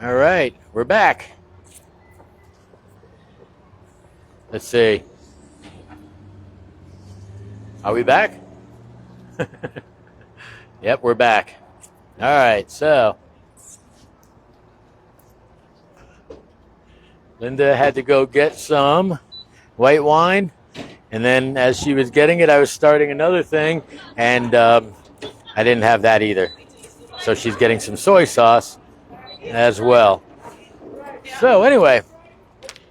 All right, we're back. Let's see. Are we back? Yep, we're back. All right, so Linda had to go get some white wine, and then as she was getting it, I was starting another thing, and I didn't have that either. So she's getting some soy sauce as well. So anyway,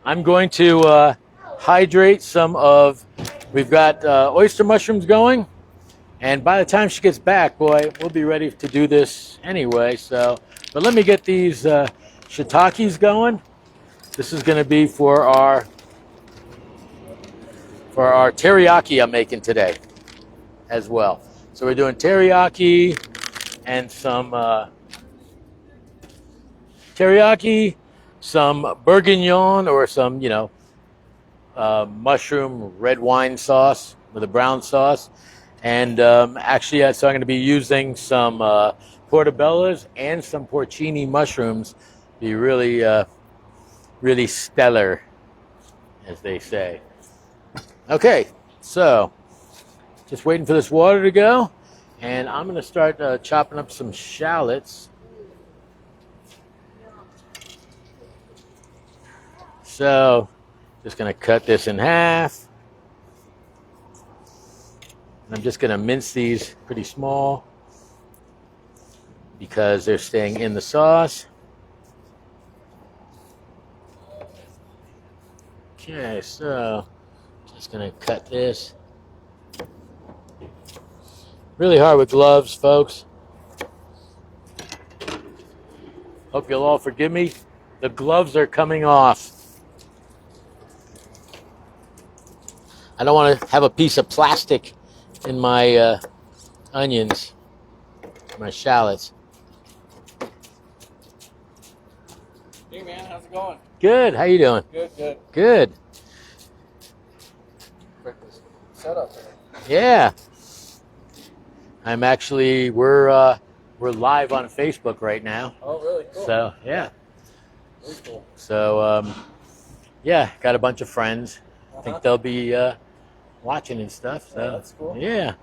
I'm going to hydrate some of. We've got oyster mushrooms going, and by the time she gets back, boy, we'll be ready to do this anyway. So, but let me get these shiitakes going. This is going to be for our teriyaki I'm making today as well. So we're doing teriyaki and some teriyaki, some bourguignon or some, mushroom red wine sauce with a brown sauce. And actually, so I'm going to be using some portobellos and some porcini mushrooms. Be really, really stellar, as they say. Okay, so just waiting for this water to go. And I'm going to start chopping up some shallots. So just going to cut this in half. I'm just going to mince these pretty small because they're staying in the sauce. Okay, so just going to cut this. Really hard with gloves, folks. Hope you'll all forgive me. The gloves are coming off. I don't want to have a piece of plastic in my onions, my shallots. Hey man, how's it going? Good. How you doing? Good, good. Good. Breakfast setup there. Yeah. We're live on Facebook right now. Oh, really? Cool. So yeah. Very cool. So yeah, got a bunch of friends. I think they'll be watching and stuff. So Yeah, that's cool. Yeah.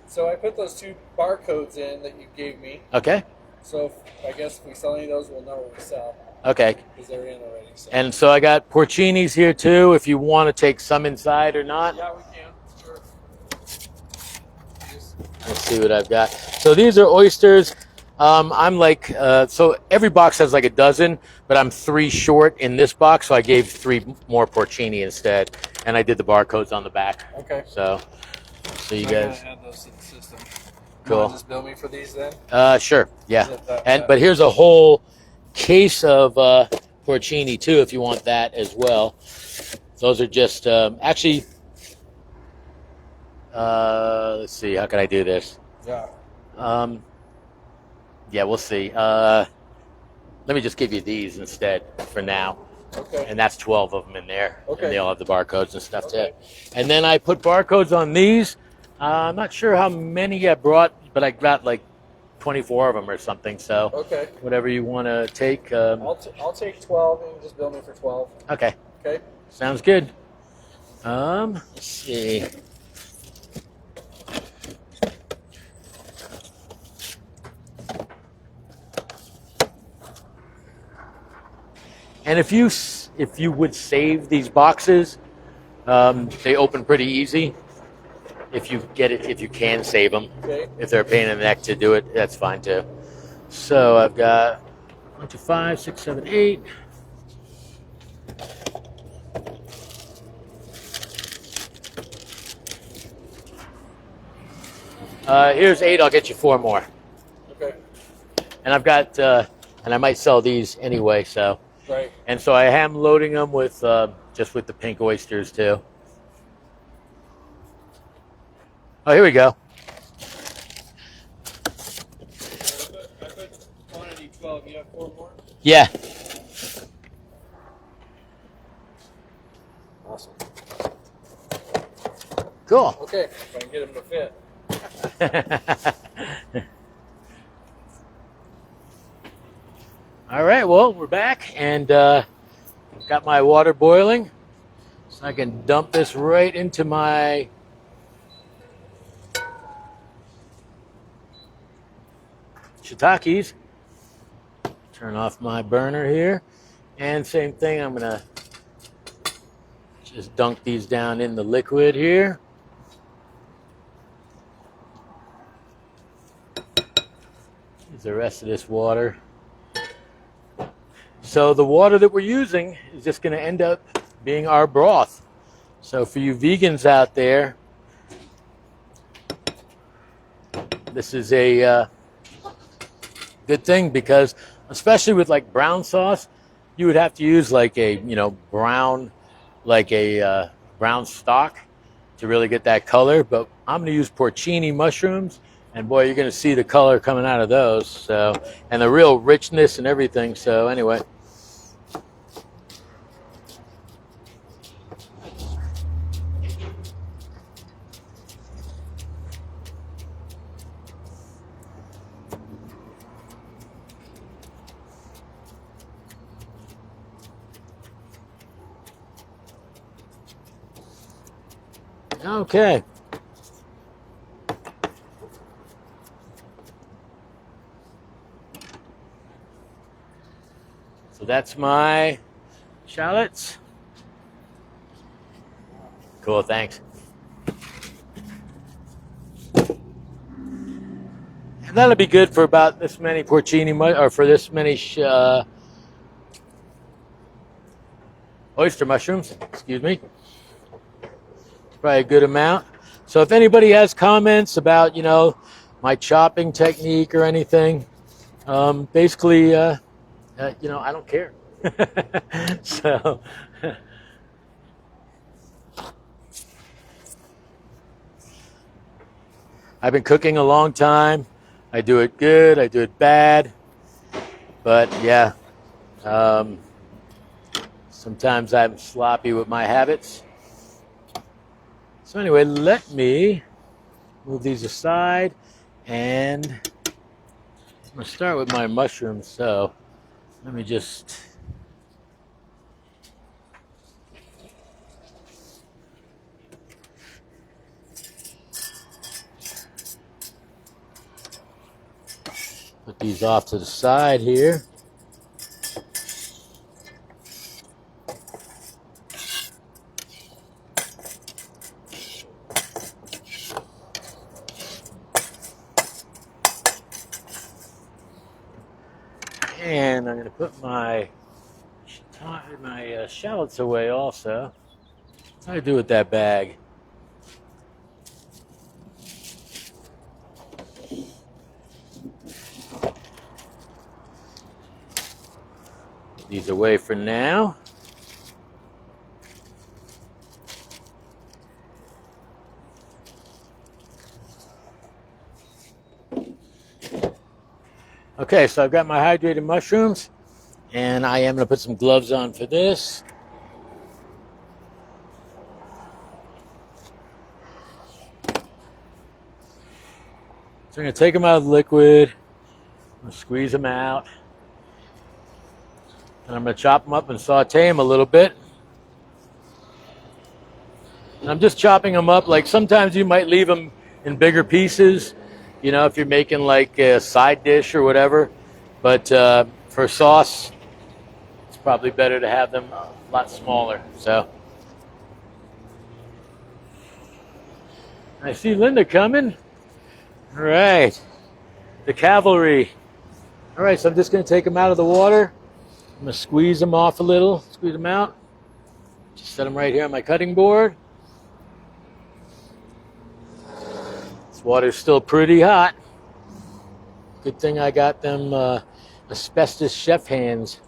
So I put those 2 barcodes in that you gave me. Okay. So I guess if we sell any of those, we'll know what we sell. Okay. Because they're in already. So. And so I got porcinis here too. If you want to take some inside or not. Yeah, we can. Sure. Let's see what I've got. So these are oysters. I'm like, so every box has like a dozen, but I'm 3 short in this box, so I gave 3 more porcini instead, and I did the barcodes on the back. Okay. So you I'm guys. gonna add those to the system. Cool. You wanna just bill me for these then? Sure. Yeah. Yeah. But here's a whole case of porcini too, if you want that as well. Those are just actually. Let's see. How can I do this? Yeah. Yeah, we'll see. Let me just give you these instead for now. Okay. And that's 12 of them in there. Okay. And they all have the barcodes and stuff Okay. too. And then I put barcodes on these. I'm not sure how many I brought, but I got like 24 of them or something. So Okay. whatever you want to take. I'll take 12 and just bill me for 12. Okay. Okay. Sounds good. Let's see. And if you would save these boxes, they open pretty easy. If you can save them. Okay. If they're a pain in the neck to do it, that's fine too. So I've got 1, 2, 5, 6, 7, 8. Here's 8. I'll get you 4 more. Okay. And I've got, and I might sell these anyway. So. Right. And so I am loading them with just with the pink oysters too. Oh, here we go. I put quantity 12. You have 4 more? Yeah. Awesome. Cool. Okay. If I can get them to fit. All right, well, we're back, and got my water boiling, so I can dump this right into my shiitakes. Turn off my burner here, and same thing, I'm gonna just dunk these down in the liquid here. Here's the rest of this water. So the water that we're using is just going to end up being our broth. So for you vegans out there, this is a good thing, because especially with like brown sauce, you would have to use like a brown stock to really get that color. But I'm going to use porcini mushrooms, and boy, you're going to see the color coming out of those. So, and the real richness and everything. So anyway. Okay. So that's my shallots. Cool, thanks. And that'll be good for about this many porcini, or for this many oyster mushrooms, excuse me. Probably a good amount. So if anybody has comments about, my chopping technique or anything, basically, I don't care. So, I've been cooking a long time. I do it good, I do it bad, but yeah, sometimes I'm sloppy with my habits. So anyway, let me move these aside, and I'm going to start with my mushrooms. So let me just put these off to the side here. And I'm going to put my shallots away also. What do I do with that bag? Put these away for now. Okay, so I've got my hydrated mushrooms, and I am going to put some gloves on for this. So I'm going to take them out of the liquid, I'm going to squeeze them out, and I'm going to chop them up and saute them a little bit. And I'm just chopping them up, like sometimes you might leave them in bigger pieces, if you're making like a side dish or whatever. But for sauce, it's probably better to have them a lot smaller. So I see Linda coming. All right, the cavalry. All right, so I'm just going to take them out of the water. I'm going to squeeze them off a little, squeeze them out. Just set them right here on my cutting board. This water's still pretty hot. Good thing I got them asbestos chef hands.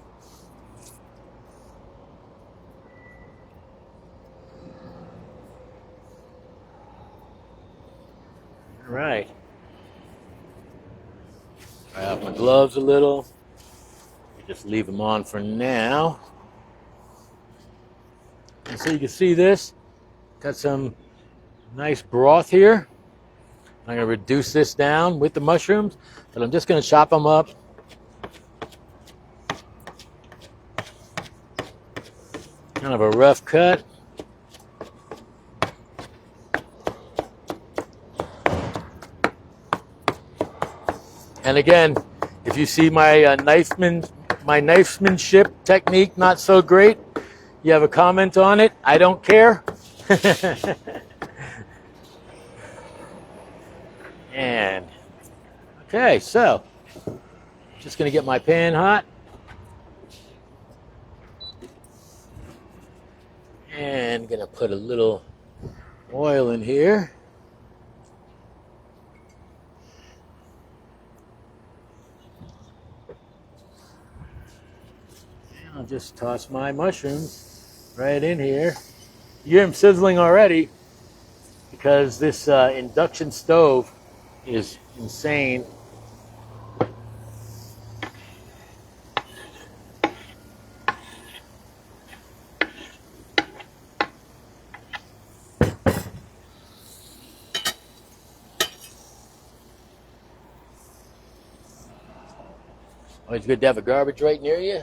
All right. Try out my gloves a little. Just leave them on for now. And so you can see this. Got some nice broth here. I'm going to reduce this down with the mushrooms, but I'm just going to chop them up Kind of a rough cut. And again, if you see my knifemanship technique not so great, you have a comment on it, I don't care. And okay, so just gonna get my pan hot. And gonna put a little oil in here. And I'll just toss my mushrooms right in here. You hear them sizzling already because this induction stove is insane. Always good to have a garbage right near you.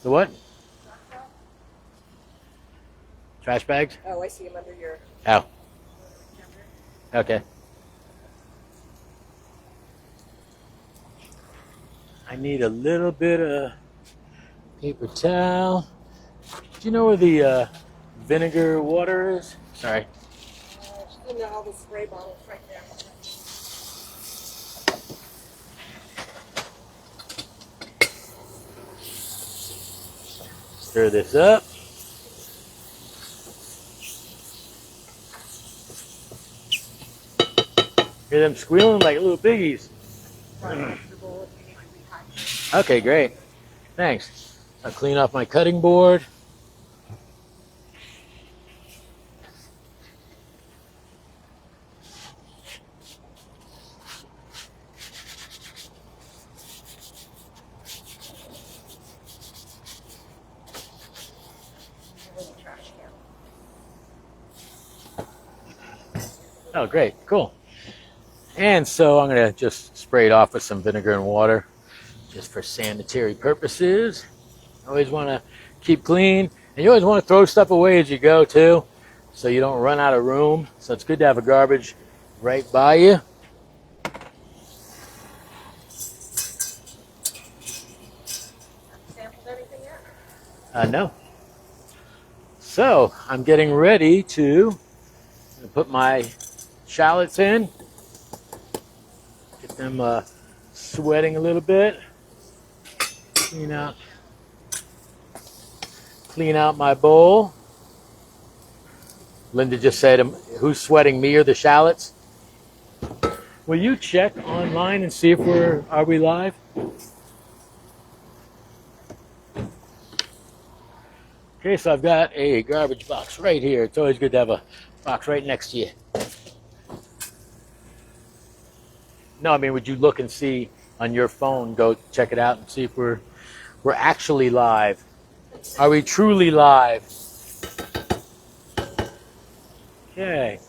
The what? Trash bags? Oh, I see them under your... Oh. Okay. I need a little bit of paper towel. Do you know where the vinegar water is? Sorry. In all the spray bottles right there. Stir this up. Hear them squealing like little piggies. Okay, great. Thanks. I'll clean off my cutting board. Oh, great. Cool. And so I'm going to just spray it off with some vinegar and water just for sanitary purposes. Always want to keep clean. And you always want to throw stuff away as you go, too, so you don't run out of room. So it's good to have a garbage right by you. Sampled anything yet? No. So I'm getting ready to put my shallots in. Get them sweating a little bit. Clean out my bowl. Linda just said, who's sweating, me or the shallots? Will you check online and see if are we live? Okay, so I've got a garbage box right here. It's always good to have a box right next to you. No, I mean, would you look and see on your phone, go check it out and see if we're actually live? Are we truly live? Okay.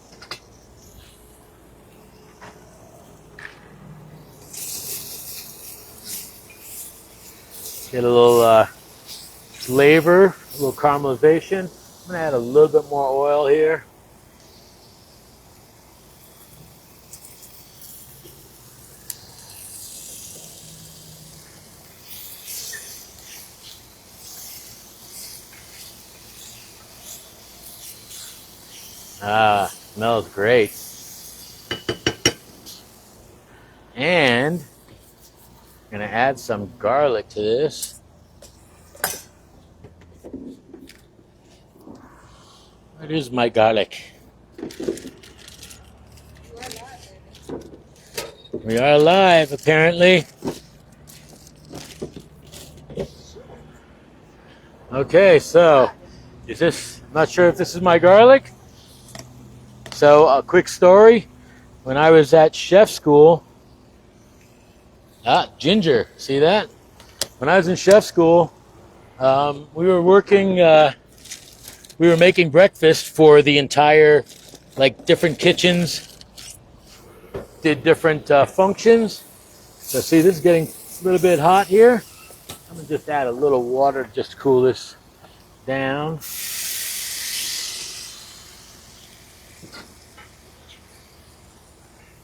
Get a little flavor, a little caramelization. I'm gonna add a little bit more oil here. Ah, smells great. And I'm gonna add some garlic to this. Where is my garlic? We are live, apparently. Okay, so is this, I'm not sure if this is my garlic. So a quick story, when I was at chef school, ginger, see that? When I was in chef school, we were working, we were making breakfast for the entire, like different kitchens, did different functions. So see, this is getting a little bit hot here. I'm gonna just add a little water just to cool this down.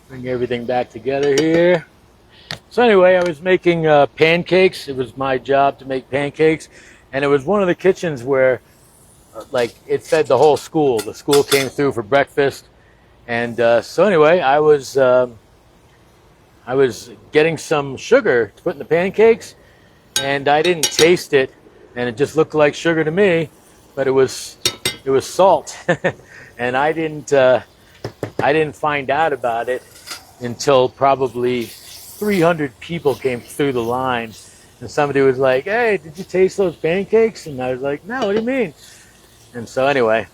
Bring everything back together here. So anyway, I was making pancakes. It was my job to make pancakes, and it was one of the kitchens where, like, it fed the whole school. The school came through for breakfast, and so anyway, I was getting some sugar to put in the pancakes, and I didn't taste it, and it just looked like sugar to me, but it was salt, and I didn't find out about it until probably 300 people came through the line, and somebody was like, "Hey, did you taste those pancakes?" And I was like, "No, what do you mean?" And so anyway,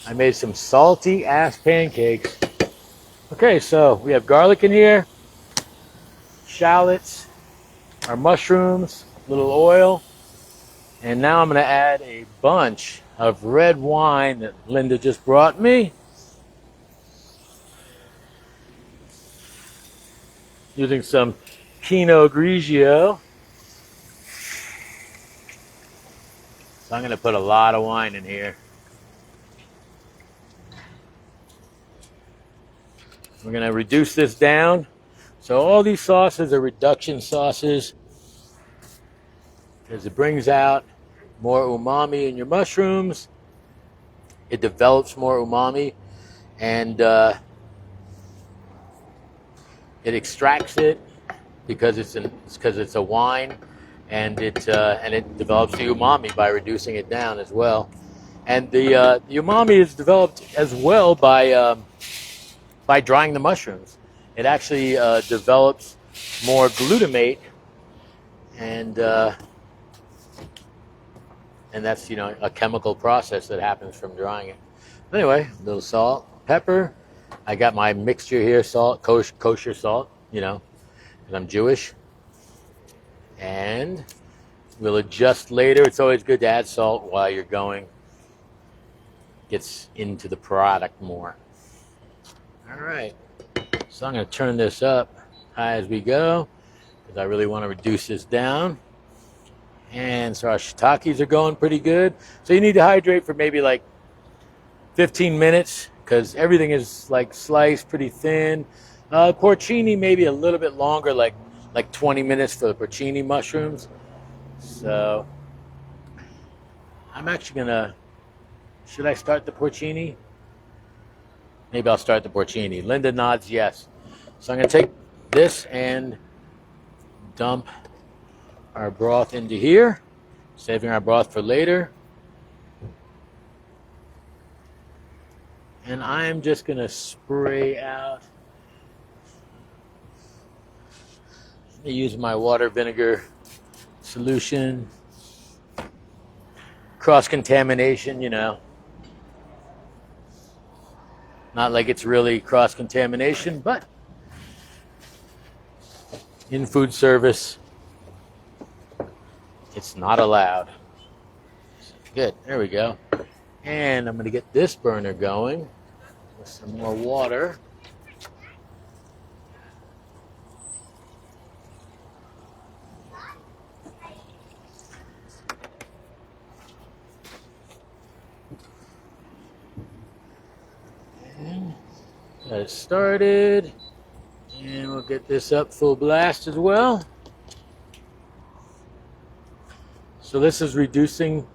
I made some salty ass pancakes. Okay, so we have garlic in here, shallots, our mushrooms, a little oil, and now I'm going to add a bunch of red wine that Linda just brought me. Using some Pinot Grigio. So I'm going to put a lot of wine in here. We're going to reduce this down. So all these sauces are reduction sauces because it brings out more umami in your mushrooms. It develops more umami, and it extracts it because it's a wine, and it develops the umami by reducing it down as well. And the umami is developed as well by drying the mushrooms. It actually develops more glutamate, and that's a chemical process that happens from drying it. Anyway, a little salt, pepper. I got my mixture here, salt, kosher salt, because I'm Jewish. And we'll adjust later. It's always good to add salt while you're going. Gets into the product more. All right. So I'm going to turn this up high as we go because I really want to reduce this down. And so our shiitakes are going pretty good. So you need to hydrate for maybe like 15 minutes because everything is like sliced pretty thin. Porcini maybe a little bit longer, like 20 minutes for the porcini mushrooms. So I'm actually gonna, should I start the porcini? Maybe I'll start the porcini. Linda nods yes. So I'm gonna take this and dump our broth into here, saving our broth for later. And I'm just going to spray out. I use my water vinegar solution. Cross-contamination, Not like it's really cross-contamination, but in food service, it's not allowed. Good, there we go. And I'm going to get this burner going with some more water. And got it started. And we'll get this up full blast as well. So this is reducing.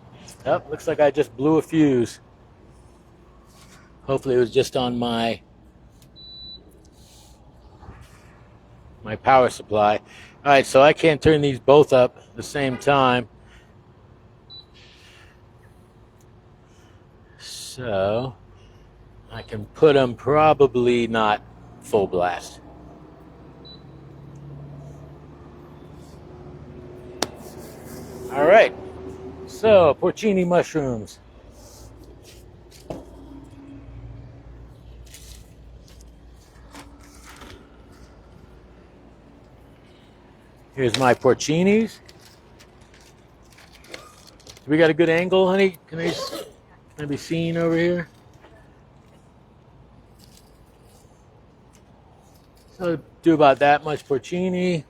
Oh, looks like I just blew a fuse. Hopefully it was just on my power supply. All right, so I can't turn these both up at the same time. So I can put them probably not full blast. All right, so porcini mushrooms. Here's my porcinis. We got a good angle, honey? Can I be seen over here? So do about that much porcini.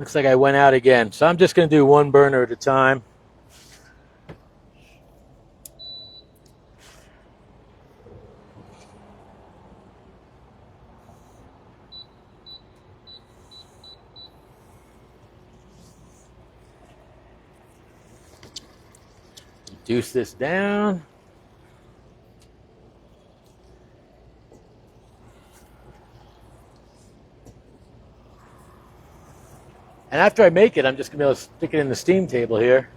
Looks like I went out again. So I'm just going to do one burner at a time. Reduce this down. And after I make it, I'm just going to be able to stick it in the steam table here.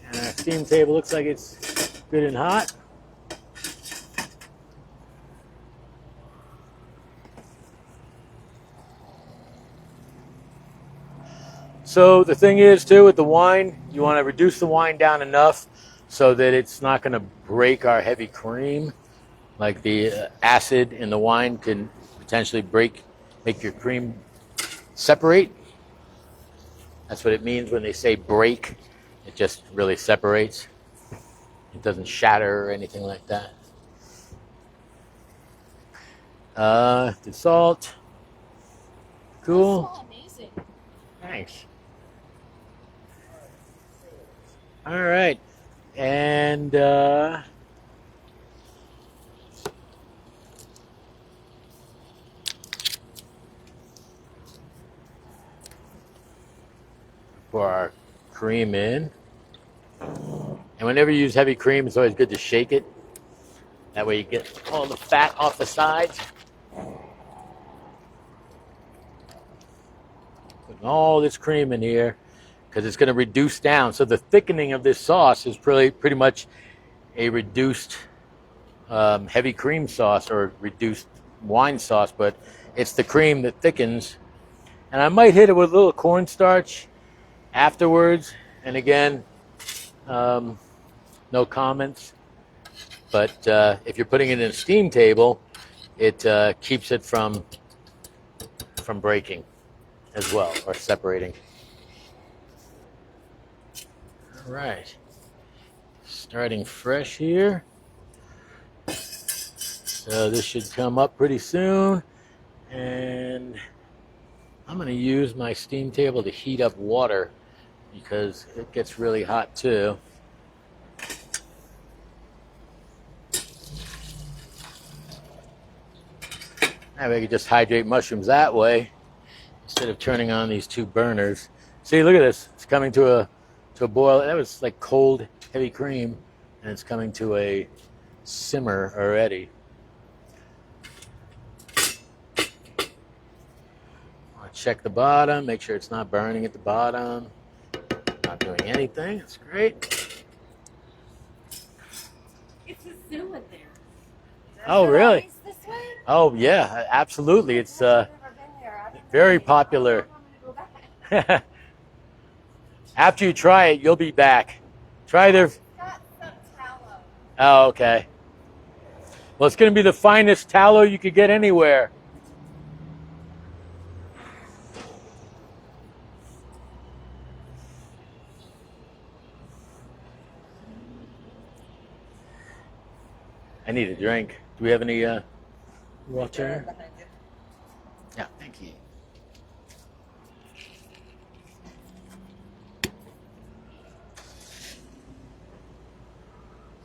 And our steam table looks like it's good and hot. So the thing is, too, with the wine, you want to reduce the wine down enough so that it's not going to break our heavy cream. Like the acid in the wine can potentially make your cream separate. That's what it means when they say break. It just really separates. It doesn't shatter or anything like that. The salt. Cool. That's so amazing. Thanks. All right. And pour our cream in. And whenever you use heavy cream, it's always good to shake it. That way you get all the fat off the sides. Putting all this cream in here because it's going to reduce down. So the thickening of this sauce is pretty much a reduced heavy cream sauce or reduced wine sauce, but it's the cream that thickens. And I might hit it with a little cornstarch afterwards. And again, no comments. But if you're putting it in a steam table, it keeps it from breaking as well, or separating. All right. Starting fresh here. So this should come up pretty soon. And I'm going to use my steam table to heat up water because it gets really hot too. Now we can just hydrate mushrooms that way instead of turning on these two burners. See, look at this. It's coming to a boil. That was like cold, heavy cream, and it's coming to a simmer already. I'll check the bottom, make sure it's not burning at the bottom. Not doing anything. That's great. It's a zoo in there. Oh, really? This way? Oh, yeah, absolutely. It's very popular. After you try it, you'll be back. Try their... Got some tallow. Oh, okay. Well, it's going to be the finest tallow you could get anywhere. I need a drink. Do we have any water? Yeah, thank you.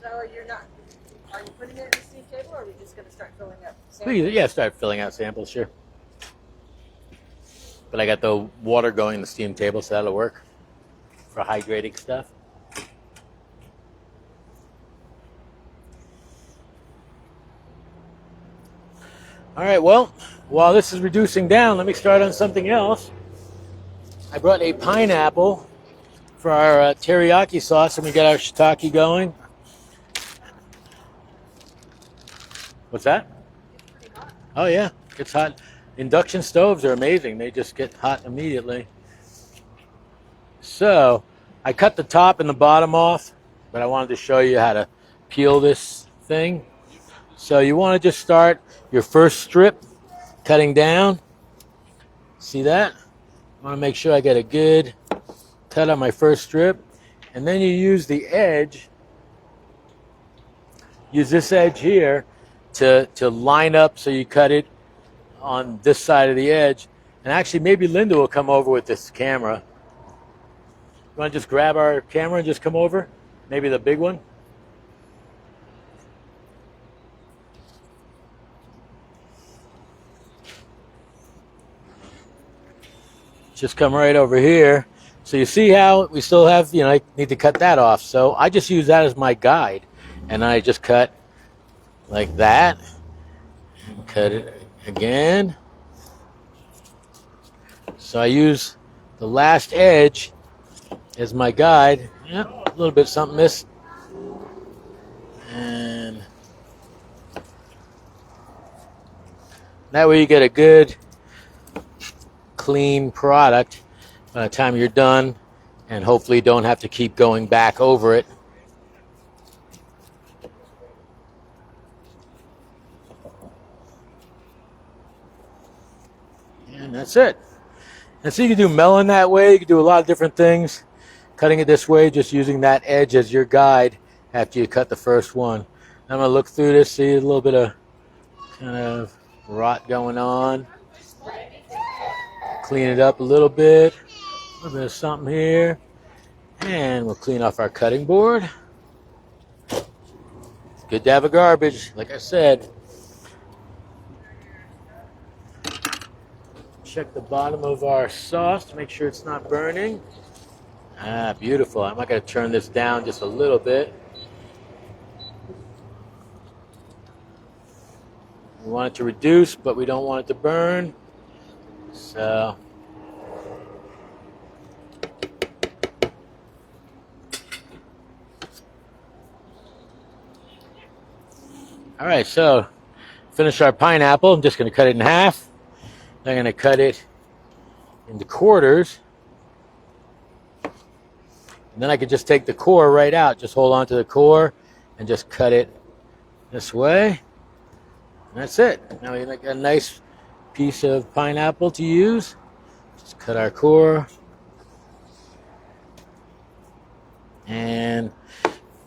So are you putting it in the steam table, or are we just going to start filling up Please, samples? yeah, start filling out samples, sure. But I got the water going in the steam table, so that'll work for hydrating stuff. All right, well, while this is reducing down, let me start on something else. I brought a pineapple for our teriyaki sauce, and we got our shiitake going. What's that? Oh, yeah, it's hot. Induction stoves are amazing. They just get hot immediately. So I cut the top and the bottom off, but I wanted to show you how to peel this thing. So you want to just start your first strip cutting down. See that? I want to make sure I get a good cut on my first strip. And then you use the edge, use this edge here to line up so you cut it on this side of the edge. And actually, maybe Linda will come over with this camera. You want to just grab our camera and just come over? Maybe the big one? Just come right over here. So you see how we still have, I need to cut that off. So I just use that as my guide. And I just cut like that. And cut it again. So I use the last edge as my guide. Yep, a little bit something missed. And that way you get a good, clean product by the time you're done, and hopefully don't have to keep going back over it. And that's it. And so you can do melon that way. You can do a lot of different things. Cutting it this way, just using that edge as your guide after you cut the first one. I'm going to look through this, see a little bit of kind of rot going on. Clean it up a little bit of something here. And we'll clean off our cutting board. It's good to have a garbage, like I said. Check the bottom of our sauce to make sure it's not burning. Ah, beautiful. I'm not going to turn this down just a little bit. We want it to reduce, but we don't want it to burn. So, all right, so finish our pineapple. I'm just going to cut it in half. I'm going to cut it into quarters. And then I could just take the core right out. Just hold on to the core and just cut it this way. And that's it. Now we got a nice piece of pineapple to use. Just cut our core. And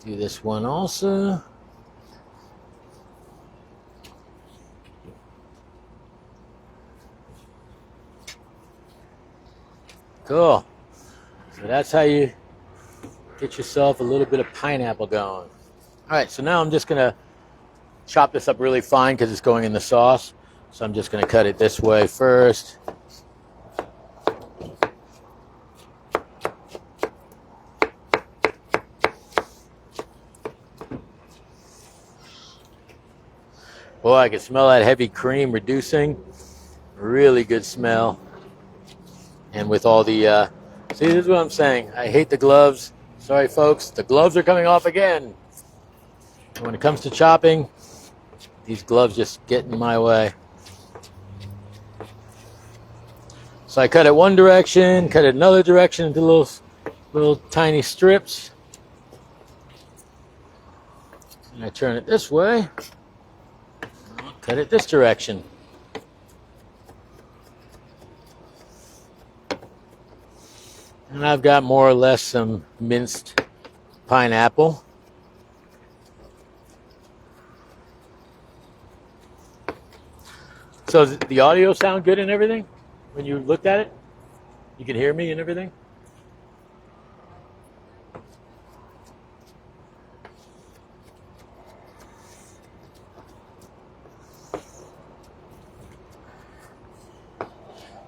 do this one also. Cool. So that's how you get yourself a little bit of pineapple going. All right, so now I'm just going to chop this up really fine because it's going in the sauce. So I'm just going to cut it this way first. Boy, I can smell that heavy cream reducing. Really good smell. And with all the, see, this is what I'm saying. I hate the gloves. Sorry, folks. The gloves are coming off again. And when it comes to chopping, these gloves just get in my way. So I cut it one direction, cut it another direction into little tiny strips. And I turn it this way. I'll cut it this direction. And I've got more or less some minced pineapple. So does the audio sound good and everything? When you looked at it? You can hear me and everything?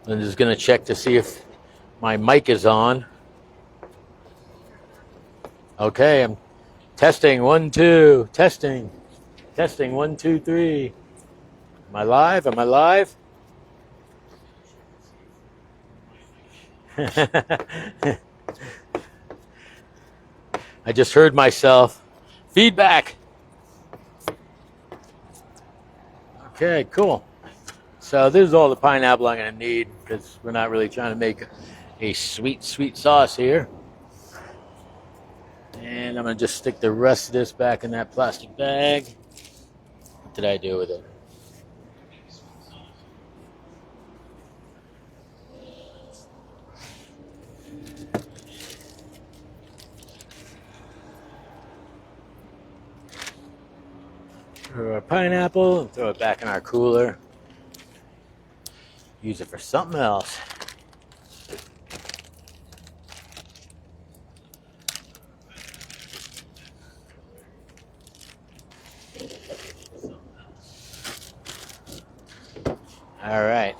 I'm just going to check to see if my mic is on. Okay, I'm testing. 1, 2, testing. Testing. 1, 2, 3. Am I live? Am I live? I just heard myself. Feedback. Okay, cool. So this is all the pineapple I'm going to need because we're not really trying to make a sweet, sweet sauce here. And I'm going to just stick the rest of this back in that plastic bag. What did I do with it? Throw our pineapple and throw it back in our cooler. use it for something else. All right.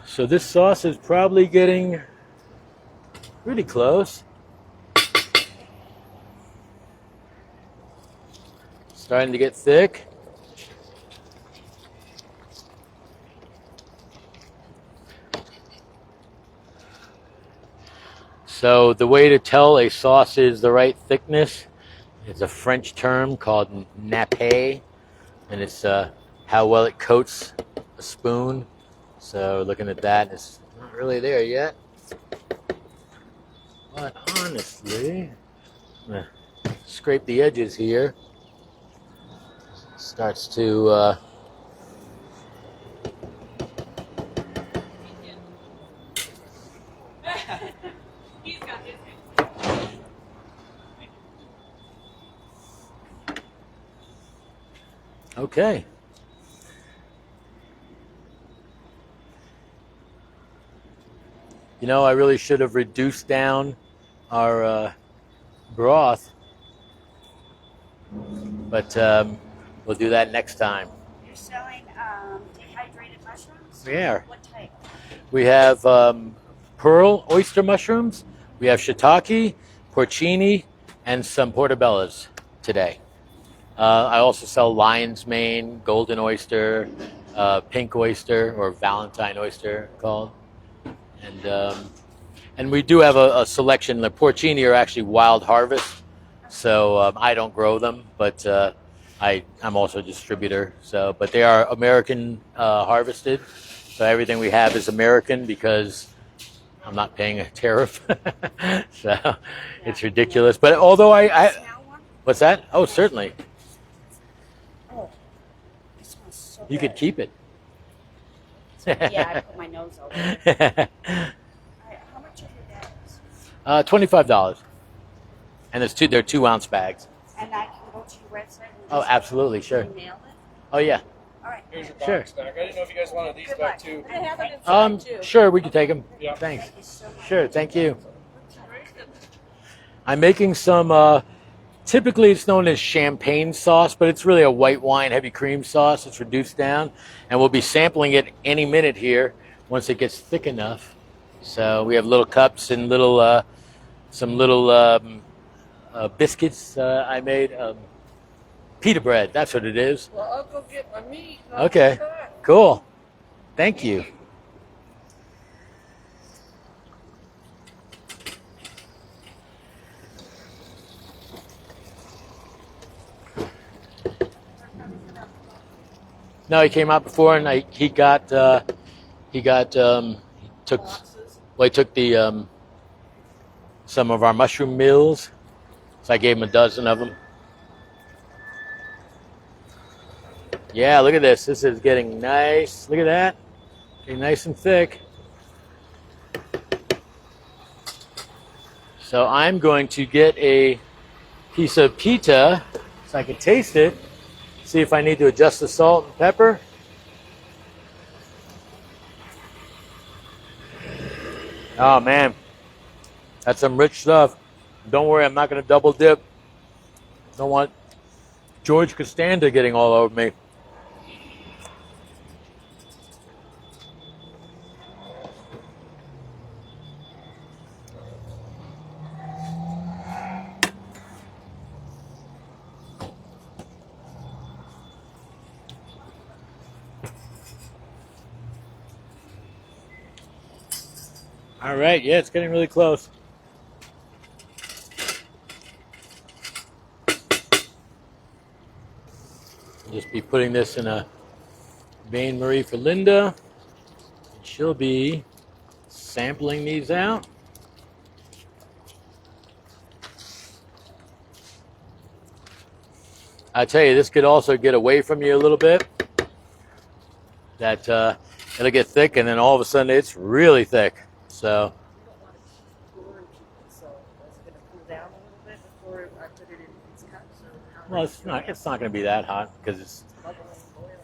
So this sauce is probably getting pretty close. Starting to get thick. So the way to tell a sauce is the right thickness is a French term called nappe, and it's how well it coats a spoon. So looking at that, it's not really there yet. But honestly, I'm gonna scrape the edges here. Starts to He's got his hand. okay. You know, I really should have reduced down our broth, but we'll do that next time. You're selling dehydrated mushrooms? Yeah. What type? We have pearl oyster mushrooms, we have shiitake, porcini, and some portobellas today. I also sell lion's mane, golden oyster, pink oyster, or Valentine oyster called. And we do have a selection. The porcini are actually wild harvest, so I don't grow them, but I'm also a distributor. So, but they are American harvested. So everything we have is American because I'm not paying a tariff. So it's ridiculous. But although I Smell one? what's that? Oh, certainly. Oh, it smells so You good. could keep it. Yeah, I put my nose over it. All right, how much are your bags? $25. And they're 2-ounce bags. And I can go to your website and Oh, just absolutely, sure. email it? Oh, yeah. All right. Here's your Sure. box back. I didn't know if you guys wanted these Good back luck. too. I have it inside too. Sure, we can take them. Yeah. Thanks. Thank you so much. Sure, thank you. I'm making some, typically it's known as champagne sauce, but it's really a white wine heavy cream sauce. It's reduced down, and we'll be sampling it any minute here once it gets thick enough. So we have little cups and some little biscuits I made. Pita bread, that's what it is. Well, I'll go get my meat. and I'll Okay, be back. cool. Thank you. No, he came out before, and he took the some of our mushroom meals. So I gave him a dozen of them. Yeah, look at this. This is getting nice. Look at that. Getting nice and thick. So I'm going to get a piece of pita so I can taste it. See if I need to adjust the salt and pepper. Oh man, that's some rich stuff. Don't worry, I'm not going to double dip. Don't want George Costanza getting all over me. All right, yeah, it's getting really close. I'll just be putting this in a bain marie for Linda. And she'll be sampling these out. I tell you, this could also get away from you a little bit. That it'll get thick, and then all of a sudden it's really thick. So, So, is it going to cool down a little bit before I put it in these cups? Or how well, it's not going to be that hot because it's bubbling, boiling?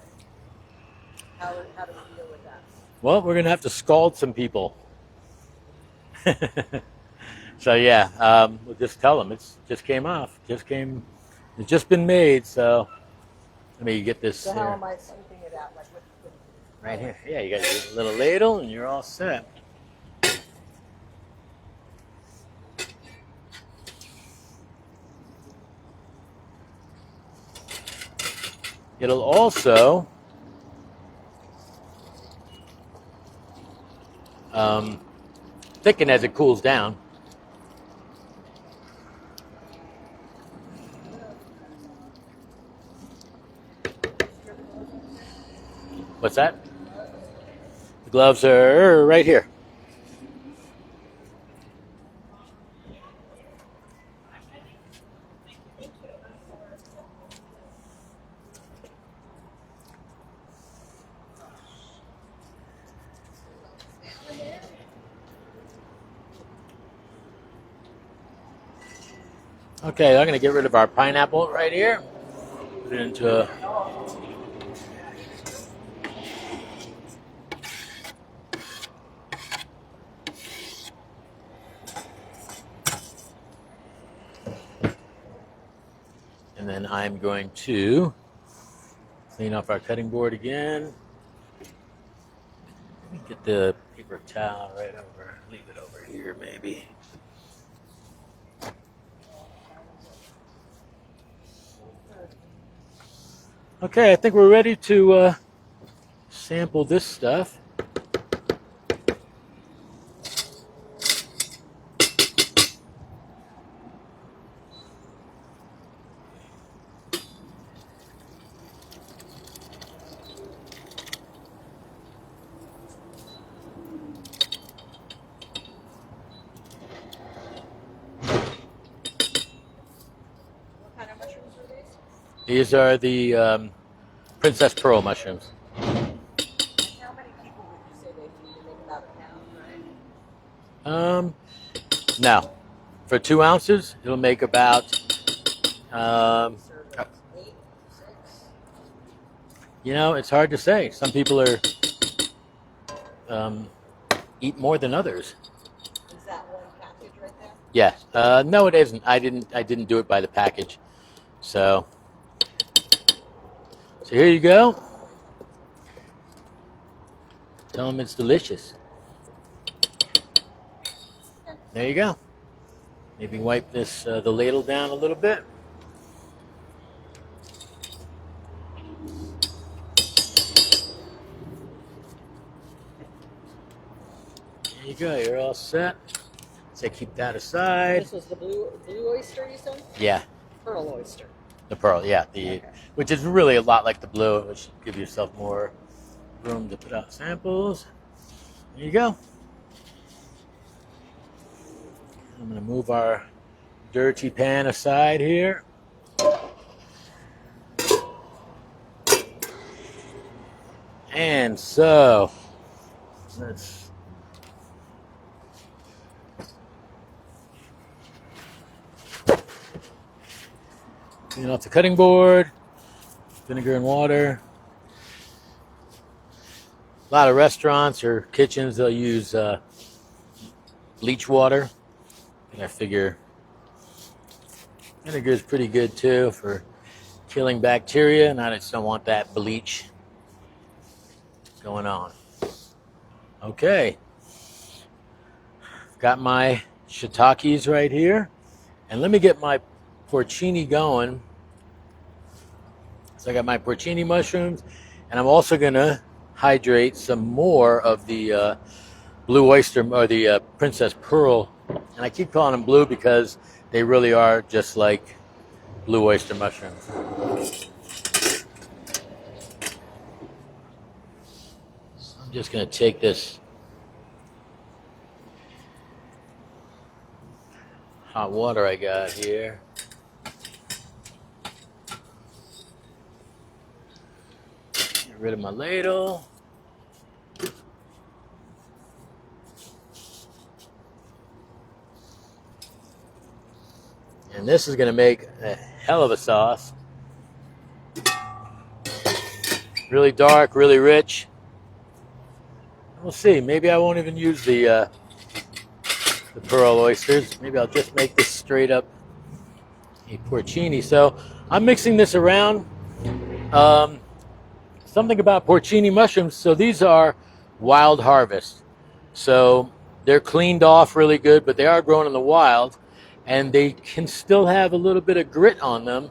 how do we deal with that? Well, we're gonna have to scald some people. So yeah, we'll just tell them it's just came off. It's just been made. So let me get this So here. how am I scooping it out? Like with Right here. Yeah, you got your little ladle and you're all set. It'll also thicken as it cools down. What's that? The gloves are right here. Okay, I'm going to get rid of our pineapple right here. Put it into a... And then I'm going to clean off our cutting board again. Let me get the paper towel right over, leave it over here maybe. Okay, I think we're ready to sample this stuff. what kind of mushrooms are these? These are the Princess Pearl mushrooms. How many people would you say they feed? They make about a pound, right? Now, for 2 ounces, it'll make about, Serve 8, 6. you know, it's hard to say. Some people are eat more than others. Is that one package right there? Yes. No, it isn't. I didn't do it by the package. So here you go. Tell them it's delicious. There you go. Maybe wipe this the ladle down a little bit. There you go. You're all set. So keep that aside. This was the blue oyster you said? Yeah, Pearl oyster. the pearl. Yeah, which is really a lot like the blue, which should give yourself more room to put out samples. There you go. I'm going to move our dirty pan aside here. And so, let's clean off the cutting board, vinegar and water. A lot of restaurants or kitchens, they'll use bleach water. And I figure vinegar is pretty good too for killing bacteria, and I just don't want that bleach going on. Okay. Got my shiitakes right here. And let me get my porcini going. So I got my porcini mushrooms, and I'm also going to hydrate some more of the blue oyster, or the Princess Pearl. And I keep calling them blue because they really are just like blue oyster mushrooms. So I'm just going to take this hot water I got here. Get rid of my ladle. And this is going to make a hell of a sauce. Really dark, really rich. we'll see. Maybe I won't even use the pearl oysters. Maybe I'll just make this straight up a porcini. So I'm mixing this around. Something about porcini mushrooms. So these are wild harvest. So they're cleaned off really good, but they are grown in the wild, and they can still have a little bit of grit on them.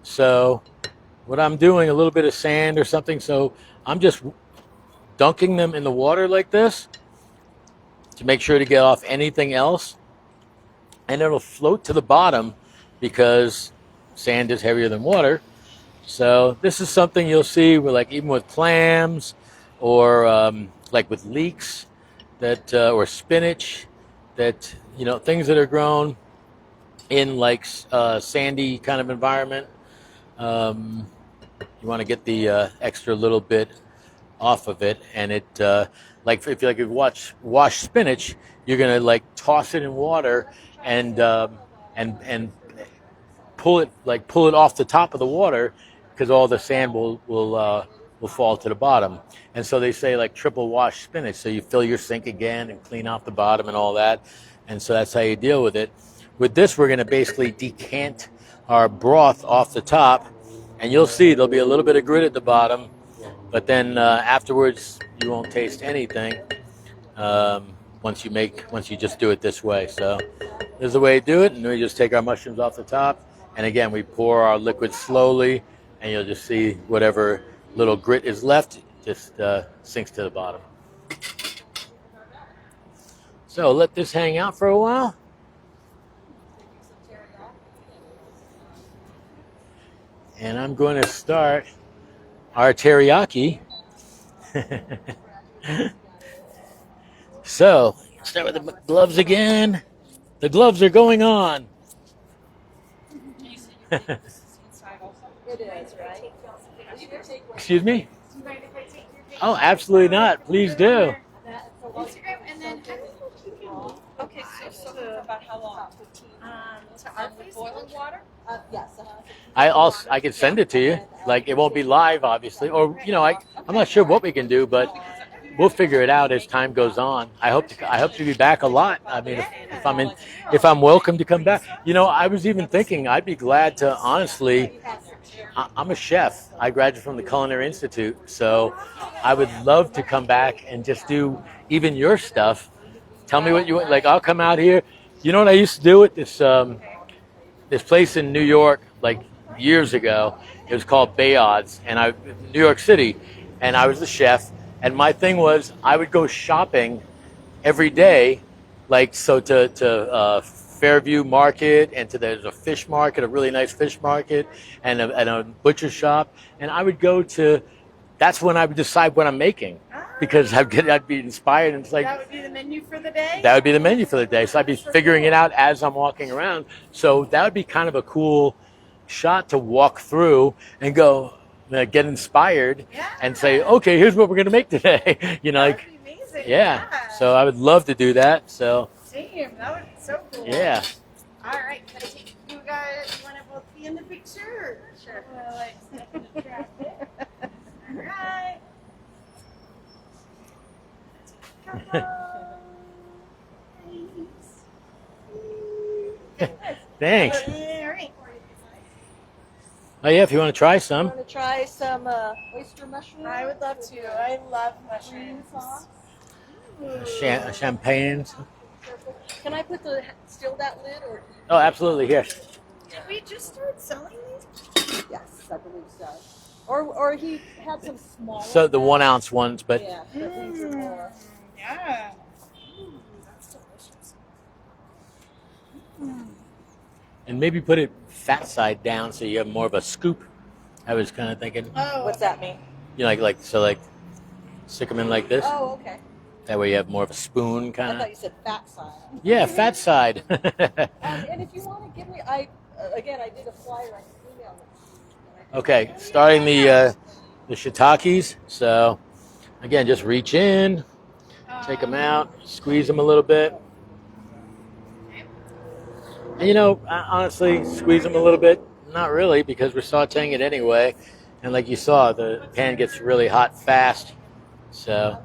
So what I'm doing, a little bit of sand or something. So I'm just dunking them in the water like this to make sure to get off anything else, and it'll float to the bottom because sand is heavier than water. So this is something you'll see with, like, even with clams, or like with leeks, that or spinach, that, you know, things that are grown in like sandy kind of environment. You want to get the extra little bit off of it, and it like if you wash spinach, you're gonna like toss it in water and pull it off the top of the water, because all the sand will fall to the bottom. And so they say, like, triple wash spinach. So you fill your sink again and clean off the bottom and all that. And so that's how you deal with it. With this, we're going to basically decant our broth off the top, and you'll see there'll be a little bit of grit at the bottom, but then afterwards you won't taste anything once you just do it this way. So this is the way to do it. And we just take our mushrooms off the top, and again we pour our liquid slowly, and you'll just see whatever little grit is left just sinks to the bottom. So let this hang out for a while. And I'm going to start our teriyaki. So, start with the gloves again. The gloves are going on. It is, right? Excuse me? Oh, absolutely not. Please do. Instagram, and then okay, so about how long? To our place? Boiling water? Yes. I could send it to you. Like, it won't be live, obviously, or, you know, I'm not sure what we can do, but we'll figure it out as time goes on. I hope to be back a lot. I mean, if I'm welcome to come back. You know, I was even thinking I'd be glad to, honestly. I'm a chef. I graduated from the Culinary Institute, so I would love to come back and just do even your stuff. Tell me what you want. Like, I'll come out here. You know what I used to do at this place in New York, like years ago. It was called Bayod's, and New York City, and I was the chef. And my thing was, I would go shopping every day, like, so to Fairview Market, and there's a fish market, a really nice fish market, and a butcher shop. And I would go to. That's when I would decide what I'm making, because I'd be inspired, and it's like That would be the menu for the day? that would be the menu for the day. So I'd be figuring it out as I'm walking around. So that would be kind of a cool shot to walk through and go get inspired and say, okay, here's what we're going to make today. You know, That like, would be amazing. yeah. So I would love to do that. So Damn, that would be so cool. yeah. All right, can I take you guys? You want to both be in the picture? Sure. Like, all right. Come on. Thanks. All right. Oh yeah, if you want to try some. Want to try some oyster mushrooms? I would love to. I love mushrooms. Champagne. Can I steal that lid or? Oh, absolutely. Here. Did we just start selling these? Yes, I believe so. Or he had some small. So the 1 ounce ones, but Yeah, but these are more. Yeah. Ooh, that's delicious. and maybe put it fat side down so you have more of a scoop. I was kind of thinking, Oh, What's that mean? you know, like stick them in like this. Oh, okay. That way you have more of a spoon I kind thought of. you said fat side. Yeah, fat side. And if you want to give me, I did a flyer. I can email it. Okay, starting the shiitakes. So again, just reach in, take them out, squeeze them a little bit. And you know, honestly, squeeze them a little bit. Not really, because we're sauteing it anyway. And like you saw, the pan gets really hot fast. So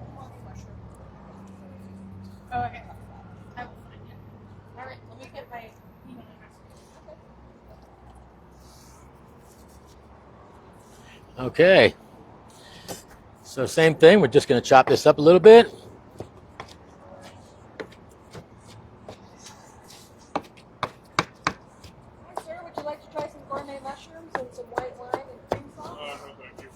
Oh, okay. I will find it. All right, let me get my email address. Okay. So same thing. We're just going to chop this up a little bit. Hi, sir. Would you like to try some gourmet mushrooms and some white wine and cream sauce? No, thank you.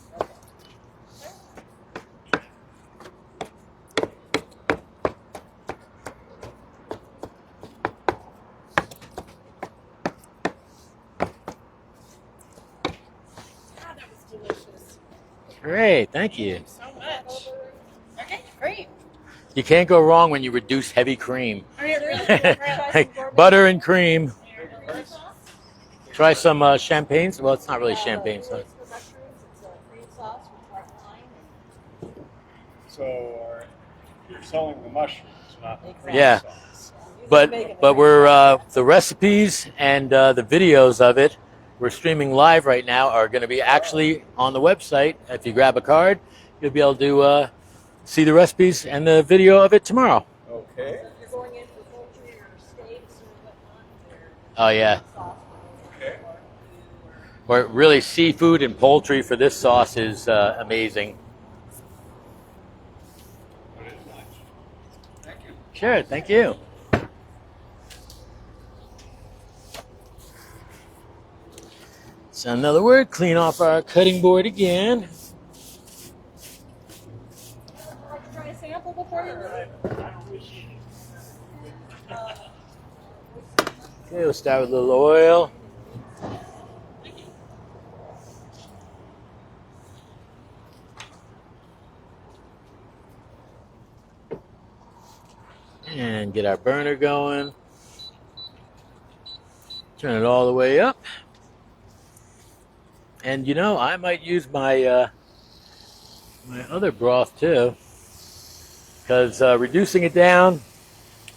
God, that was delicious. Great. Thank you. So much. Okay, great. You can't go wrong when you reduce heavy cream. Are you really? Like butter and cream. Cream sauce? Try some champagne. Well, it's not really champagne. So. Oyster mushrooms. It's a cream sauce with white wine. So you're selling the mushrooms, not the cream Yeah. sauce. But we're the recipes and the videos of it we're streaming live right now are going to be actually on the website. If you grab a card, you'll be able to see the recipes and the video of it tomorrow. Okay. So if you're going in for poultry or steaks or whatnot, Oh yeah, sauce Okay. or really seafood and poultry for this sauce is amazing. What is lunch? Thank you. Sure, thank you. So another word, clean off our cutting board again. Would you like to try a sample before you leave? Okay, we'll start with a little oil. And get our burner going. Turn it all the way up. And you know, I might use my my other broth too, because reducing it down,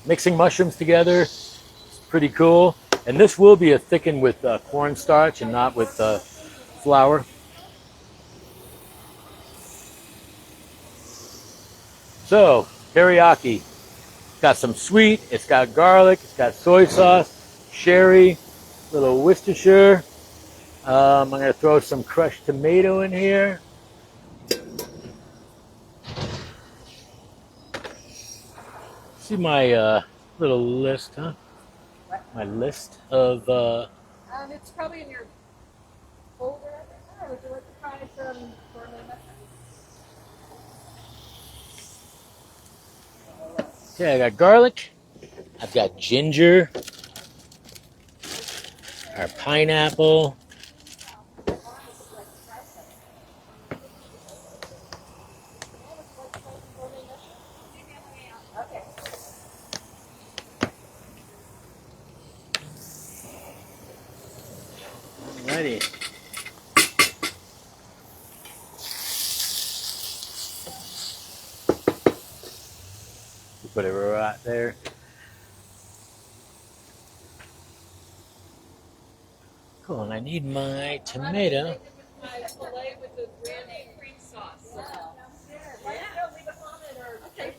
mixing mushrooms together, is pretty cool. And this will be thickened with cornstarch and not with flour. So teriyaki, it's got some sweet, it's got garlic, it's got soy sauce, sherry, little Worcestershire. I'm going to throw some crushed tomato in here. See my little list, huh? My list of It's probably in your folder right there. Would you like to try some gourmet mushrooms? okay, I got garlic, I've got ginger, our pineapple, Okay. alrighty. Put it right there. Cool, and I need my tomato. My filet with the brandy cream sauce. Okay.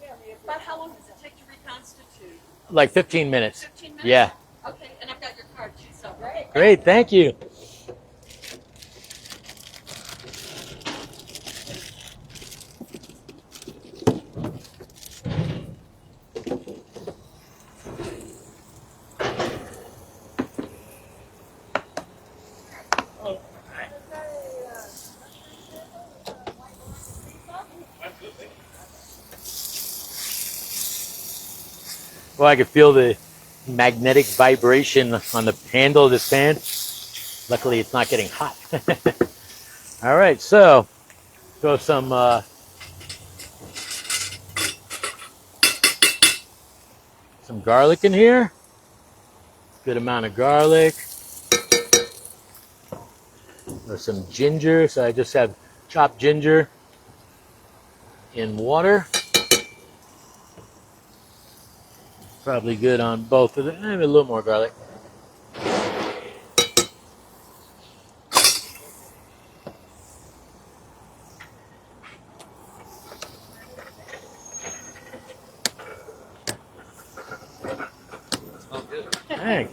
About how long does it take to reconstitute? Like 15 minutes. 15 minutes? Yeah. Okay, and I've got your card too, so. Great. Great, thank you. Well, I could feel the magnetic vibration on the handle of this pan. Luckily, it's not getting hot. All right, so throw some garlic in here. Good amount of garlic. There's some ginger, so I just have chopped ginger in water. Probably good on both of them. Maybe a little more garlic. Thanks.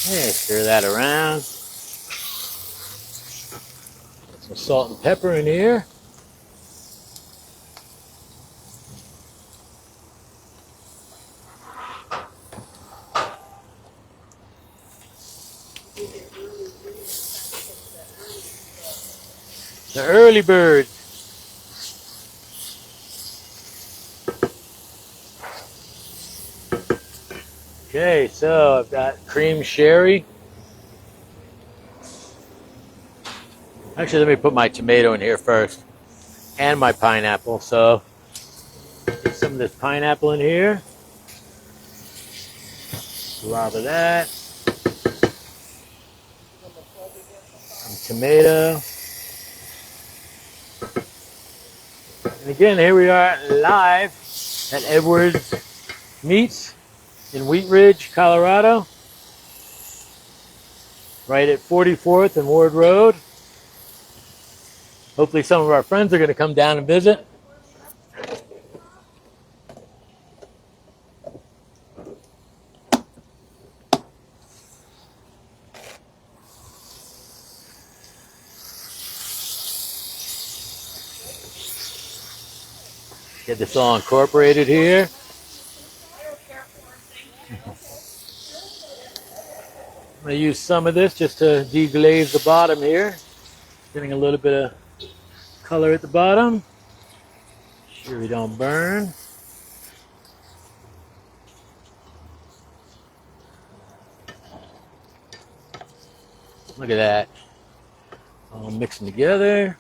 Okay, stir that around. Put some salt and pepper in here. The early birds. Okay, so I've got cream sherry. Actually, let me put my tomato in here first and my pineapple. So get some of this pineapple in here. Blob of that. Some tomato. And again, here we are live at Edwards Meats in Wheat Ridge, Colorado. Right at 44th and Ward Road. Hopefully some of our friends are going to come down and visit. Get this all incorporated here. I'm going to use some of this just to deglaze the bottom here. Getting a little bit of color at the bottom. Sure we don't burn. Look at that. All mixing together.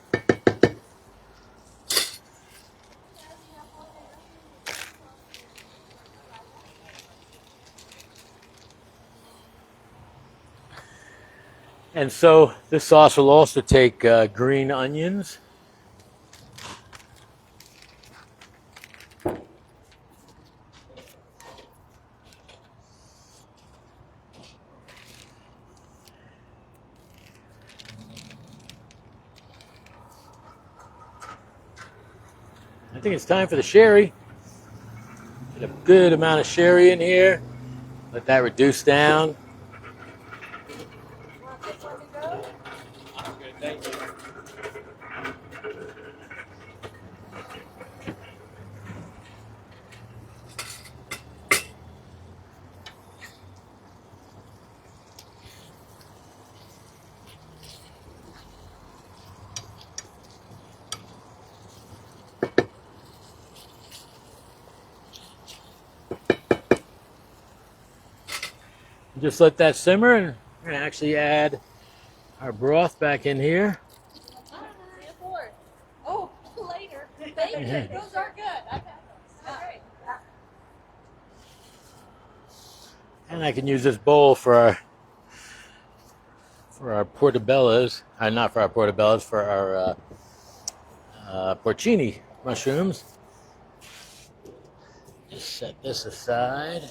And so this sauce will also take green onions. I think it's time for the sherry. Get a good amount of sherry in here. Let that reduce down. I'm good, thank you. Just let that simmer, and we're going to actually add our broth back in here. Oh, later. Bacon. Those are good. I've had those. They're great. And I can use this bowl for our portobellos. Not for our portobellos, for our porcini mushrooms. Just set this aside.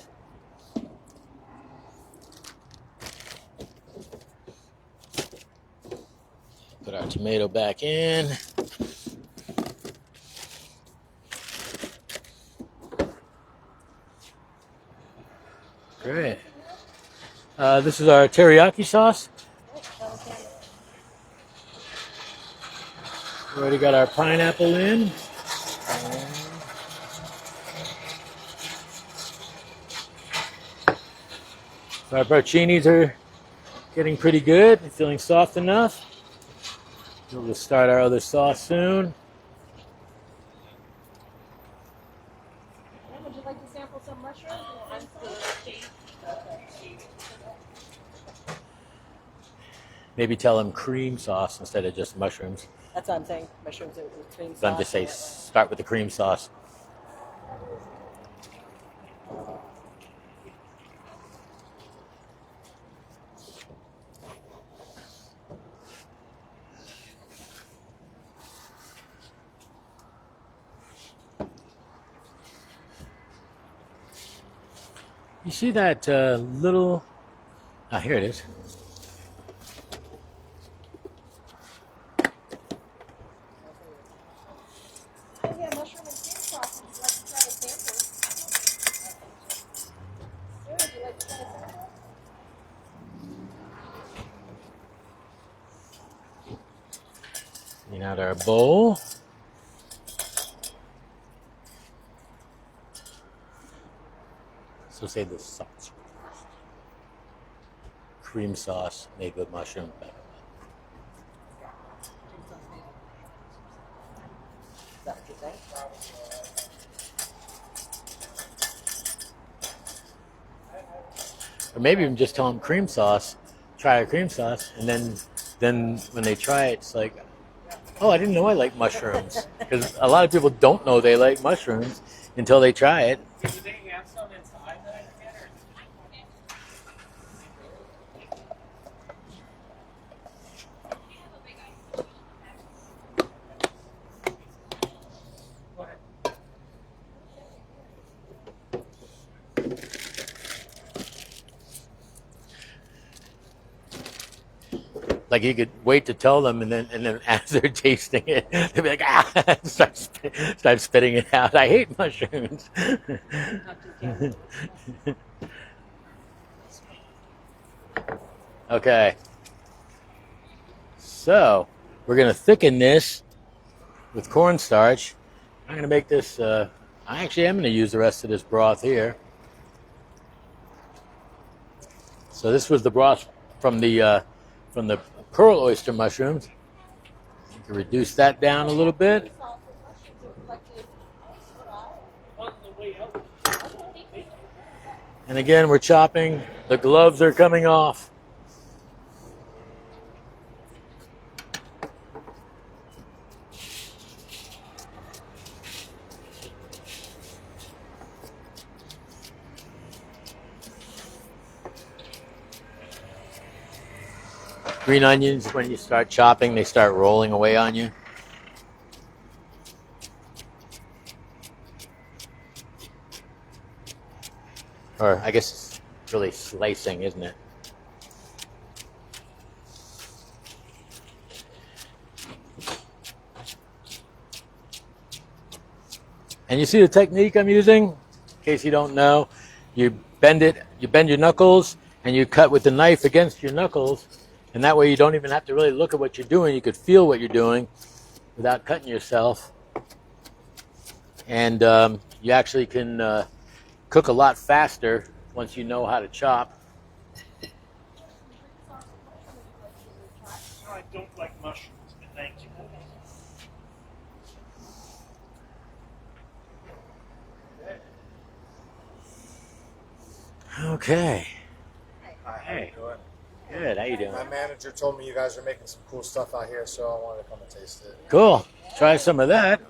Put our tomato back in. Great. This is our teriyaki sauce. We already got our pineapple in. So our porcinis are getting pretty good, feeling soft enough. We'll just start our other sauce soon. Would you like to sample some mushrooms? Maybe tell them cream sauce instead of just mushrooms. That's what I'm saying. Mushrooms with cream sauce. So I'm just say start with the cream sauce. You see that little... Ah, here it is. Clean out our bowl. So say the sauce. Cream sauce made with mushroom. Is that what you think? Or maybe even just tell them cream sauce, try a cream sauce, and then when they try it, it's like, oh, I didn't know I like mushrooms. Because a lot of people don't know they like mushrooms until they try it. Do they have some inside that I can get, or? Go ahead. Like you could wait to tell them, and then as they're tasting it, they'll be like, ah, start spitting it out. I hate mushrooms. Okay. So we're gonna thicken this with cornstarch. I'm gonna make this. I actually am gonna use the rest of this broth here. So this was the broth from the pearl oyster mushrooms. You can reduce that down a little bit. And again, we're chopping. The gloves are coming off. Green onions, when you start chopping, they start rolling away on you. Or I guess it's really slicing, isn't it? And you see the technique I'm using? In case you don't know, you bend your knuckles, and you cut with the knife against your knuckles. And that way you don't even have to really look at what you're doing. You could feel what you're doing without cutting yourself. And you actually can cook a lot faster once you know how to chop. I don't like mushrooms, but thank you. Okay. Hi, how you doing? Good. How you doing? My manager told me you guys are making some cool stuff out here, so I wanted to come and taste it. Cool. Try some of that.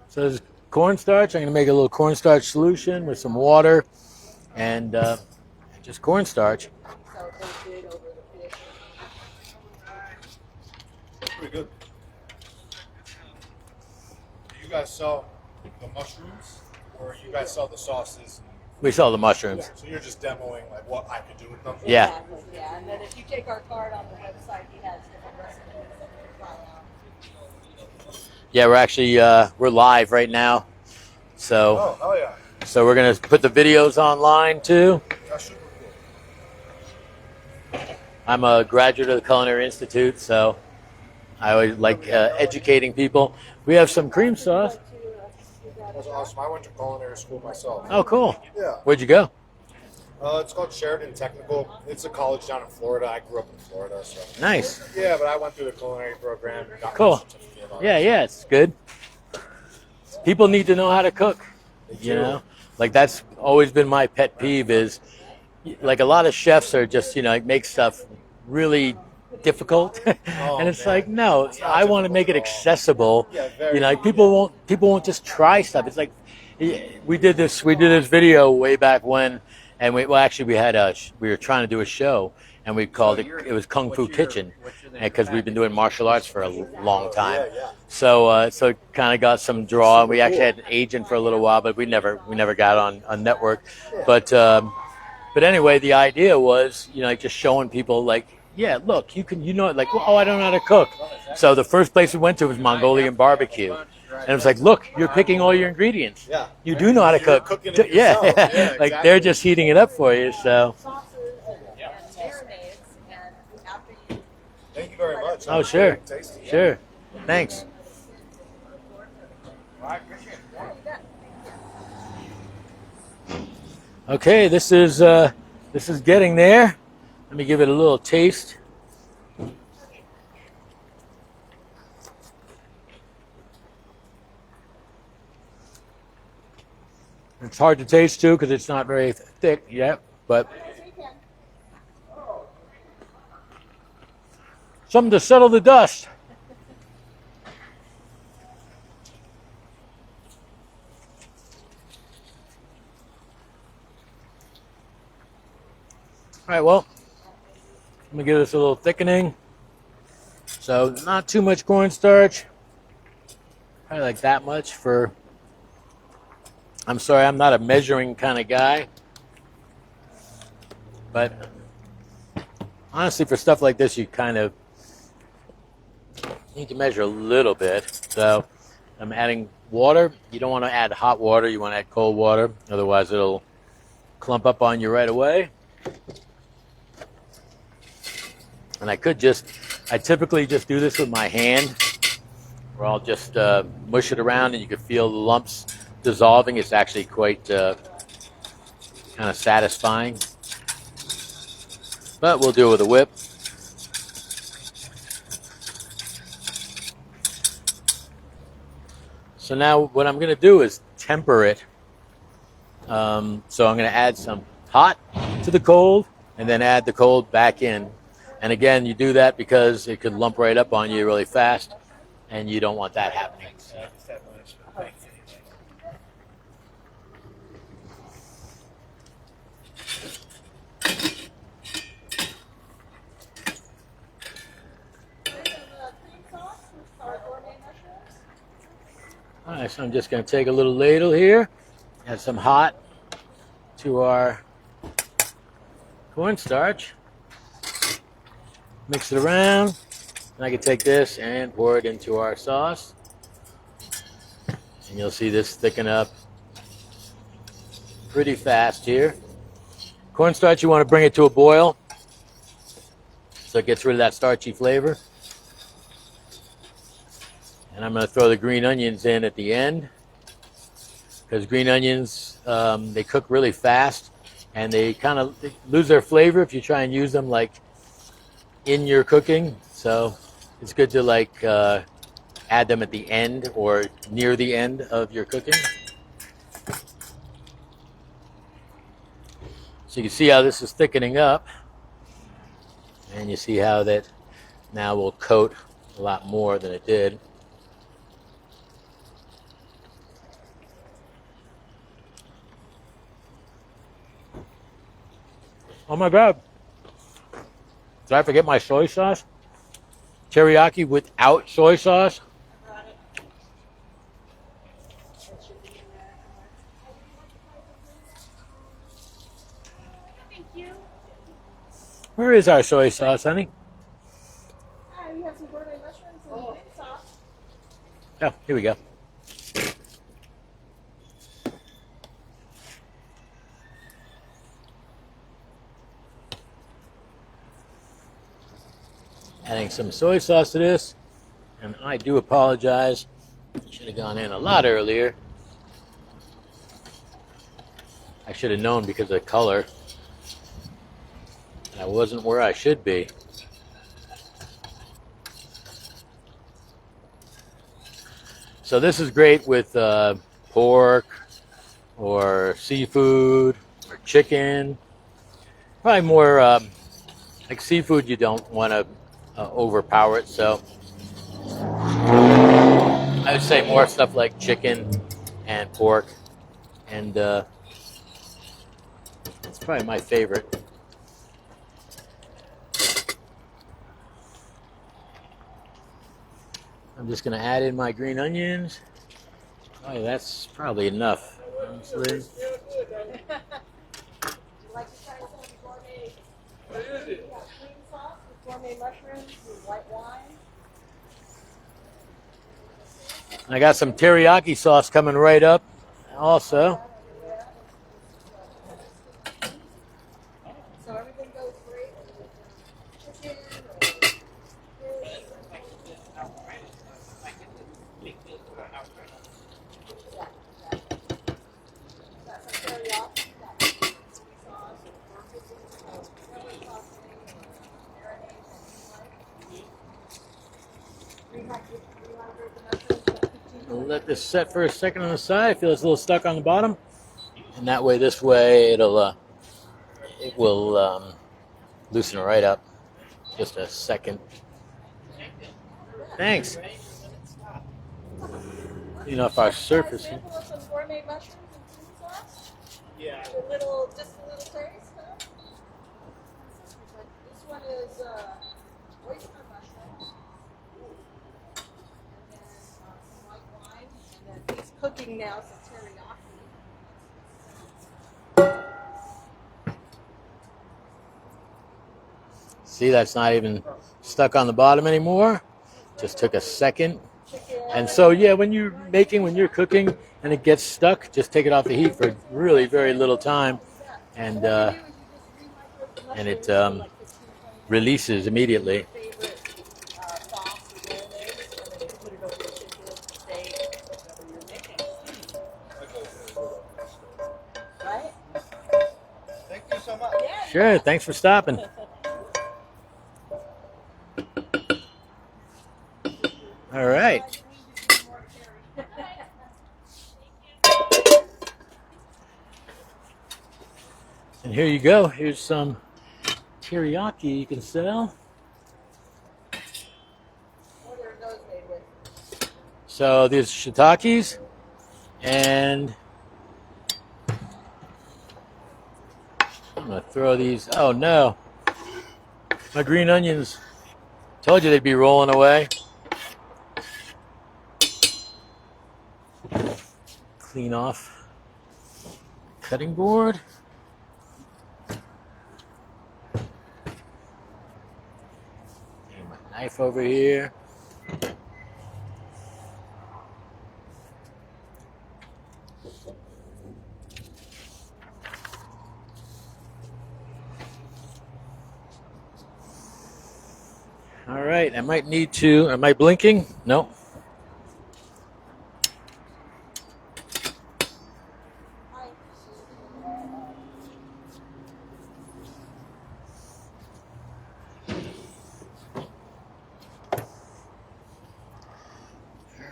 So there's cornstarch. I'm going to make a little cornstarch solution with some water and just cornstarch. So they did over the fish. Pretty good. Do you guys sell the mushrooms, or you guys sell the sauces? We sell the mushrooms. So you're just demoing like what I could do with them? Yeah. Exactly, yeah. And then if you take our card on the website, he has different recipes that you can try out. Yeah, we're actually we're live right now. So Oh, hell yeah. so we're going to put the videos online too. That's super cool. I'm a graduate of the Culinary Institute, so I always like educating people. We have some cream sauce. That's awesome. I went to culinary school myself. Oh, cool. Yeah. Where'd you go? It's called Sheridan Technical. It's a college down in Florida. I grew up in Florida, so. Nice. Yeah, but I went through the culinary program. And got my Cool. certificate on Yeah, it. yeah, it's good. People need to know how to cook. They You do. know, like that's always been my pet peeve. Is like a lot of chefs are just like make stuff really difficult, and it's man. like no, It's not I want to difficult make it at all. accessible. Yeah, very Like people won't just try stuff. It's like we did this video way back when, and we were trying to do a show, and we called it was Kung Fu Kitchen, because we've been doing martial arts for a long time. Yeah. So it kind of got some draw. We actually had an agent for a little while, but we never got on network. But anyway, the idea was like just showing people like, yeah, look, you can like, oh, I don't know how to cook. So the first place we went to was Mongolian barbecue, and it was like, look, you're picking all your ingredients. Yeah. You do know how to You're cook. cooking it Yeah, yourself. Yeah, like exactly. they're just heating it up for you. So Sauces and marinades, and after you Thank you very much. Oh, sure. Very tasty. Sure. Thanks. Well, I appreciate it. Yeah, you bet. Okay, this is getting there. Let me give it a little taste. It's hard to taste too because it's not very thick yet, but something to settle the dust. All right, well, let me give this a little thickening. So not too much cornstarch. Probably like that much for, I'm sorry, I'm not a measuring kind of guy. But honestly, for stuff like this, you kind of need to measure a little bit. So I'm adding water. You don't want to add hot water. You want to add cold water. Otherwise, it'll clump up on you right away. And I typically just do this with my hand, where I'll just mush it around and you can feel the lumps dissolving. It's actually quite kind of satisfying. But we'll do it with a whip. So now what I'm going to do is temper it. So I'm going to add some hot to the cold and then add the cold back in. And again, you do that because it could lump right up on you really fast, and you don't want that happening. All right, so I'm just going to take a little ladle here, add some hot to our cornstarch. Mix it around, and I can take this and pour it into our sauce. And you'll see this thicken up pretty fast here. Cornstarch, you want to bring it to a boil so it gets rid of that starchy flavor. And I'm going to throw the green onions in at the end, because green onions, they cook really fast, and they kind of lose their flavor if you try and use them like in your cooking. So it's good to like add them at the end or near the end of your cooking. So you can see how this is thickening up, and you see how that now will coat a lot more than it did. Oh my God. Did I forget my soy sauce? Teriyaki without soy sauce? Thank you. Where is our soy sauce, honey? We have some gourmet mushrooms and mint sauce. Oh, here we go. Adding some soy sauce to this, and I do apologize. Should have gone in a lot earlier. I should have known because of the color. And I wasn't where I should be. So this is great with pork or seafood or chicken. Probably more like seafood, you don't want to overpower it. So I would say more stuff like chicken and pork. And it's probably my favorite. I'm just going to add in my green onions. Oh, that's probably enough. Honestly. Would you like to try some gourmet? We have cream sauce with gourmet mushrooms and white wine. I got some teriyaki sauce coming right up also. So everything goes great with chicken or Got some teriyaki, got chili sauce, pepper sauce, marinade, anything like. 300 mushrooms, got 15. We'll let this set for a second on the side. I feel it's a little stuck on the bottom, and that way, this way, it will loosen it right up. Just a second. Thanks. Clean off our surface. Sample of some gourmet mushrooms and chili sauce. Yeah. Just a little taste, huh? This one is oyster mushrooms. And then some white wine. And then he's cooking now some teriyaki. See, that's not even stuck on the bottom anymore. Just took a second. Chicken. And so, yeah, when you're cooking and it gets stuck, just take it off the heat for really very little time, and it releases immediately. Favorite sauce or mayonnaise, and then you put it over the chicken, steak, whatever you're making. Right? Thank you so much. Yeah. Sure, thanks for stopping. All right. And here you go. Here's some teriyaki you can sell. What are those made with? So there's shiitakes, and I'm gonna throw these. Oh no, my green onions. Told you they'd be rolling away. Clean off cutting board. And my knife over here. All right, I might need to. Am I blinking? No.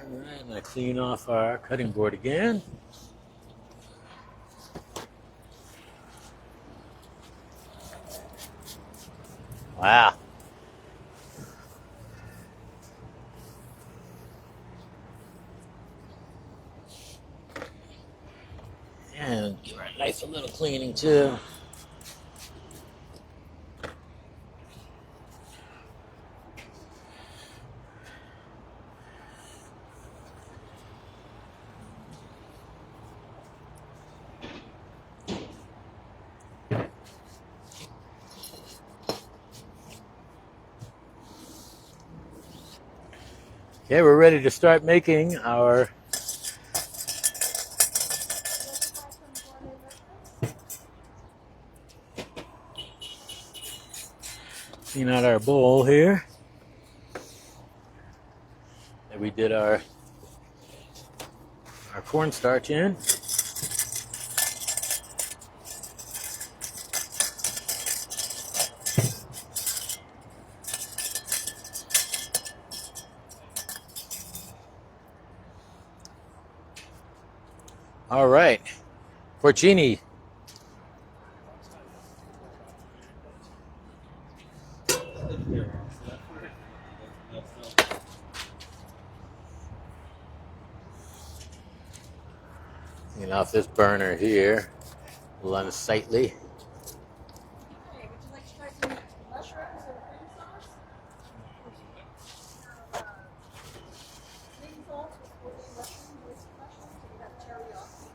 All right, I'm going to clean off our cutting board again. Wow. And give our knife a little cleaning too. Okay, we're ready to start making our clean out our bowl here. And we did our cornstarch in. All right, porcini. Clean off this burner here, a little unsightly. Hey, would you like to try some mushrooms and cream sauce? Cream sauce with gourmet mushrooms, oyster mushrooms, and we have teriyaki.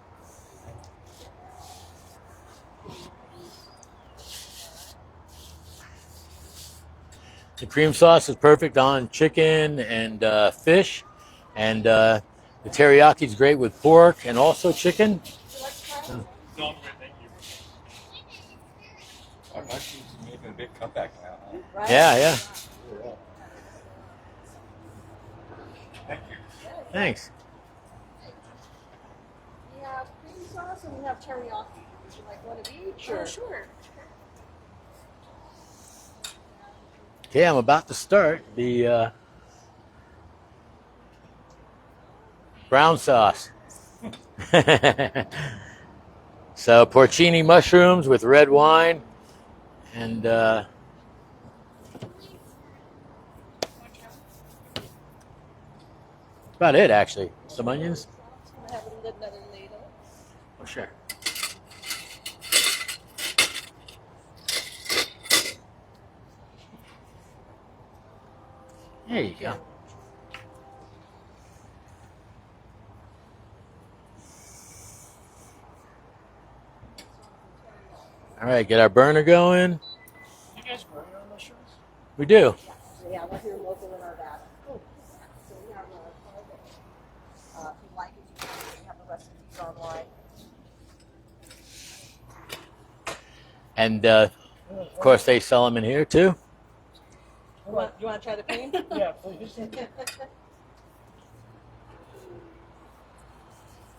The cream sauce is perfect on chicken and fish, and the teriyaki is great with pork and also chicken. Would you like to try some? No, thank you. Our mushrooms are making a big comeback now, huh? Right? Yeah, yeah. Thank you. Thanks. have teriyaki. Would you like one of each? Or? Sure. Okay, I'm about to start the brown sauce. So porcini mushrooms with red wine and about it actually. Some onions. I have another ladle. Oh sure. There you go. All right, get our burner going. You guys grow your own mushrooms? We do. Yeah, we're here local in our valley. So we have if you like it, you can have the recipes online. And of course, they sell them in here too. You want to try the cream? Yeah, please.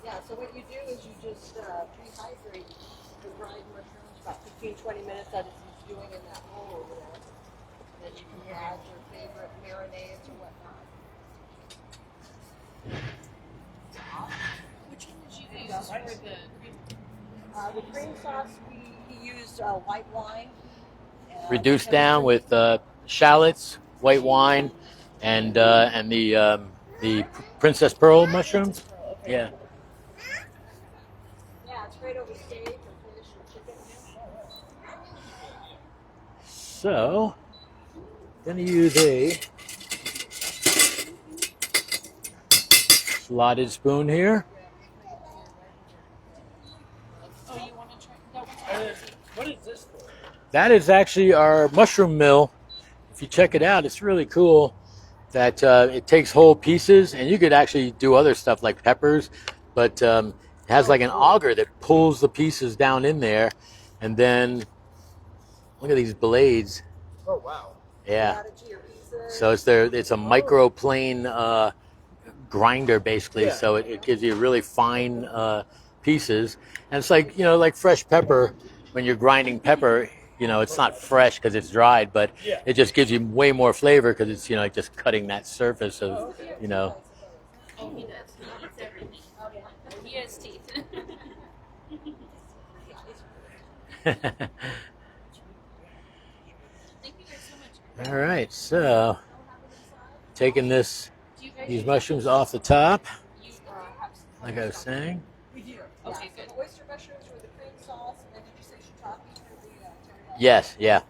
Yeah, so what you do is you just rehydrate the dried mushrooms about 15-20 minutes at it's doing in that bowl over there. And then you can add your favorite marinades or whatnot. Which one did you use for the cream? The cream sauce, we used white wine. Reduced down with shallots, white wine, and the Princess Pearl mushrooms. Yeah. Yeah, it's great over steak or fish or chicken. So, gonna use a slotted spoon here. Oh, you want to try that one? What is this for? That is actually our mushroom mill. If you check it out, it's really cool that it takes whole pieces, and you could actually do other stuff like peppers, but it has like an auger that pulls the pieces down in there, and then look at these blades. Oh wow. Yeah. Add it to your pizza. So it's a microplane grinder basically. Yeah. So it gives you really fine pieces, and it's like like fresh pepper. When you're grinding pepper, it's not fresh because it's dried, but Yeah. it just gives you way more flavor because it's like just cutting that surface of Oh, he does. He eats everything. He has teeth. Thank you guys so much. All right, so taking Do you guys these mushrooms off the top, you have some like I was saying. We do. Okay, Yeah, good. so the oyster mushrooms with the cream sauce, and then did you say shiitake for the teriyaki? Yes, yeah. Okay.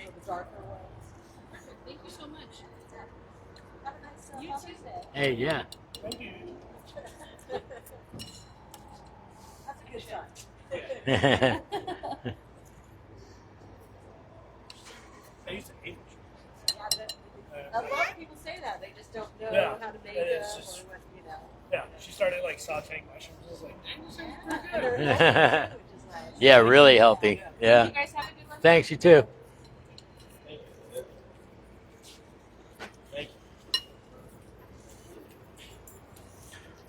For the darker ones. Perfect. Thank you so much. Have a nice You Mother's too. Day. Hey, yeah. Thank you. That's a good shot. I used to hate mushrooms. A lot of people say that. They just don't know Yeah, how to make it's them just- or what, Yeah, she started like sauteing mushrooms. I was like, dang, this is pretty good. They're healthy, which is nice. Yeah, really healthy. Yeah. You guys have a good one. Thanks, you too. Thank you. Thank you.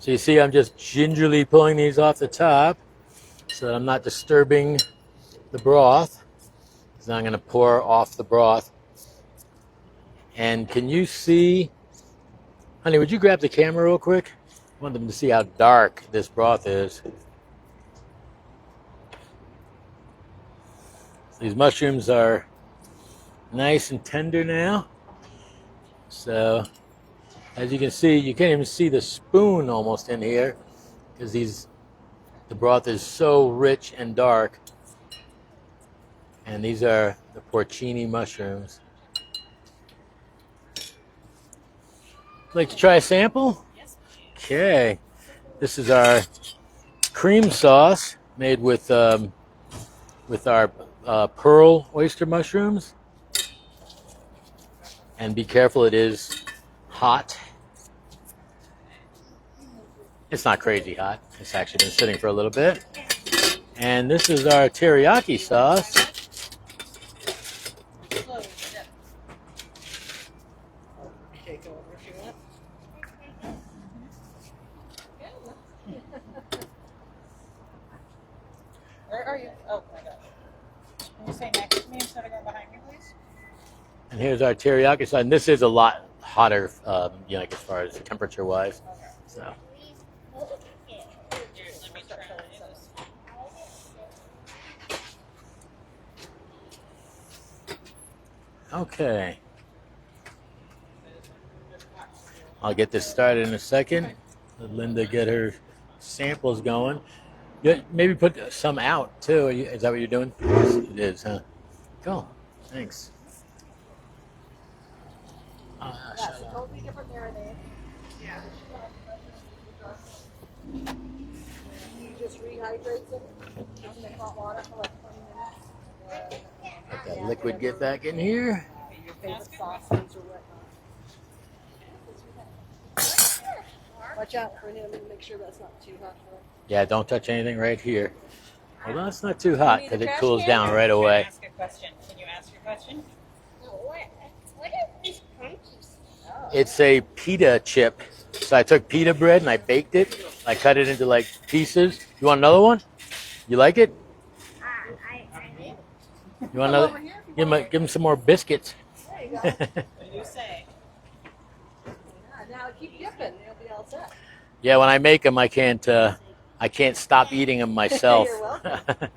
So you see I'm just gingerly pulling these off the top so that I'm not disturbing the broth. So I'm going to pour off the broth. And can you see, honey, would you grab the camera real quick? I want them to see how dark this broth is. These mushrooms are nice and tender now. So as you can see, you can't even see the spoon almost in here because the broth is so rich and dark. And these are the porcini mushrooms. Like to try a sample? Yes. Okay. This is our cream sauce made with our pearl oyster mushrooms. And be careful, it is hot. It's not crazy hot. It's actually been sitting for a little bit. And this is our teriyaki sauce. Slowly, yeah. Take over if you want. you? Oh my God. Can you say next to me instead of going behind me, please? And here's our teriyaki sauce. And this is a lot hotter, you know, like as far as temperature wise. So. Here, let me try this. Okay. I'll get this started in a second. Let Linda get her samples going. Yeah, maybe put some out too. Is that what you're doing? Yes, it is, huh? Cool. Thanks. Yeah, it's a totally different marinade. Yeah. You just rehydrate them in the hot water for like 20 minutes. Let that liquid get back in here. Your favorite sauces or whatnot. Watch out for him and make sure that's not too hot for him. Yeah, don't touch anything right here. Well, that's not too hot because it trash cools can? down right away. Ask a question. Can you ask your question? What is this crunchy stuff? It's a pita chip. So I took pita bread and I baked it. I cut it into like pieces. You want another one? You like it? I did. You want another? Give him some more biscuits. There you go. What did you say? Yeah, now keep dipping. You'll be all set. Yeah, when I make them, I can't stop eating them myself. You're welcome.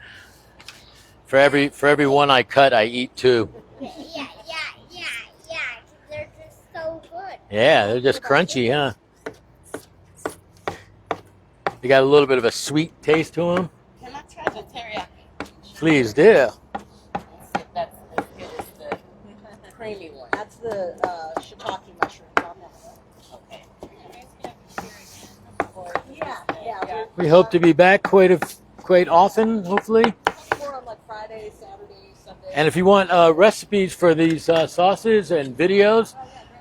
For every one I cut, I eat two. Yeah. They're just so good. Yeah, they're just crunchy, huh? They got a little bit of a sweet taste to them. Can I try the teriyaki? Please do. If that's as good as the creamy one. That's the shiitake mushroom on that. Okay. Are you guys gonna be here again? Or Yeah. We hope to be back quite often, hopefully. More on like Friday, Saturday, Sunday. And if you want recipes for these sauces and videos,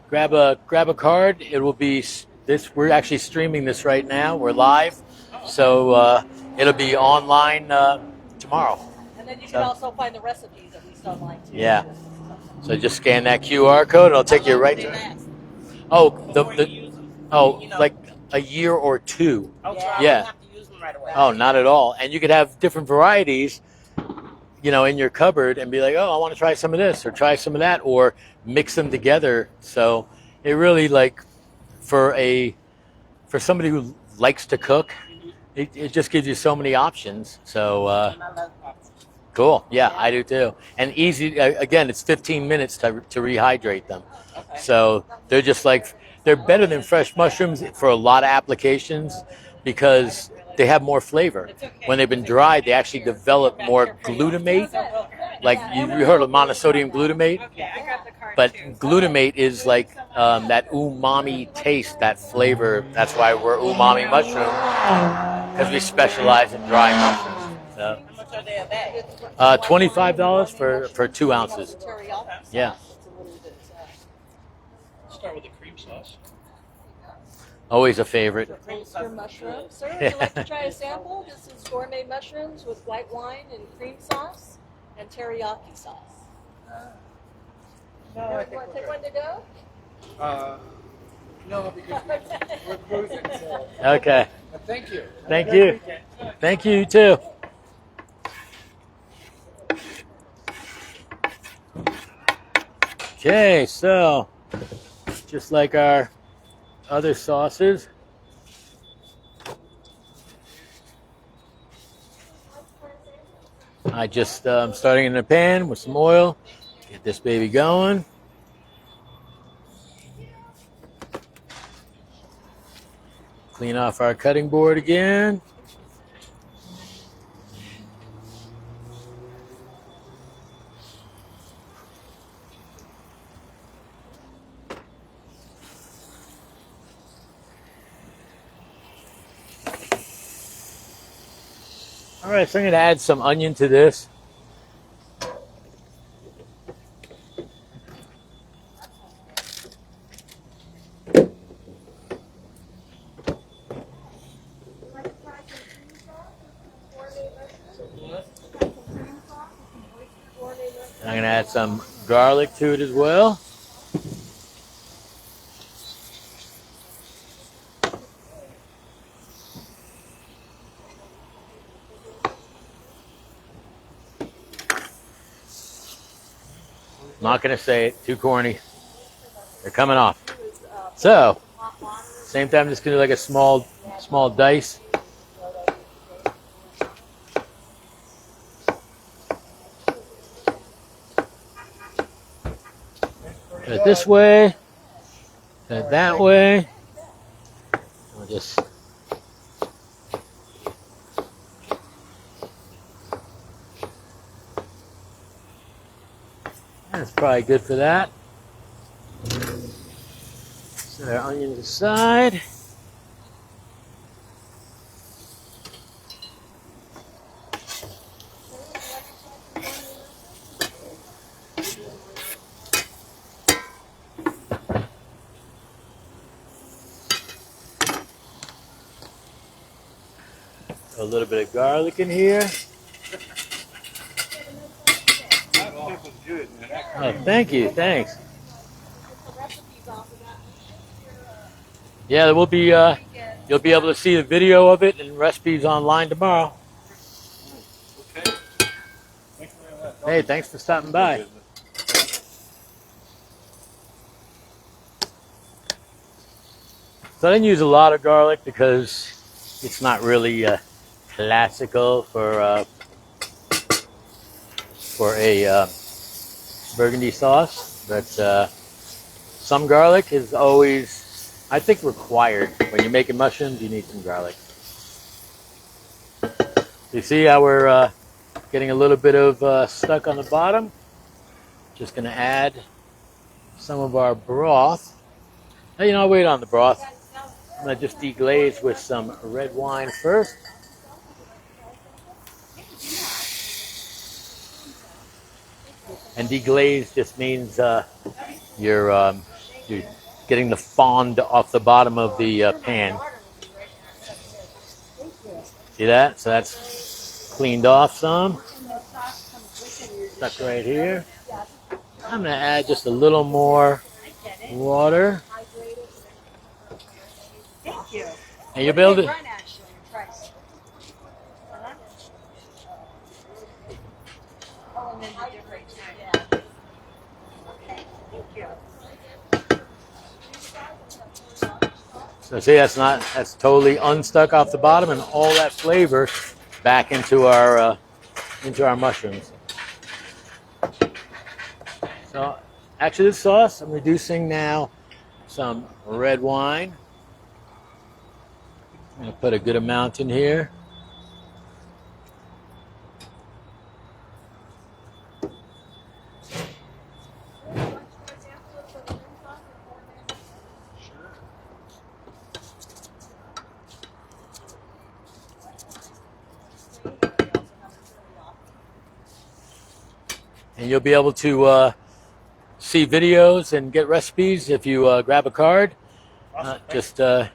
grab a card. It will be this. We're actually streaming this right now. We're live, so it'll be online tomorrow. And then you can also find the recipes at least online too. Yeah. So just scan that QR code. It'll take you right to. Oh, like a year or two. Oh, so I Yeah. don't have to use them right away. Oh, not at all. And you could have different varieties, you know, in your cupboard and be like, oh, I want to try some of this or try some of that or mix them together. So it really like for somebody who likes to cook, it just gives you so many options. So And I love pops. cool. Yeah, I do too. And easy. Again, it's 15 minutes to rehydrate them. Okay. So they're just like, they're better than fresh mushrooms for a lot of applications because they have more flavor. When they've been dried, they actually develop more glutamate. Like you heard of monosodium glutamate, Okay, I got the card but too. glutamate is like that umami taste, that flavor. That's why we're Oomami Mushroom, because we specialize in dry mushrooms. So, How much are they a bag? $25 for 2 ounces. Teriyaki. Yeah. It's a little bit. Start with the cream sauce. Always a favorite. Oyster mushrooms. Sir, would you like to try a sample? This is gourmet mushrooms with white wine and cream sauce and teriyaki sauce. No, Want to take one to go? no, because we're cruising. So. Okay. But thank you. Thank you. Thank you too. Okay, so just like our other sauces, I just starting in the pan with some oil. Get this baby going. Clean off our cutting board again. All right, so I'm going to add some onion to this. I'm going to add some garlic to it as well. I'm not gonna say it. Too corny. They're coming off. So, same time, I'm just gonna do like a small dice. Put it this way. Put it that way. We'll just. That's probably good for that. Set our onions aside. A little bit of garlic in here. That stuff was good, man. That Oh, thank you. Thanks. Yeah, there will be. You'll be able to see the video of it and recipes online tomorrow. okay. Thanks very much. Hey, thanks for stopping by. So I didn't use a lot of garlic because it's not really classical for a burgundy sauce. But some garlic is always, I think, required. When you're making mushrooms, you need some garlic. You see how we're getting a little bit of stuck on the bottom? Just going to add some of our broth. Now, I'll wait on the broth. I'm going to just deglaze with some red wine first. And deglaze just means you're getting the fond off the bottom of the pan. See that? So that's cleaned off some. Stuck right here. I'm going to add just a little more water. Thank you. And you'll be able to... Run, actually, price. Oh, and then the different, yeah. Okay, thank you. So see, that's totally unstuck off the bottom, and all that flavor back into our mushrooms. So actually, this sauce, I'm reducing now some red wine. I'm going to put a good amount in here. And you'll be able to see videos and get recipes if you grab a card. Awesome. Just try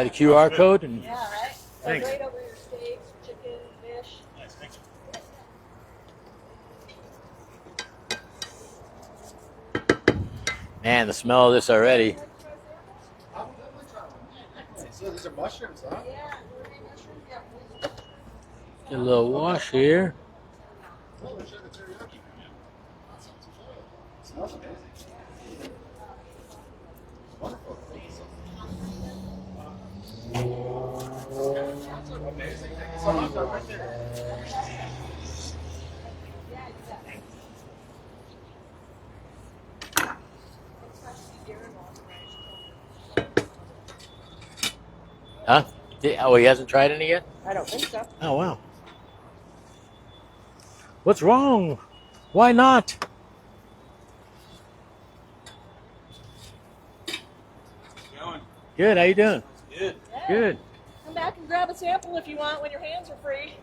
the QR code and Yeah, right? Thanks. Right over your steaks, chicken, fish. Nice, thank you. man, the smell of this already. So these are mushrooms, huh? Yeah, gourmet mushrooms, yeah. Get a little wash here. Oh, they're Shiitake Teriyaki. Smells amazing. Wonderful. Amazing. Thank you so much. I'm right there. Huh? Oh, he hasn't tried any yet? I don't think so. Oh, wow. What's wrong? Why not? Going. Good. How you doing? Good. Good. Come back and grab a sample if you want when your hands are free.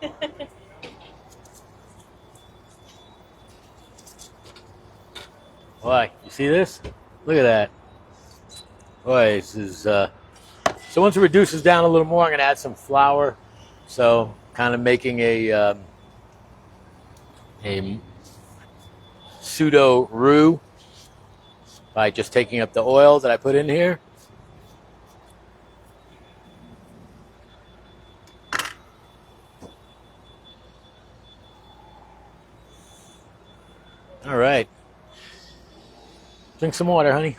Boy, you see this? Look at that. Boy, this is... So once it reduces down a little more, I'm going to add some flour. So kind of making a pseudo roux by just taking up the oil that I put in here. All right. Drink some water, honey.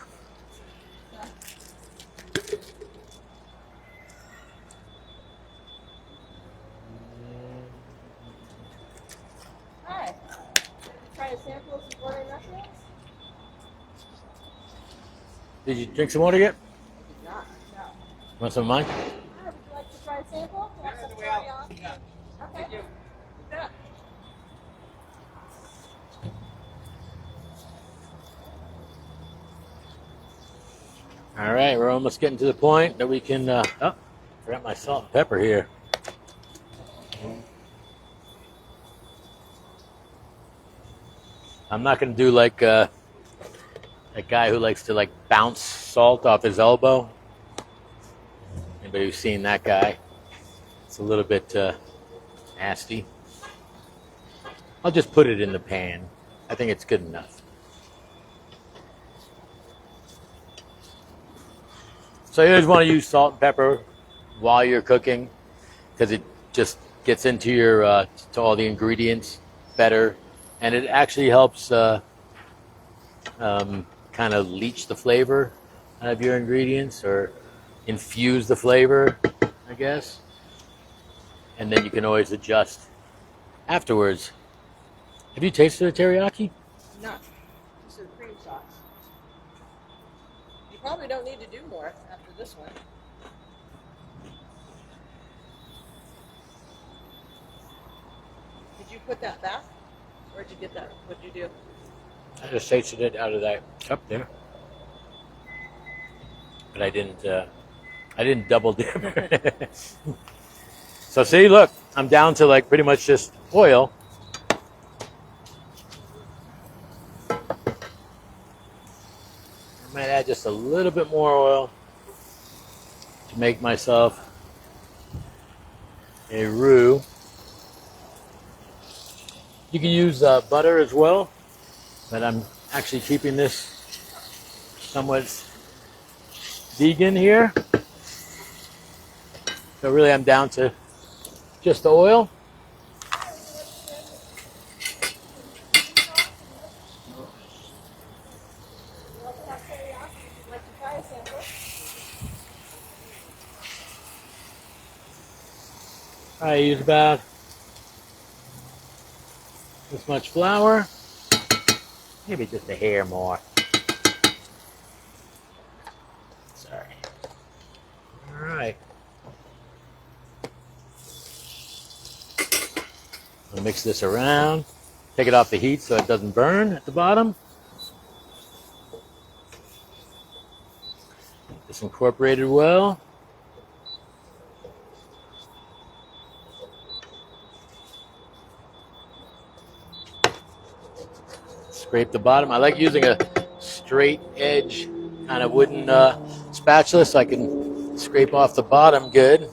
Hi. Try a sample of some gourmet mushrooms? Did you drink some water yet? Not. No. Want some of mine? Hi, would you like to try a sample? Want some teriyaki? Okay. Yeah. All right, we're almost getting to the point that we can. Oh, forgot my salt and pepper here. I'm not going to do like that guy who likes to like bounce salt off his elbow. Anybody who's seen that guy? It's a little bit nasty. I'll just put it in the pan. I think it's good enough. So you always want to use salt and pepper while you're cooking because it just gets into your to all the ingredients better, and it actually helps kind of leach the flavor out of your ingredients or infuse the flavor, I guess. And then you can always adjust afterwards. Have you tasted the teriyaki? No. This is cream sauce. You probably don't need to do more after this one. Did you put that back? Where'd you get that? What'd you do? I just tasted it out of that cup there, but I didn't double dip. So see, look, I'm down to like pretty much just oil. I might add just a little bit more oil to make myself a roux. You can use butter as well, but I'm actually keeping this somewhat vegan here. So really I'm down to just the oil. I use about this much flour, maybe just a hair more. Sorry. All right. I'll mix this around, take it off the heat so it doesn't burn at the bottom. Get this incorporated well. Scrape the bottom. I like using a straight edge kind of wooden spatula so I can scrape off the bottom good.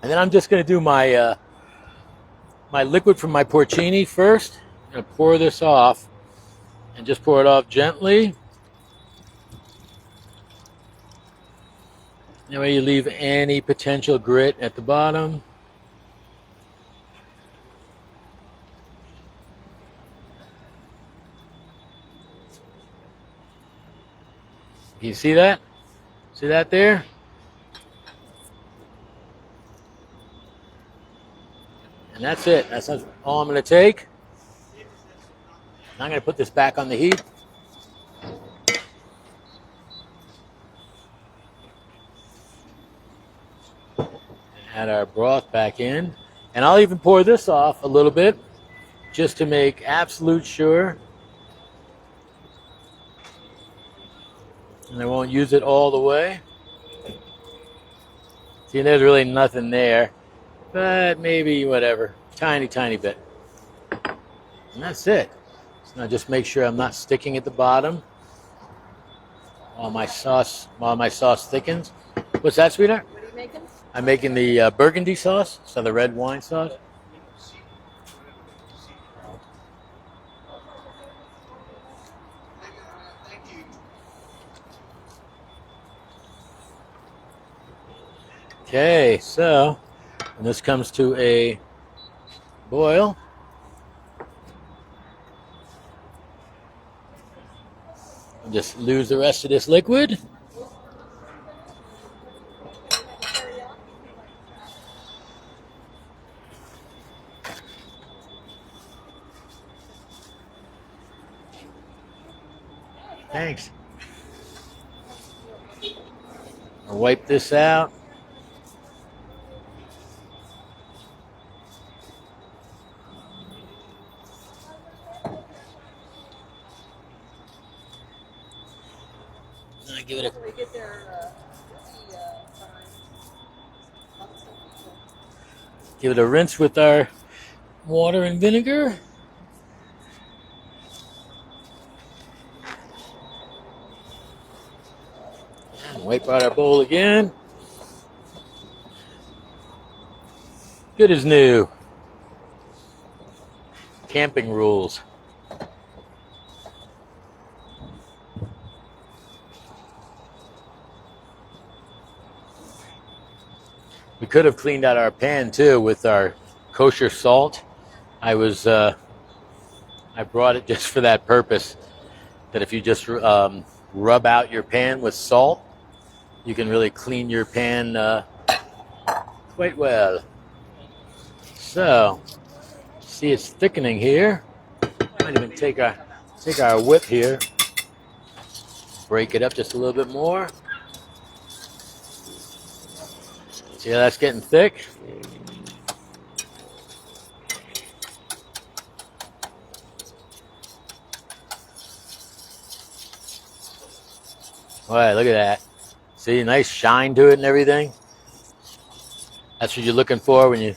And then I'm just going to do my my liquid from my porcini first. I'm going to pour this off and just pour it off gently. That way you leave any potential grit at the bottom. Can you see that? See that there? And that's it. That's all I'm going to take. Now I'm going to put this back on the heat. Add our broth back in, and I'll even pour this off a little bit just to make absolute sure. And I won't use it all the way. See, there's really nothing there, but maybe whatever, tiny bit. And that's it. So now just make sure I'm not sticking at the bottom while my sauce thickens. What's that, sweetheart? What are you making? I'm making the burgundy sauce, so the red wine sauce. Okay, so when this comes to a boil, just lose the rest of this liquid. Thanks. I'll wipe this out. I give it a After we get their give it a rinse with our water and vinegar. And wipe out our bowl again. Good as new. Camping rules. We could have cleaned out our pan too with our kosher salt. I brought it just for that purpose. That if you just rub out your pan with salt, you can really clean your pan quite well. So, see it's thickening here. Might even take our whip here, break it up just a little bit more. See how that's getting thick? All right, look at that. See, nice shine to it and everything. That's what you're looking for when you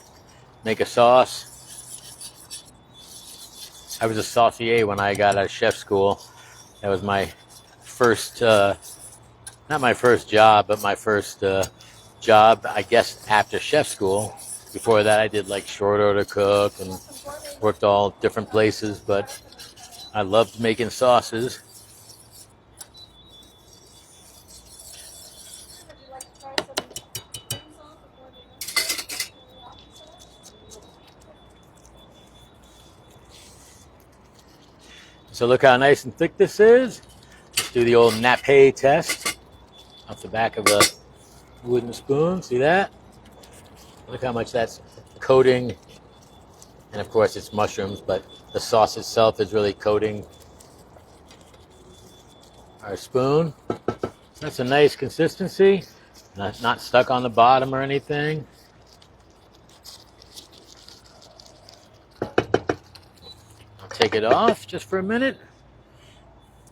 make a sauce. I was a saucier when I got out of chef school. That was my first, not my first job, but my first job, I guess, after chef school. Before that, I did like short order cook and worked all different places, but I loved making sauces. So look how nice and thick this is. Let's do the old nappe test off the back of a wooden spoon. See that? Look how much that's coating. And of course it's mushrooms, but the sauce itself is really coating our spoon. So that's a nice consistency. Not stuck on the bottom or anything. I'll take it off just for a minute.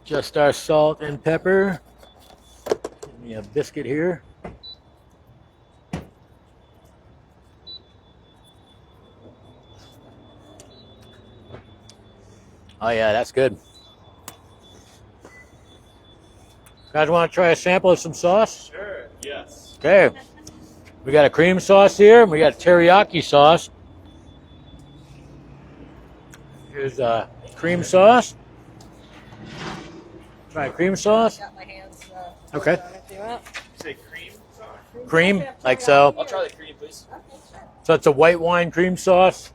Just our salt and pepper. Give me a biscuit here. Oh yeah, that's good. Guys want to try a sample of some sauce? Sure, yes. Okay. We got a cream sauce here, and we got teriyaki sauce. Here's cream sauce. Try cream sauce. got my hands. Okay. on it if you want. Say cream sauce? Cream, like so. I'll try the cream, please. So it's a white wine cream sauce.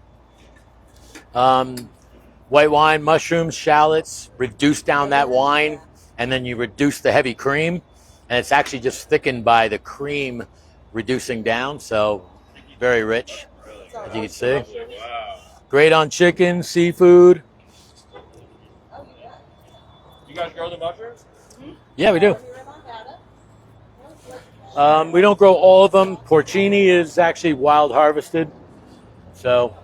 White wine, mushrooms, shallots, reduce down that wine, and then you reduce the heavy cream, and it's actually just thickened by the cream reducing down, so very rich, as you can see. Wow. Great on chicken, seafood. You guys grow the mushrooms? Yeah, we do. We don't grow all of them. Porcini is actually wild harvested, so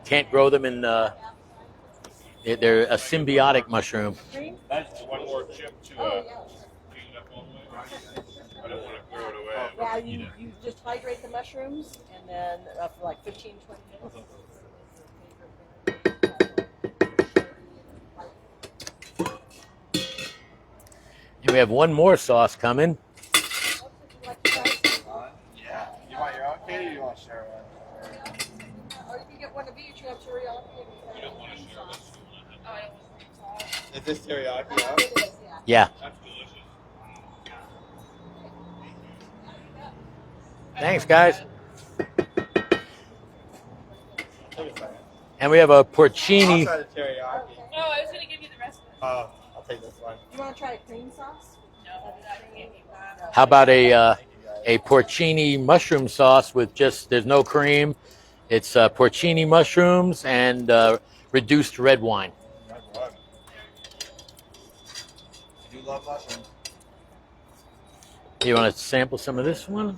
can't grow them in. They're a symbiotic mushroom. That's one more chip to clean it up all the way. I don't want to throw it away. Yeah, you just hydrate the mushrooms and then for like 15, 20 minutes. And we have one more sauce coming. Yeah. You want your own, Katie, or you want to share one? Or you can get one of each, you have teriyaki. You don't want to share this. Oh, I don't want sauce. Is this teriyaki? Yeah. That's delicious. Thanks, guys. And we have a porcini. I'll try the teriyaki. Oh, I was gonna give you the rest of it. I'll take this one. You want to try a cream sauce? No, I can't eat that. How about a porcini mushroom sauce with just there's no cream. It's porcini mushrooms and reduced red wine. I do love mushrooms. You want to sample some of this one?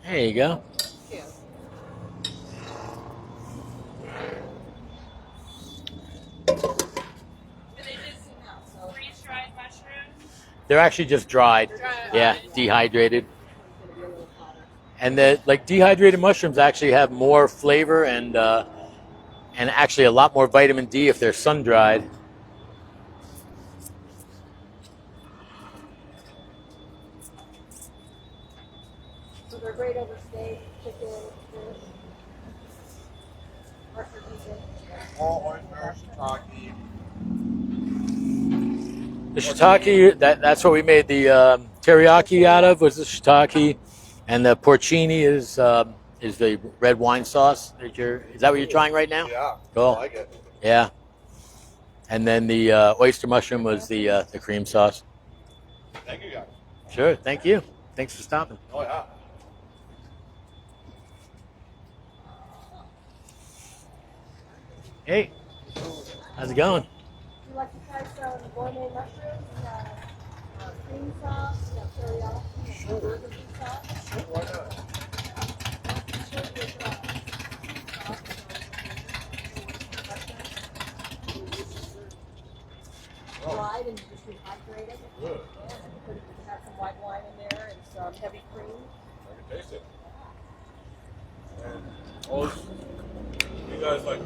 There you go. Yeah. Do they just freeze-dried mushrooms? They're actually just dried. Dried. Yeah, dehydrated. And the like dehydrated mushrooms actually have more flavor and actually a lot more vitamin D if they're sun dried. So they're great over steak, chicken, fish. Oyster pizza. All oyster, shiitake. The shiitake, that's what we made the teriyaki out of, was the shiitake, and the porcini is the red wine sauce. Is that what you're trying right now? Yeah. Cool. I like it. Yeah. And then the oyster mushroom was the cream sauce. Thank you guys. Sure. Thank you. Thanks for stopping. Oh yeah. Hey, how's it going? Would you like to try some gourmet mushrooms, cream sauce, teriyaki, and burgundy sauce? Sure, why not? Dried and you just rehydrate it. Good. Yeah, and you have some white wine in there and some heavy cream. I can taste it. And you guys like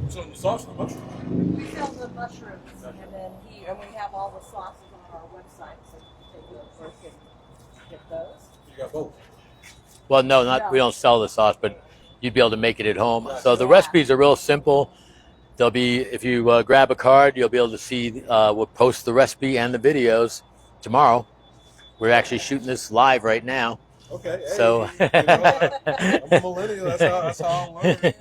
some sauce and mushroom. We sell the mushrooms and then and we have all the sauces on our website, so you can take a look and get those. You got both. Well, no, not we don't sell the sauce, but you'd be able to make it at home. So the recipes are real simple. They'll be, if you grab a card, you'll be able to see, we'll post the recipe and the videos tomorrow. We're actually shooting this live right now. Okay. Hey, So- you know what? I'm a millennial. That's how I'm learning.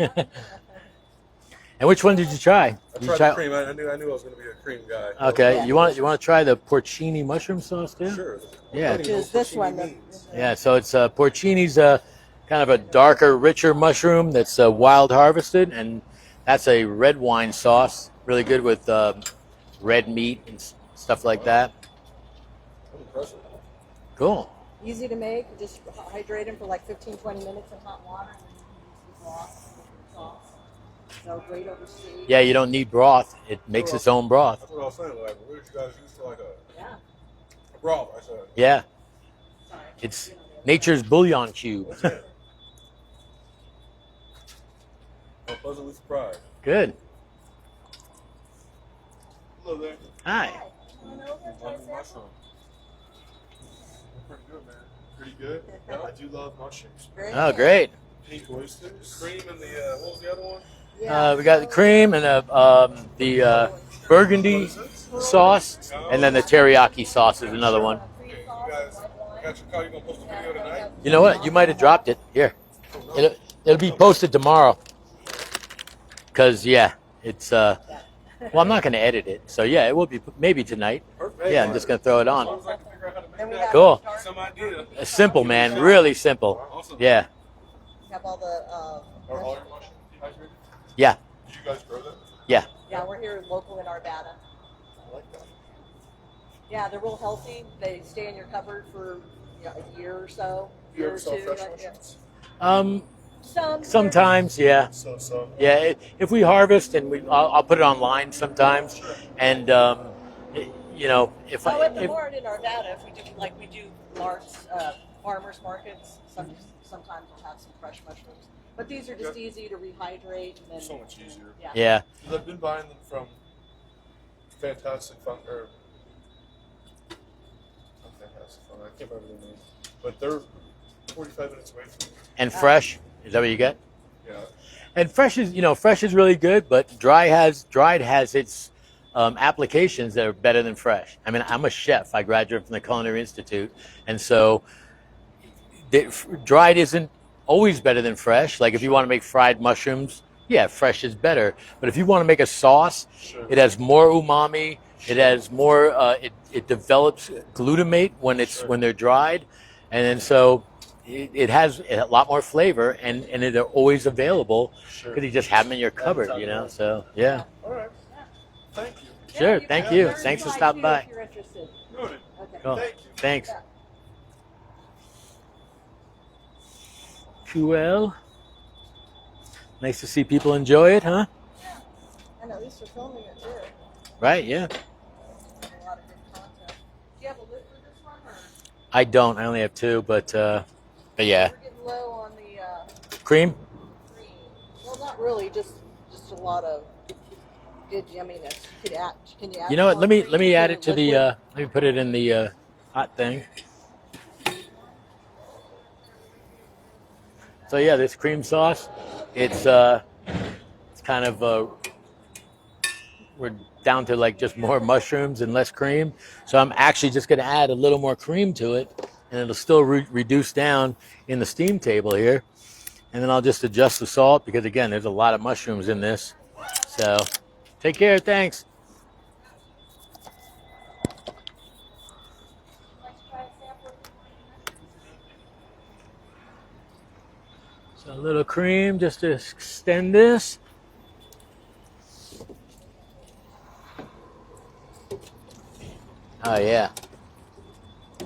And which one did you try? I Did you tried try- the cream. I knew I was going to be a cream guy. Okay, you want to try the porcini mushroom sauce too? Sure. Yeah. I don't even Which know is what this porcini one. means. Yeah, so it's porcini's kind of a darker, richer mushroom that's wild harvested, and that's a red wine sauce, really good with red meat and stuff like that. I'm impressed. Cool. Easy to make. You just hydrate them for like 15, 20 minutes in hot water, and then you can use the broth with the sauce. So great over steak. Yeah, you don't need broth. It makes its own broth. That's what I was saying. Like, what did you guys use for like Yeah. a broth? I said. Yeah, Sorry. it's nature's bouillon cube. What's that? I'm pleasantly surprised. Good. Hello there. Hi. Oomami Mushroom. Pretty good, man. Pretty good. Yeah, I do love mushrooms. Great. Oh, great. Pink oysters. Cream and the what was the other one? We got the cream and the burgundy sauce, and then the teriyaki sauce is another one. Okay, you guys got your car. You gonna post a video tonight? You know what? You might have dropped it. Here. It'll be posted tomorrow. Because, yeah, it's, well, I'm not going to edit it. So, yeah, it will be maybe tonight. Perfect. Yeah, I'm just going to throw it As on. long as I can figure out how to Then make we that. have Cool. Some idea. Simple, man. Really simple. Awesome. Yeah. We have all the. Are all your mushrooms dehydrated? Yeah. Did you guys grow them? Yeah. Yeah, we're here local in Arvada. I like that. Yeah, they're real healthy. They stay in your cupboard for a year or so. Do you year ever or sell two. fresh Yeah. mushrooms? Sometimes, yeah. So. Yeah, if we harvest and I'll put it online sometimes. And, you know, if Oh, at the if, barn in Arvada, if we do large farmers markets, sometimes we'll have some fresh mushrooms. But these are just easy to rehydrate and then So much easier. Yeah. yeah. I've been buying them from Fantastic Fun, or not Fantastic Fun, I can't remember their name, but they're 45 minutes away from me. And fresh, is that what you get? Yeah. And fresh is really good, but dried has its applications that are better than fresh. I mean, I'm a chef. I graduated from the Culinary Institute, and so dried isn't always better than fresh. Like if you want to make fried mushrooms, yeah, fresh is better. But if you want to make a sauce, it has more umami. It has more. It develops glutamate when they're dried, and then so it has a lot more flavor, and they're always available because you just have them in your cupboard, you know. So yeah. All right. Thank you. Sure. Thank you. Learn Thanks for why, stopping too, by. If you're interested. Noted. Okay. Cool. Thank you. Thanks. Cool. Nice to see people enjoy it, huh? And at least we're filming it too. Right, yeah. A lot of good content. Do you have a lid for this one? Or? I don't. I only have two, but yeah. We're getting low on the Cream? cream. Well, not really. Just a lot of good yumminess. Can you add You know what? more Let me cream add it to the. liquid? Let me put it in the hot thing. So yeah, this cream sauce, it's kind of we're down to like just more mushrooms and less cream. So I'm actually just going to add a little more cream to it, and it'll still reduce down in the steam table here. And then I'll just adjust the salt because again, there's a lot of mushrooms in this. So take care. Thanks. So a little cream just to extend this. Oh yeah,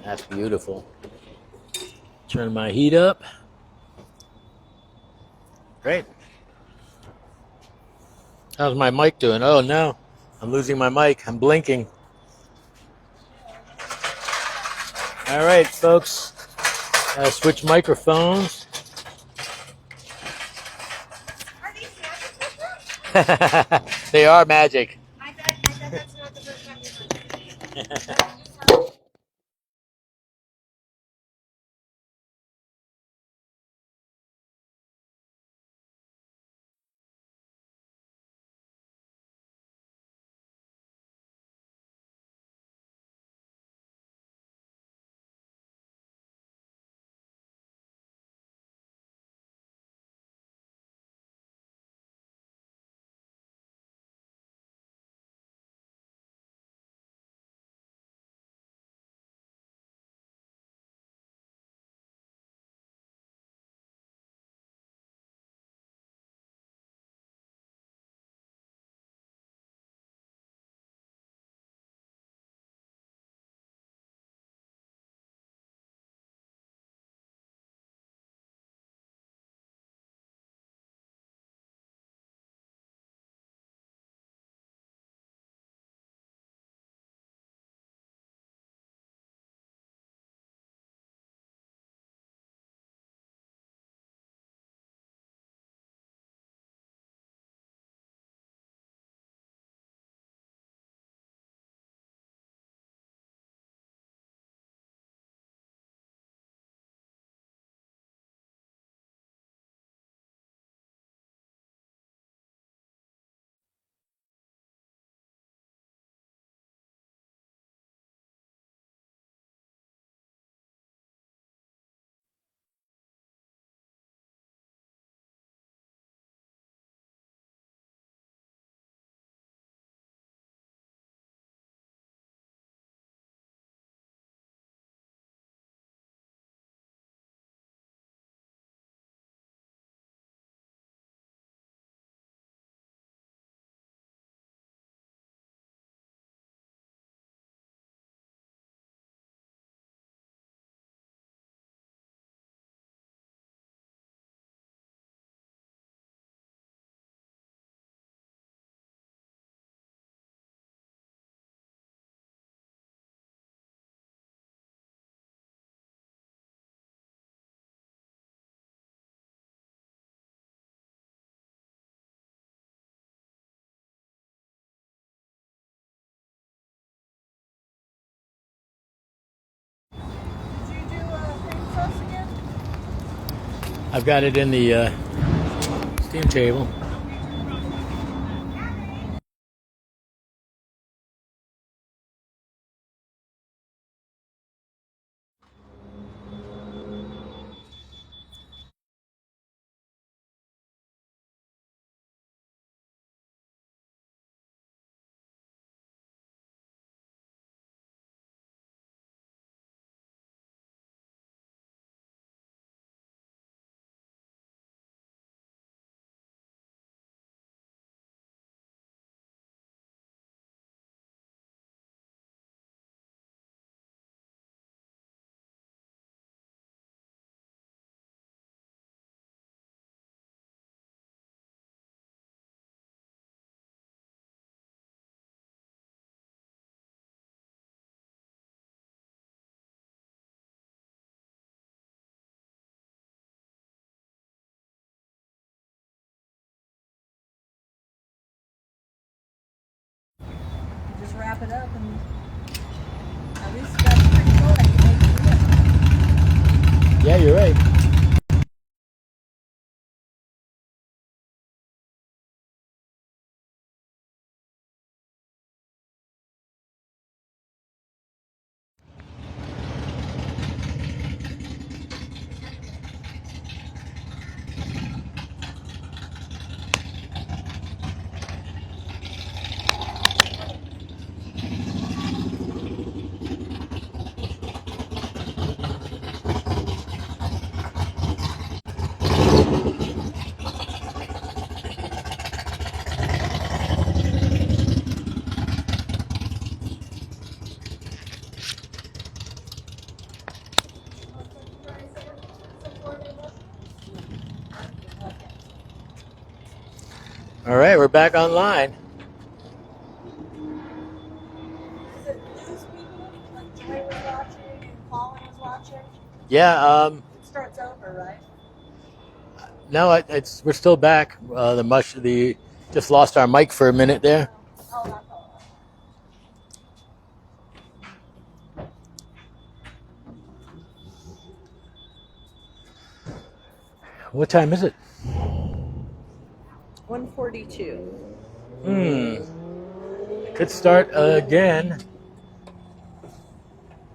that's beautiful. Turn my heat up. Great. How's my mic doing? Oh no, I'm losing my mic. I'm blinking. All right, folks. Switch microphones. Are these mushrooms? They are magic. I bet that's not the first time you've done it. Did you do cream sauce again? I've got it in the steam table. it up and at least that's pretty cool. I can make it. Yeah, you're right. All right, we're back online. Is it news people? Like Joy was watching and Colin was watching? Yeah. It starts over, right? No, we're still back. Just lost our mic for a minute there. Oh, that's all. What time is it? 1:42. Could start again.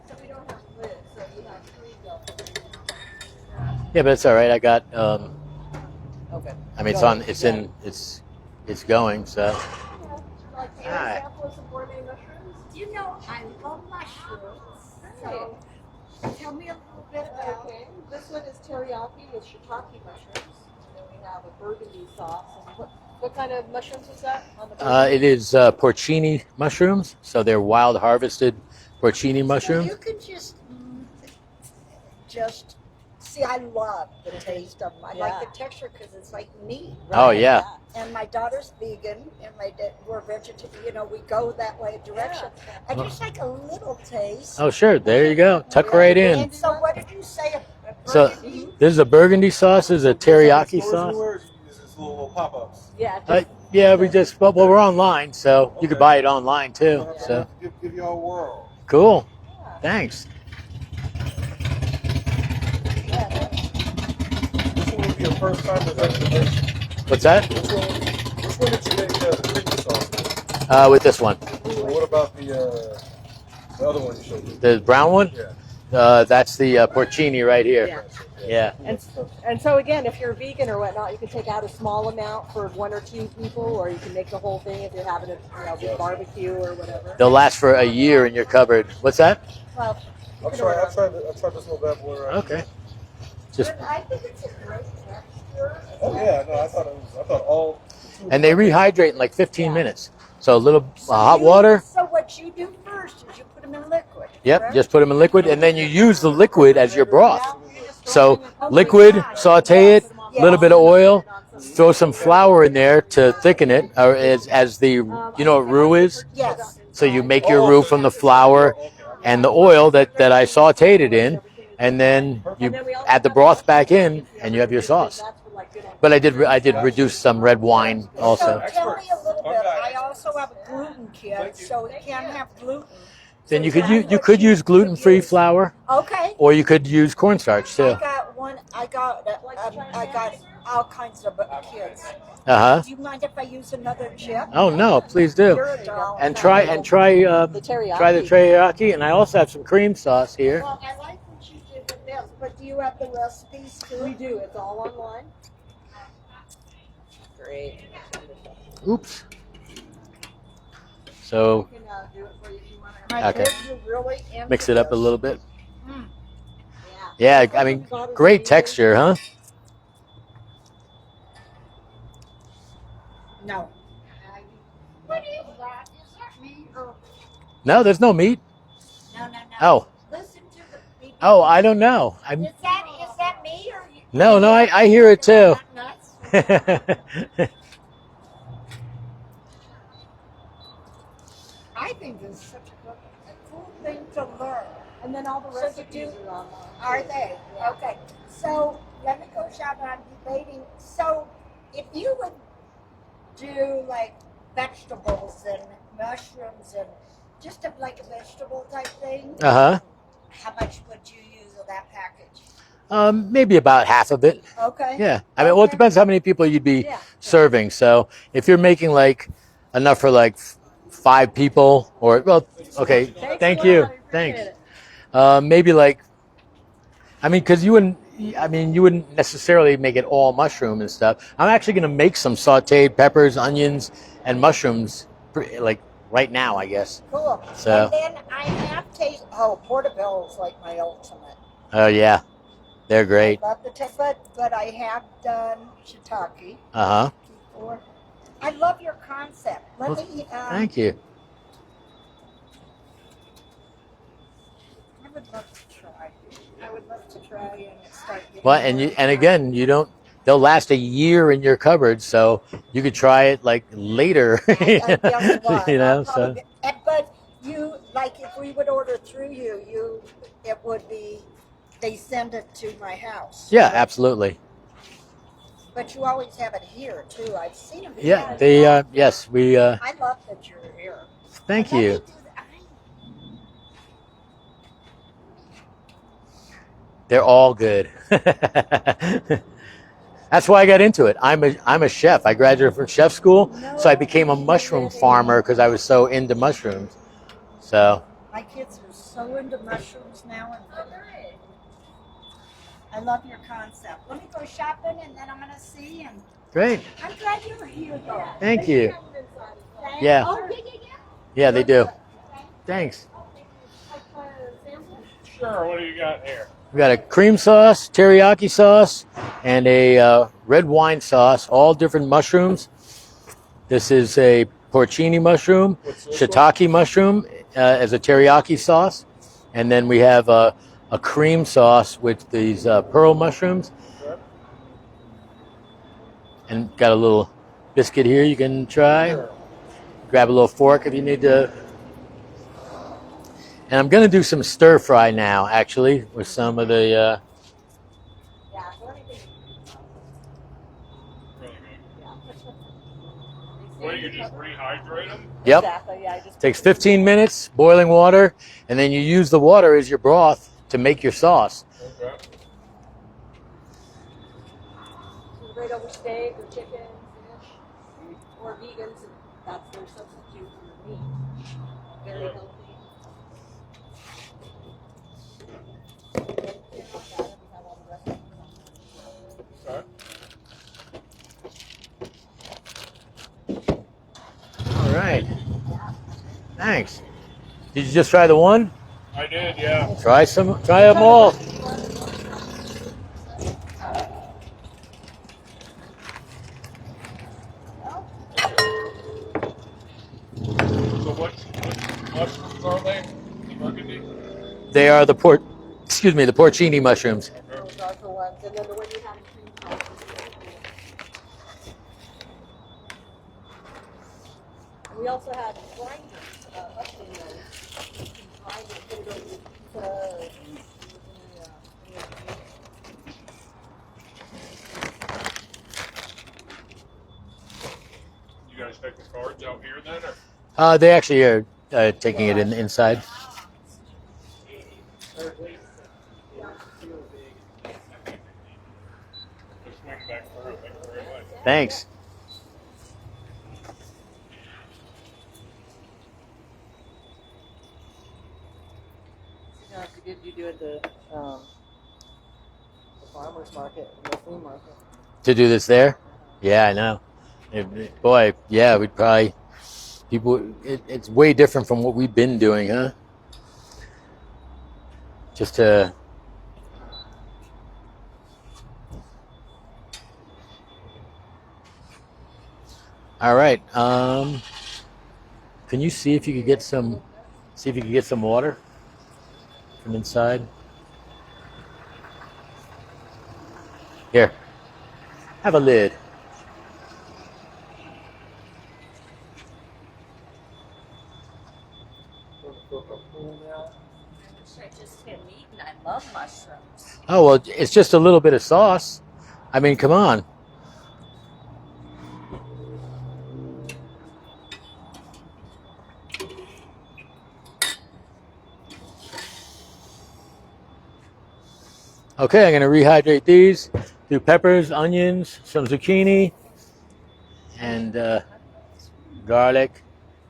So we don't have lids, so you have 3 going. Yeah, but it's all right. I got. Okay. I mean, it's on. It's in. It's going. So. Like an Hi. example of some gourmet mushrooms? You know, I love mushrooms. So tell me a little bit about Okay, this one is teriyaki with shiitake mushrooms. And then we have a burgundy sauce. And what kind of mushrooms is that on the burgundy? It is porcini mushrooms. So they're wild harvested porcini So mushrooms. you can just see. I love the taste of them. I like the texture because it's like meat. Oh yeah. And my daughter's vegan, and we're vegetarian. You know, we go that way direction. I just like a little taste. Oh sure. There you go. Tuck right in. And so, what did you say? So this is a burgundy sauce. This is a teriyaki sauce. This is little pop-ups. Yeah, Yeah, well, we're online, so you could buy it online too. So Give you a whirl. cool. Thanks. This one would be a first time recommendation. What's that? Which one did you make the creamy sauce with? With this one, Well, what about the other one you showed me? the brown one. Yeah. That's the porcini right here. Yeah. And so again, if you're vegan or whatnot, you can take out a small amount for 1 or 2 people, or you can make the whole thing if you're having a big barbecue or whatever. They'll last for a year in your cupboard. What's that? Well, I'll try this little bad boy right Okay. Just But I think it's a great texture. Oh yeah, no, I thought all. and they rehydrate in like 15 minutes. So a little hot water. So what you do first is you put them in liquid. Yep. correct? Just put them in liquid, and then you use the liquid as your broth. So liquid, saute it, a little bit of oil, throw some flour in there to thicken it, or as the what roux is. Yes. So you make your roux from the flour and the oil that I sauteed it in, and then you add the broth back in, and you have your sauce. But I did reduce some red wine also. So tell me a little bit. I also have a gluten kit, so it can have gluten. Then you could use gluten-free flour, Okay. or you could use cornstarch I too. got one. I got all kinds of kits. Uh-huh. Do you mind if I use another chip? Oh no, please do. You're a doll. And try the teriyaki, and I also have some cream sauce here. Well, I like what you did with this, but do you have the recipes too? we do. It's all online. Great. Oops. So We can do it for you if you want to. My Okay. kids are really into mix it up a this. little bit. Yeah, I mean, great texture, huh? No. What is that? Is that me or? No, there's no meat. No. Oh, Listen to the beep. oh, I don't know. Is that me or you? No, I hear it too. Nuts? I think this is such a cool thing to learn. And then all the So recipes you are online. Are they? Okay. So let me go shout out debating. So if you would do like vegetables and mushrooms and just like a vegetable type thing. Uh How much would you use of that package? huh. Maybe about half of it. Okay. Yeah. I mean, well, it Okay. depends how many people you'd be Yeah. serving. So if you're making like enough for like 5 people, or well, okay. Thanks Thank a lot. you. I appreciate Thanks. it. Maybe like, I mean, because you wouldn't necessarily make it all mushroom and stuff. I'm actually going to make some sautéed peppers, onions, and mushrooms, like right now, I guess. Cool. So- And then I have tasted. Oh, portobello is like my ultimate. Oh yeah, they're great. I love the taste, but I have done shiitake Uh huh. before. I love your concept. Let Well, me. Thank you. I would love to try. I would love to try and start. Getting Well, more and again, you don't. They'll last a year in your cupboard, so you could try it like later. I guess what? You know, I'll so probably but you like if we would order through you, it would be they send it to my house. yeah, absolutely. But you always have it here too. I've seen them. Yeah, they. Yes, we. I love that you're here. Thank Let me you. do that. They're all good. That's why I got into it. I'm a chef. I graduated from chef school, so I became a mushroom farmer because I was so into mushrooms. So My kids are so into mushrooms now, and I love your concept. Let me go shopping, and then I'm gonna see. And great. I'm glad you're here, though. Thank you. Thank Yeah. you. Yeah, they do. Thanks. Sure, what do you got here? We got a cream sauce, teriyaki sauce, and a red wine sauce, all different mushrooms. This is a porcini mushroom, shiitake mushroom as a teriyaki sauce. And then we have a cream sauce with these pearl mushrooms. And got a little biscuit here you can try. Grab a little fork if you need to. And I'm going to do some stir fry now, actually, with some of the. Really good. What do you just rehydrate them? Yep. Exactly. Yeah. I just Takes 15 minutes, boiling water, and then you use the water as your broth to make your sauce. Okay. right over steak or chicken, fish, or vegans, and that's their substitute for meat. Very healthy. All right. Thanks. Did you just try the one? I did, yeah. Try them all. So what mushrooms are they? The burgundy? They are the porcini mushrooms. Those are the ones, and then the one you had in cream pie. We also had grinders up in those. You can grind it, put it over the pizza. You guys take the cards out here then, or? They actually are taking it inside. Just swing back through. Thank you very much. Thanks. You know, it's good you do at the farmer's market and the flea market. To do this there? Yeah, I know. Boy, yeah, we'd probably it's way different from what we've been doing, huh? Just to all right. Can you see if you could get some water from inside? Here. Have a lid. I just can't eat, and I love mushrooms. Oh, well, it's just a little bit of sauce. I mean, come on. Okay, I'm gonna rehydrate these. Do peppers, onions, some zucchini, and garlic.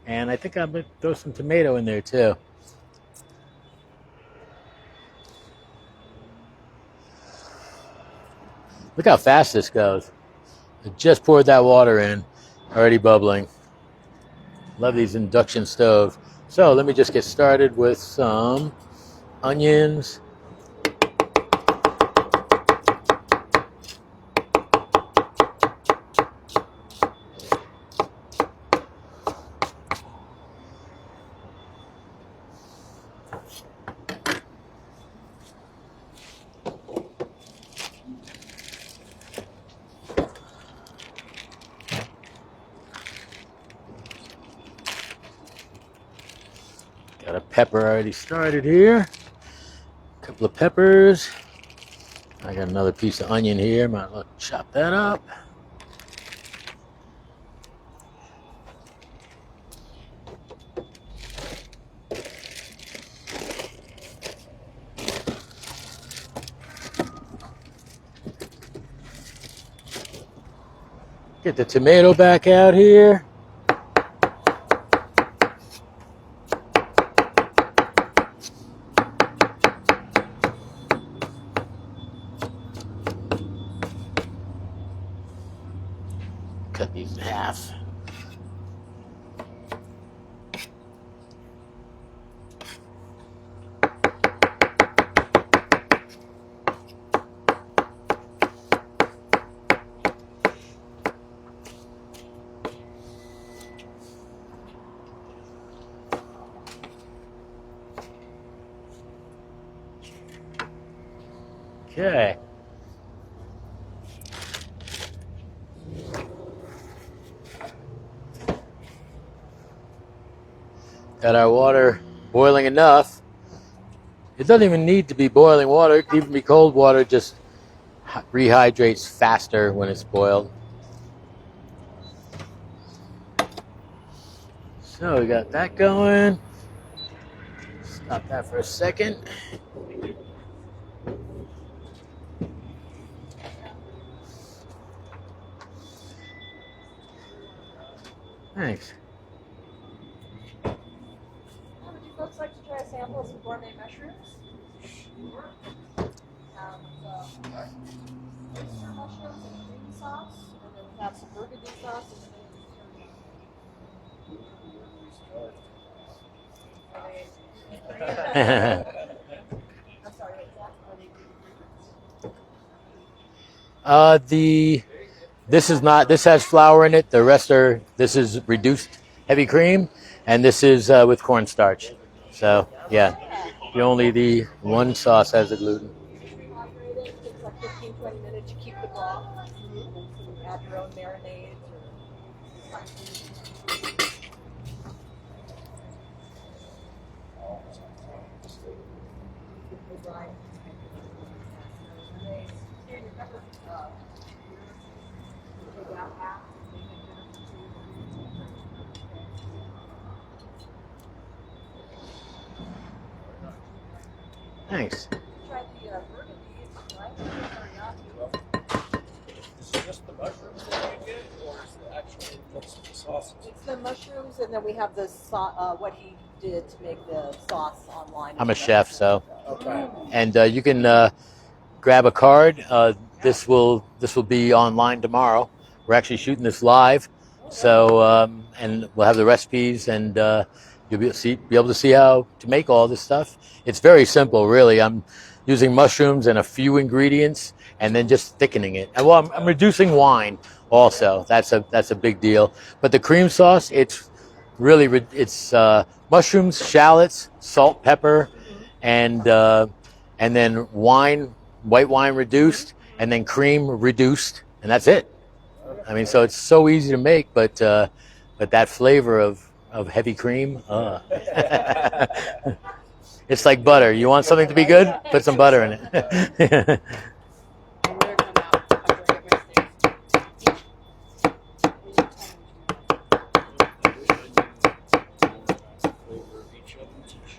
And I think I'm gonna throw some tomato in there too. Look how fast this goes. I just poured that water in, already bubbling. Love these induction stoves. So let me just get started with some onions. Got a pepper already started here. A couple of peppers. I got another piece of onion here. Might want to chop that up. Get the tomato back out here. Cut these in half. Okay. Got our water boiling enough. It doesn't even need to be boiling water. It can even be cold water. Just rehydrates faster when it's boiled. So we got that going. Stop that for a second. Thanks. Would you folks like to try a sample of some gourmet mushrooms? Oyster mushrooms and green sauce, and then we have some burgundy sauce and I'm sorry, what's that? Are they This is not. This has flour in it. The rest are. This is reduced heavy cream, and this is with cornstarch. So yeah, the one sauce has the gluten. rehydrate it? Takes like 15-20 minutes. You keep the broth, and you add your own marinades Thanks. Try the burgundy. It's teriyaki. Is it just the mushrooms that you get, or is it actually what's the sauce? It's the mushrooms, and then we have the what he did to make the sauce online. I'm a chef, so Okay. and you can grab a card. This will be online tomorrow. We're actually shooting this live, so and we'll have the recipes, and you'll be able to see how to make all this stuff. It's very simple, really. I'm using mushrooms and a few ingredients, and then just thickening it. And well, I'm reducing wine also. That's a big deal. But the cream sauce, it's really it's mushrooms, shallots, salt, pepper, and then white wine reduced, and then cream reduced, and that's it. I mean, so it's so easy to make, but that flavor of heavy cream, it's like butter. You want something to be good? Put some butter in it.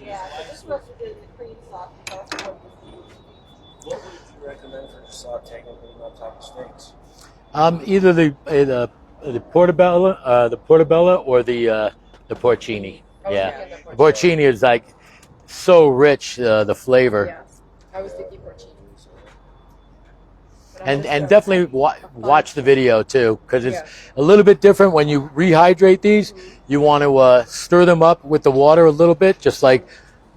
Yeah, so this was in the cream sauce. take on top of steaks? Either the portobello or the porcini. Yeah, the porcini is like so rich, the flavor. Yes. I was thinking porcini. And definitely watch the video too, because it's a little bit different when you rehydrate these. You want to stir them up with the water a little bit, just like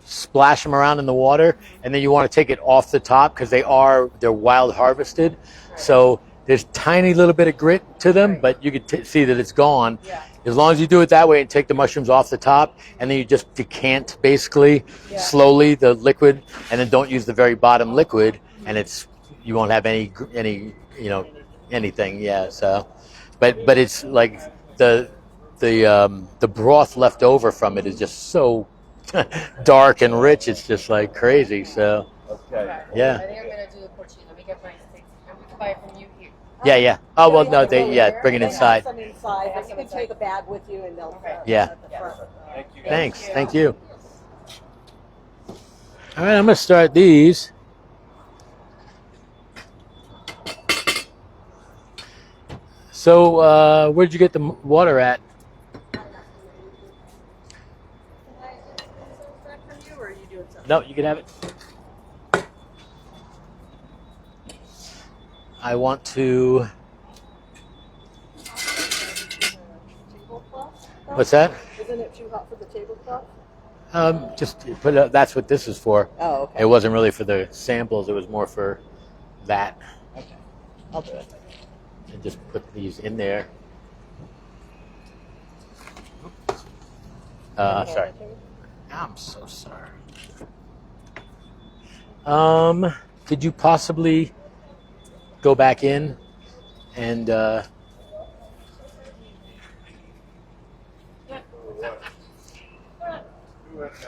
splash them around in the water, and then you want to take it off the top because they're wild harvested. So there's tiny little bit of grit to them, but you can see that it's gone. As long as you do it that way and take the mushrooms off the top, and then you just decant basically slowly the liquid, and then don't use the very bottom liquid, and you won't have any anything. Yeah. So, but it's like the broth left over from it is just so dark and rich. It's just like crazy. So. Okay. Yeah. I think I'm gonna do the porcini. Let me get my steaks, and we can buy it from you here. Yeah. Oh well, no, bring it inside. Some inside, but you can take a bag with you and they'll. Yeah. At the front. Thank you. Thanks. Thank you. All right, I'm gonna start these. So, where'd you get the water at? No, you can have it. I want to. What's that? Isn't it too hot for the tablecloth? Just put it. That's what this is for. Oh, okay. It wasn't really for the samples. It was more for that. Okay. I'll do it. And just put these in there. Sorry. I'm so sorry. Could you possibly go back in and I'm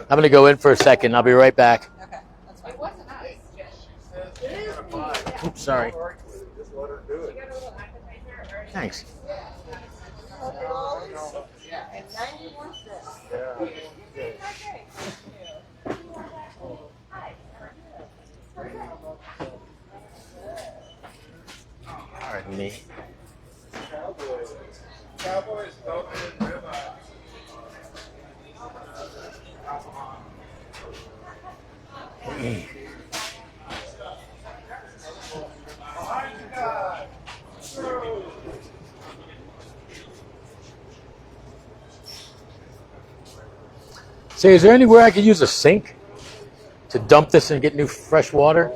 gonna go in for a second. I'll be right back. Okay, that's fine. It wasn't us. Oops, sorry. Just let her do it. Thanks. And 91 cents. Yeah. Pardon me. Cowboys don't need ribeye. Say, is there anywhere I could use a sink to dump this and get new fresh water?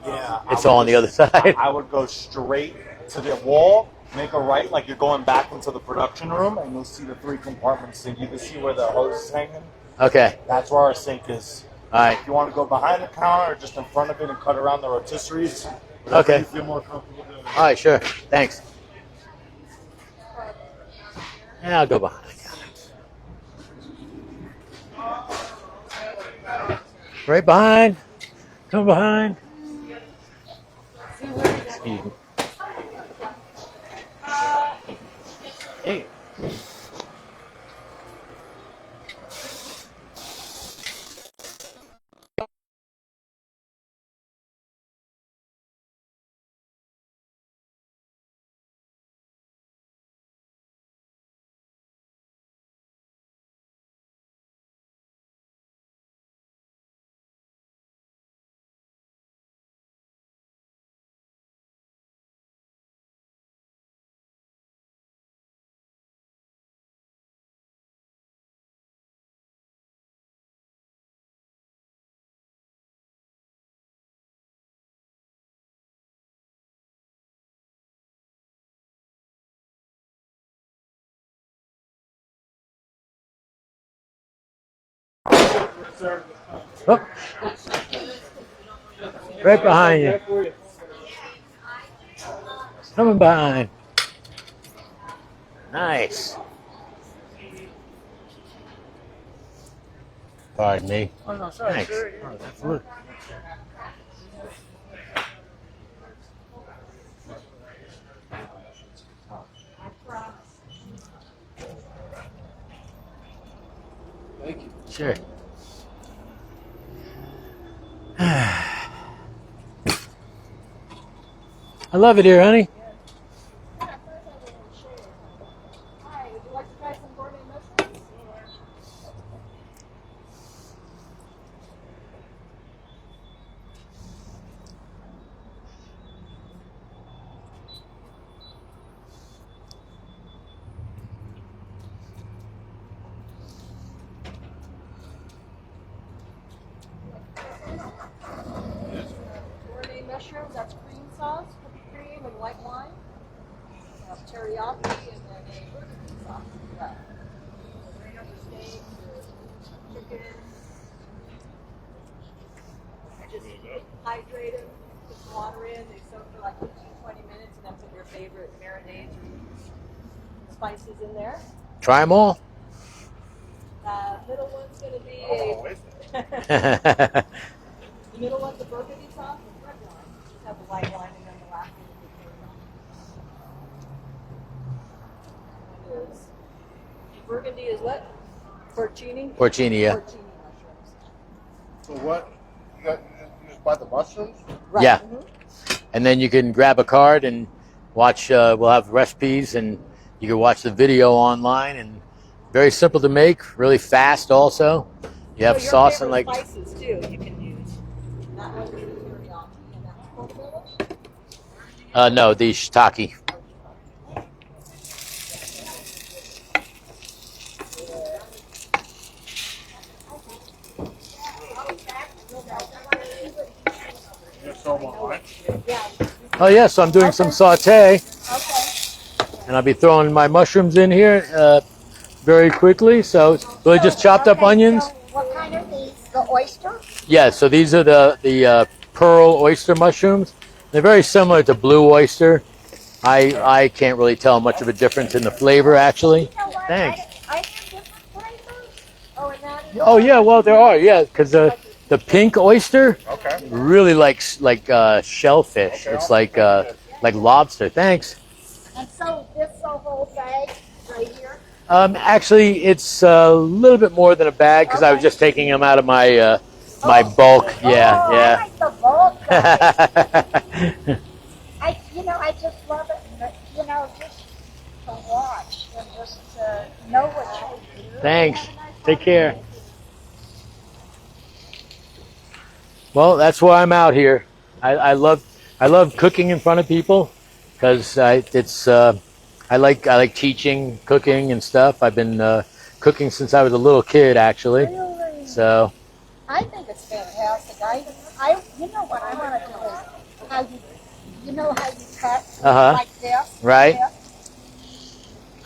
Yeah. It's all on the other side. I would go straight to the wall, make a right like you're going back into the production room, and you'll see the 3 compartments. And you can see where the hose is hanging. Okay. That's where our sink is. All right. If you want to go behind the counter or just in front of it and cut around the rotisseries, whatever Okay. you feel more comfortable doing. All right, sure. Thanks. Yeah, I'll go behind the counter. Right behind. Come behind. Excuse me. Hey. Oh. Right behind you. Coming behind. Nice. Pardon me. Oh, no, sorry. Thanks. Sure. Oh, that's good. Thank you. Sure. I love it here, honey. Hi, would you like to try some gourmet mushrooms? Gourmet mushrooms, that's cream sauce, cookie cream, and white wine. Teriyaki, and then a burgundy sauce as well. Right on the steak, the chicken. I just hydrate them, put some water in, they soak for like 15-20 minutes, and then put your favorite marinades or spices in there. Try them all. Middle one's going to be the middle one's a burgundy sauce with red wine. Just have the white wine, and then the last one is burgundy is what? Porcini? Porcini, yeah. Porcini mushrooms. So what? You just buy the mushrooms? Right. Yeah. Mhm. And then you can grab a card and watch. We'll have recipes, and you can watch the video online. And very simple to make, really fast. Also, you have So your sauce and favorite like. spices too. You can use. That one's the teriyaki, and that's portobello. No, the shiitake. You just sell them online? Yeah. Oh yeah, so I'm doing some sauté, and I'll be throwing my mushrooms in here very quickly. So really just chopped up onions. So what kind are these? The oyster? Yeah, so these are the pearl oyster mushrooms. They're very similar to blue oyster. I can't really tell much of a difference in the flavor, actually. You know what? Thanks. I have different flavors. Oh, and that is. Oh yeah, well there are, yeah, because the pink oyster Okay. really likes like shellfish. It's like lobster. Thanks. And so this whole bag right here. Actually, it's a little bit more than a bag because I was just taking them out of my my bulk. Yeah, Oh, I like the bulk. yeah. I just love it. Just to watch and just to know what you do. Thanks. Take care. Well, that's why I'm out here. I love cooking in front of people because I like teaching cooking and stuff. I've been cooking since I was a little kid, actually. Really? So I think it's fantastic. You know what I want to do is how how you cut like this. Right. This.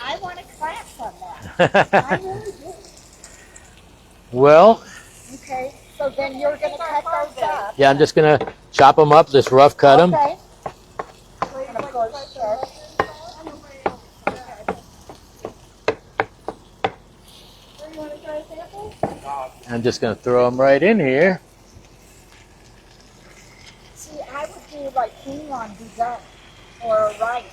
I want a class on that. I really do. well, Okay, so then you're going to cut those up. yeah, I'm just gonna chop them up, just rough cut them. Okay. And of course, I'm just gonna throw them right in here. see, I would do like quinoa boudin or rice.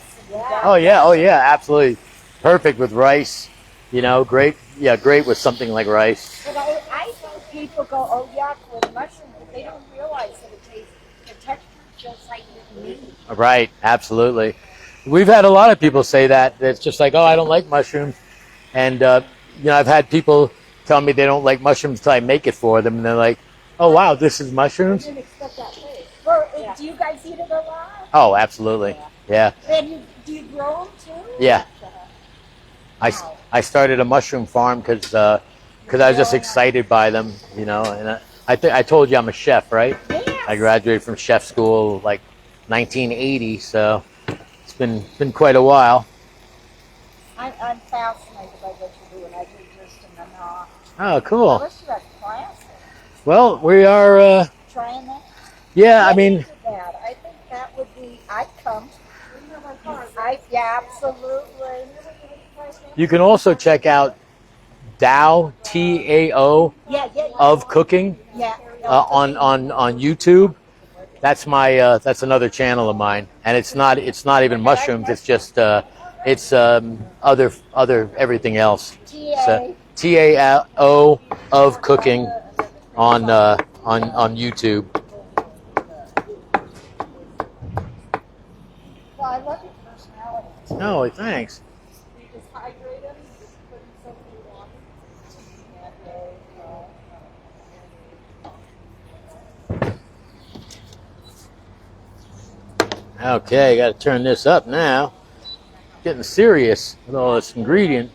Oh yeah, absolutely. Perfect with rice. Great. Yeah, great with something like rice. But I think people go, oh yuck, with mushrooms, but they don't realize that it tastes, the texture just like meat. Right, absolutely. We've had a lot of people say that. It's just like, oh, I don't like mushrooms. And, I've had people tell me they don't like mushrooms until I make it for them. And they're like, oh, wow, this is I mushrooms? didn't expect that taste. Well, do you guys eat it a lot? Oh, absolutely. Yeah. And do you grow them too? Yeah. I started a mushroom farm because I was just excited by them, and I told you I'm a chef, right? Yes. I graduated from chef school like 1980, so it's been quite a while. I'm fascinated by what you do, and I do just in the knock. Oh, I cool. wish you had classes. Well, we are, Trying that? yeah, I mean, That. I think that would be, I'd come. Yeah, absolutely. you can also check out Tao, T-A-O, Yeah. of cooking Yeah. on YouTube. That's that's another channel of mine, and it's not even mushrooms. It's just it's other everything else. So T-A-O of cooking on YouTube. No, thanks. You just hydrate them, you just put in some water, Okay, got to turn this up now. Getting serious with all this ingredient.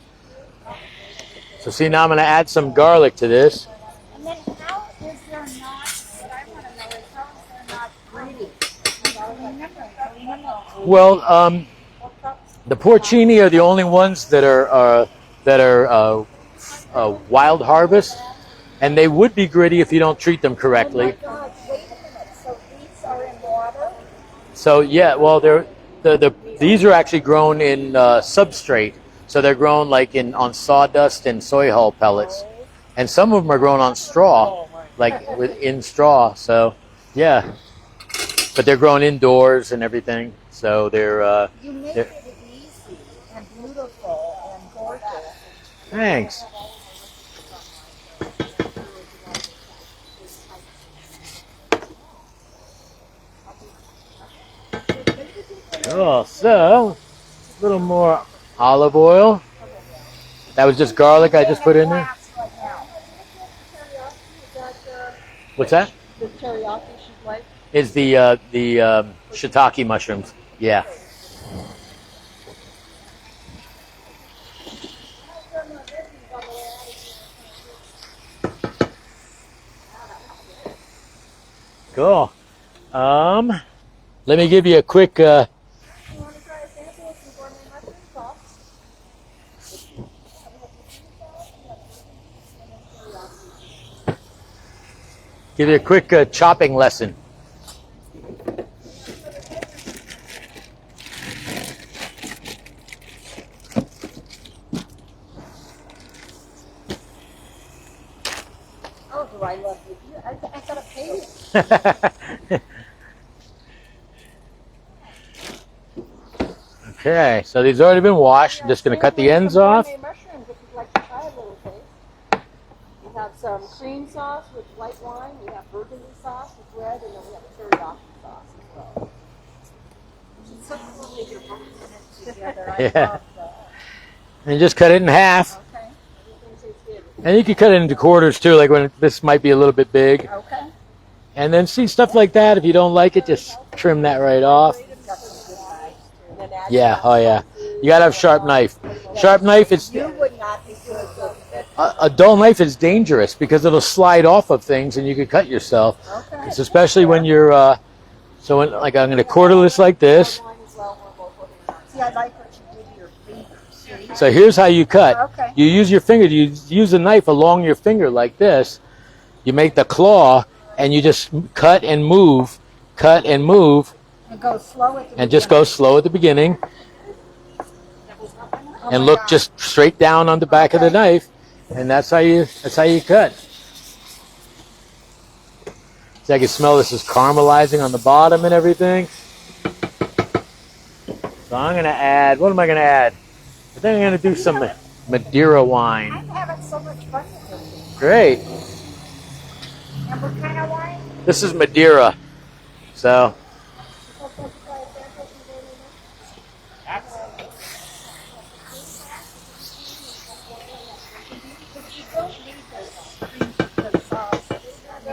So see, now I'm going to add some garlic to this. And then how is there not, what I want to know is how is there not greedy? Well, the porcini are the only ones that are wild harvest, and they would be gritty if you don't treat them correctly. Oh my God, wait a minute. So these are in water? So yeah, well, these are actually grown in substrate. So they're grown like on sawdust and soy hull pellets, and some of them are grown on straw, like in straw. So yeah, but they're grown indoors and everything. So they're. You make it easy and beautiful and gorgeous. Thanks. Oh, so a little more olive oil. That was just garlic I just put in there. What's that? the teriyaki she'd like. Is the shiitake mushrooms. Yeah. Cool. Let me give you a quick You want to try a sample of some gourmet mushroom sauce? chopping lesson. Oh, do I love you? I gotta pay you. Okay, so these have already been washed. I'm just going to cut the ends off. Gourmet mushrooms, if you'd like to try a little taste. We have some cream sauce with white wine. We have burgundy sauce with red, and then we have teriyaki sauce as well. It's so cool that you're both in it together. I Yeah. love that. And just cut it in half. Okay. Everything tastes good. And you can cut it into quarters too, like when this might be a little bit big. Okay. And then see stuff like that, if you don't like it, just trim that right off. And then add Yeah, oh yeah. You gotta have sharp knife. Sharp knife, You would not be good with it. a dull knife is dangerous because it'll slide off of things and you could cut yourself. Okay. It's especially when you're, so when, like I'm gonna quarter this like this. wine as well. We're both looking at. See, I like what you do to your fingers. See? So here's how you cut. Okay. You use your finger, you use a knife along your finger like this. You make the claw and you just cut and move, and go slow at the and just go slow at the beginning. Oh And my look God. just straight down on the back of the knife, and that's how you cut. See, I can smell this is caramelizing on the bottom and everything. So I'm gonna add. What am I gonna add? I think I'm gonna do some Madeira wine. I'm having so much fun with this. Great. And what kind of wine? This is Madeira. So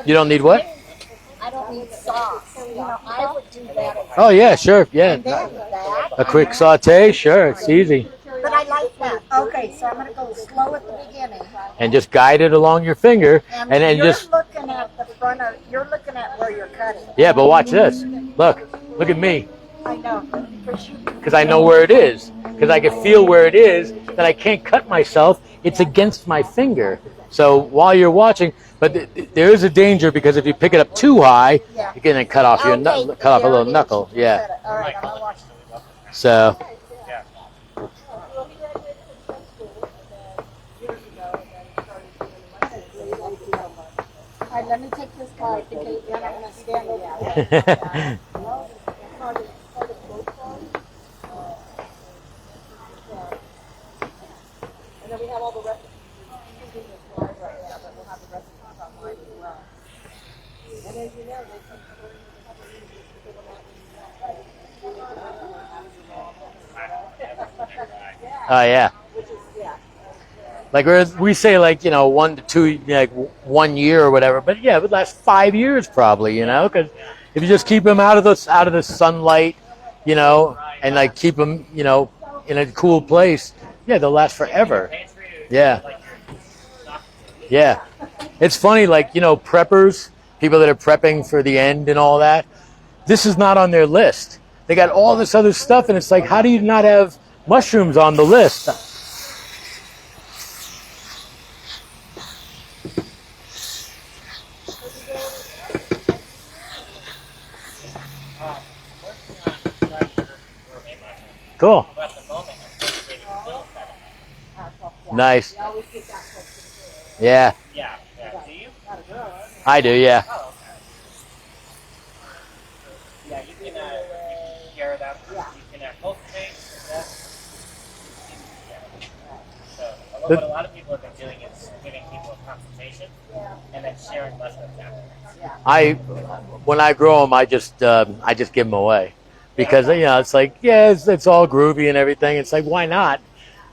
you don't need what? I don't need sauce. You know, I would do that. Oh yeah, sure, yeah. And then that. A quick saute, sure, it's easy. But I like that. Okay, so I'm going to go slow at the beginning. And just guide it along your finger, and then you're just looking at the front of, you're looking at where you're cutting. yeah. But watch this. Look at me, I know, because you, because I know where it is, because I can feel where it is. That I can't cut myself. It's against my finger. So while you're watching, but there is a danger because if you pick it up too high, Yeah. you can cut off your Okay, cut off a there little it is. knuckle. You Yeah. said it. All right, I'm gonna watch it. So All right, let me take this card because then I'm going to stand over. And then we have all the recipes. We're using this live right now, but we'll have the recipes online as well. And as you know, they come from the Oh yeah. Like we say, like 1 to 2, like 1 year or whatever. But yeah, it would last 5 years probably. Because if you just keep them out of the sunlight, and like keep them, in a cool place, yeah, they'll last forever. Yeah. Yeah. It's funny, like preppers, people that are prepping for the end and all that. This is not on their list. They got all this other stuff, and it's like, how do you not have mushrooms on the list? Cool. Nice. Yeah. Yeah. Do you? I do, yeah. Yeah, you can hear them. You can cultivate. So what a lot of people have been doing is giving people a consultation and then sharing mushrooms afterwards. When I grow them, I just give them away, because it's like, yeah, it's all groovy and everything. It's like, why not?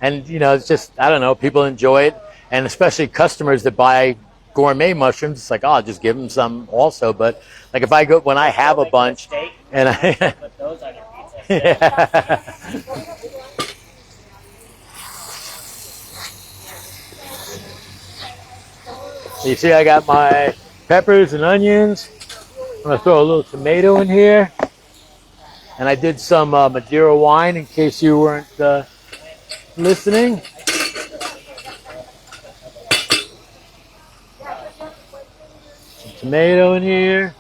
And it's just, I don't know, people enjoy it, and especially customers that buy gourmet mushrooms. It's like, oh, I'll just give them some also. But like when I have a bunch, and I Put those on your pizza. yeah. You see, I got my peppers and onions. I'm gonna throw a little tomato in here, and I did some Madeira wine in case you weren't listening. Some tomato in here,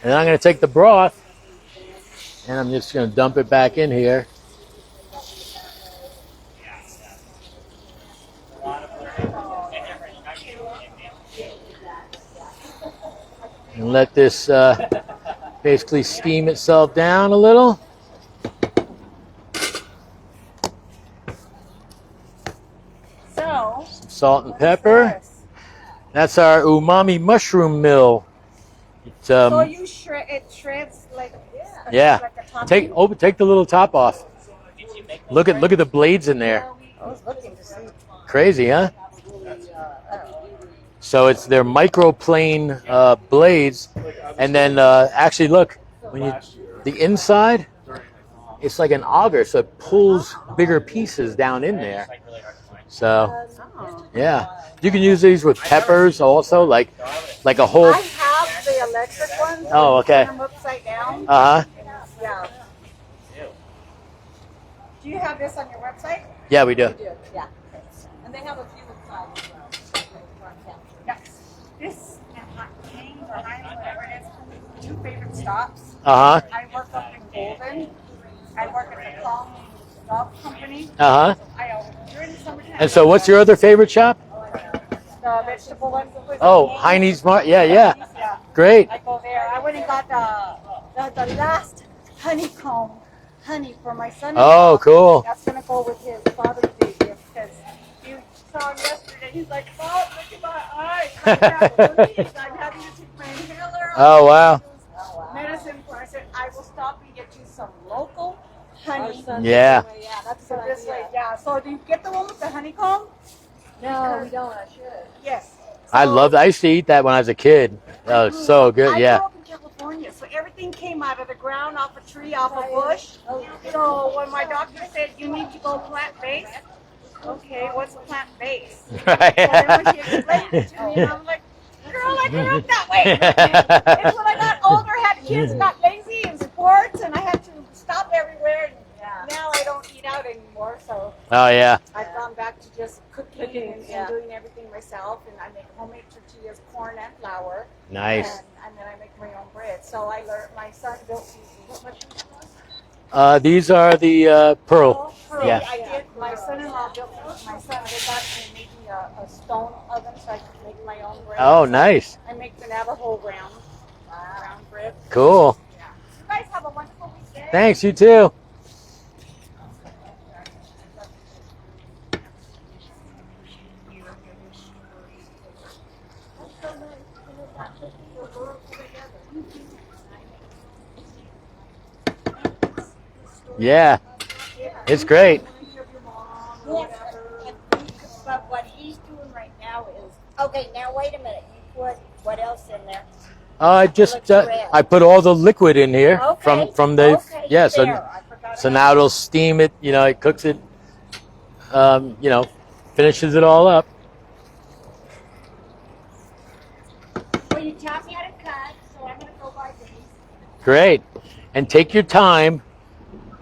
and I'm gonna take the broth, and I'm just gonna dump it back in here. And let this basically steam itself down a little. So, Some salt and pepper. That's our Oomami Mushroom mill. It's, so you shreds like yeah. like a topping? Take the little top off. Look at the blades in there. I was looking to see. Crazy, huh? So it's their microplane blades, and then actually look, the inside, it's like an auger, so it pulls bigger pieces down in there. So yeah, you can use these with peppers also, like a whole. I have the electric one. Oh, okay. Turn them upside down. Uh huh. Yeah. Do you have this on your website? Yeah, we do. Yeah. And they have a few inside as well. Yes. This and Hot King or High, whatever it is, 2 favorite stops. Uh huh. I work up in Golden. I work at the Calm Dog Company. Uh huh. I always during the summertime. And so, what's your other favorite shop? The vegetable ones. Oh, Heine's Mart. Yeah. Yeah. Great. I go there. I went and got the last honeycomb honey for my son. Oh, cool. That's gonna go with his Father's Day gift because you saw him yesterday. He's like, "Oh, look at my eyes! I'm having to take my inhaler." Oh, wow. Medicine for. I said, "I will stop and get you some local honey." Yeah. Yeah, that's So what this way, yeah. So do you get the one with the honeycomb? No, we don't. I should. Yes. I used to eat that when I was a kid. That was so good. I Yeah. grew up in California, so everything came out of the ground, off a tree, off a bush. So when my doctor said you need to go plant-based, okay, what's plant-based? So then when she explained it to me, I'm like, girl, I grew up that way. And when I got older, had kids, got lazy in sports, and I had to stop everywhere. And now I don't eat out anymore, so Oh yeah. I've gone back to just cooking and doing everything myself. And I make homemade tortillas, corn and flour. Nice. And then I make my own bread. So I learned, my son built these. What mushrooms? These are the pearl. Pearl. Yeah. I did. My son-in-law built these. My son did that and made me a stone oven so I could make my own bread. Oh, nice. I make the Navajo round bread. Cool. Yeah. You guys have a wonderful weekend. Thanks. You too. Yeah, it's great. Yes, but what he's doing right now is, okay, now wait a minute, you put what else in there? I put all the liquid in here Okay, from the okay, yeah. there, I forgot So about now it'll steam it. You know, it cooks it. You know, finishes it all up. Well, you taught me how to cut, so I'm gonna go buy these. Great, and take your time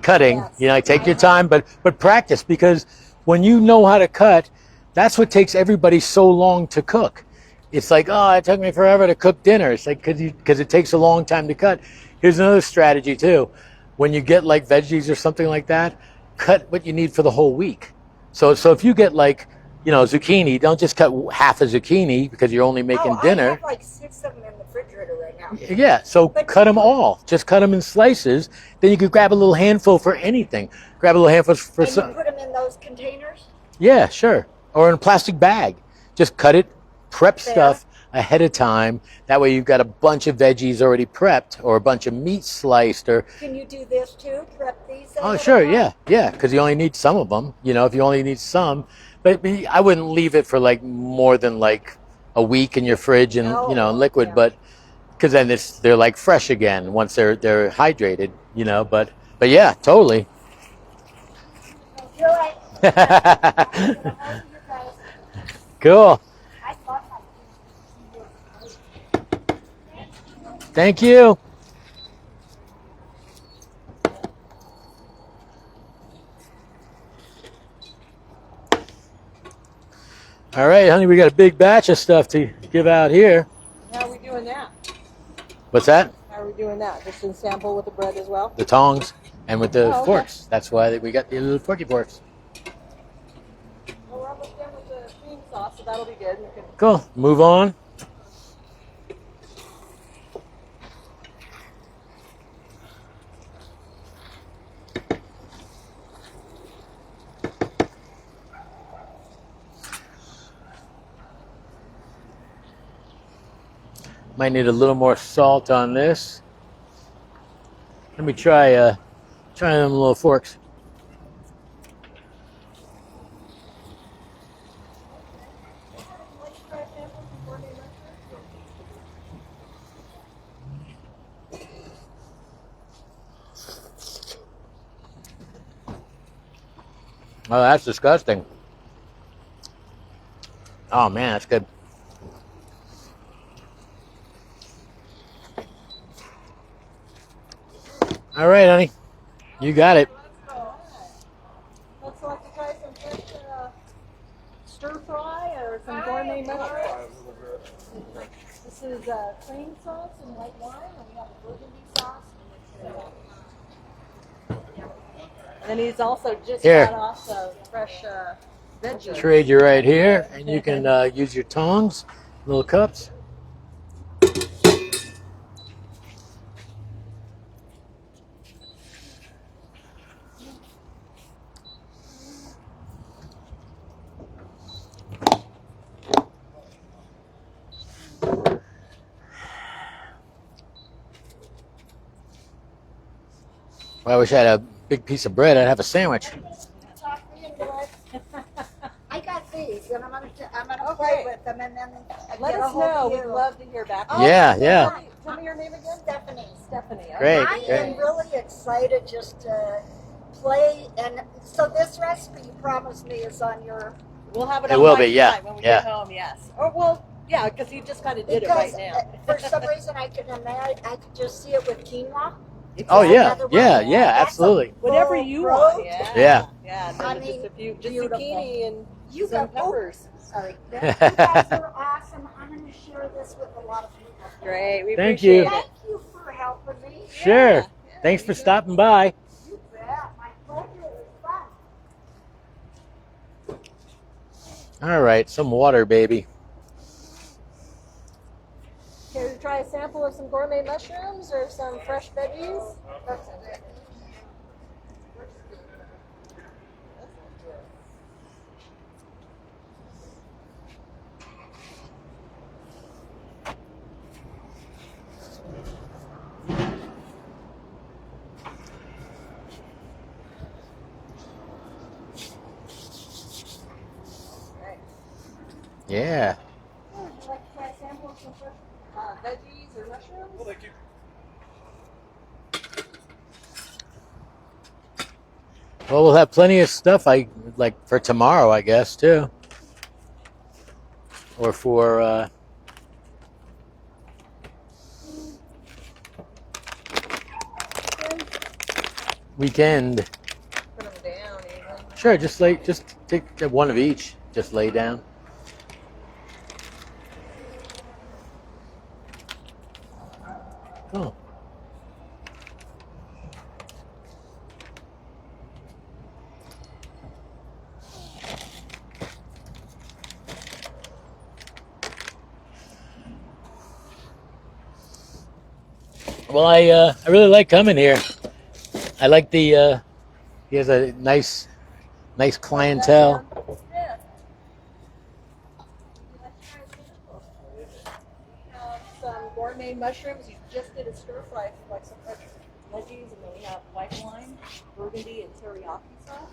cutting. Yes, You know, take your I time, but practice, because when you know how to cut, that's what takes everybody so long to cook. It's like, oh, it took me forever to cook dinner. It's like because it takes a long time to cut. Here's another strategy too. When you get like veggies or something like that, cut what you need for the whole week. So if you get like, you know, zucchini, don't just cut half a zucchini because you're only making dinner. I have like 6 of them in the refrigerator right now. Yeah, so cut them all. Just cut them in slices. Then you could grab a little handful for anything. Grab a little handful for And some. you put them in those containers? Yeah, sure. Or in a plastic bag. Just cut it, prep Fair. stuff ahead of time. That way you've got a bunch of veggies already prepped, or a bunch of meat sliced, or Can you do this too? Prep these? oh, ahead of sure, time? yeah, because you only need some of them. You know, if you only need some, but I wouldn't leave it for like more than like a week in your fridge and you know, in liquid, yeah. but because then they're like fresh again once they're hydrated. You know, but yeah, totally. Do it. Cool. I thought Thank you. All right, honey, we got a big batch of stuff to give out here. How are we doing that? What's that? How are we doing that? Just in sample with the bread as well? The tongs and with the Oh, okay. forks. That's why we got the little forky forks. Well, we're almost done with the cream sauce, so that'll be good. We can Cool. Move on. Might need a little more salt on this. Let me try them little forks. Oh, that's disgusting. Oh man, that's good. All right, honey. You got it. Let's like to try some fresh stir fry or some gourmet mushrooms. This is cream sauce and white wine, and we have a burgundy sauce. And then he's also just Here. got off the fresh veggies. Trade you right here, and you can use your tongs, little cups. Well, I wish I had a big piece of bread. I'd have a sandwich. I got these, and I'm gonna play with them, and then Let get a us hold know. of We'd you. love to hear back. Yeah, yeah. Tell me your name again. Stephanie. Stephanie. Okay. Great, I great. am really excited just to play, and so this recipe you promised me is on your. We'll have it. It on will live be, yeah, tonight when we yeah. get home. Yes. Or well, yeah, because you just kind of did it right Because now. for some reason I could imagine, I could just see it with quinoa. Oh Is that yeah, another one? yeah, yeah, That's a absolutely. Whatever full you throat. want. Yeah. Yeah. Yeah. And I then mean, just a few, just beautiful. zucchini and You some got peppers. Sorry. You guys are awesome. I'm going to share this with a lot of people. Great. We Thank appreciate you. it. Thank you for helping me. Sure. Thanks for stopping by. You bet. My pleasure. It was fun. All right, some water, baby. Here to try a sample of some gourmet mushrooms or some fresh veggies. Yeah. Would you like to try a sample of some fresh veggies or mushrooms? Well, thank you. Well, we'll have plenty of stuff. I like for tomorrow, I guess, too, or for weekend. Put them down even. Sure, just take one of each. Just lay down. Oh. Well, I really like coming here. I like the he has a nice clientele. Yeah. We have some gourmet mushrooms. You just did a stir fry for like some fresh veggies, and then we have white wine, burgundy, and teriyaki sauce.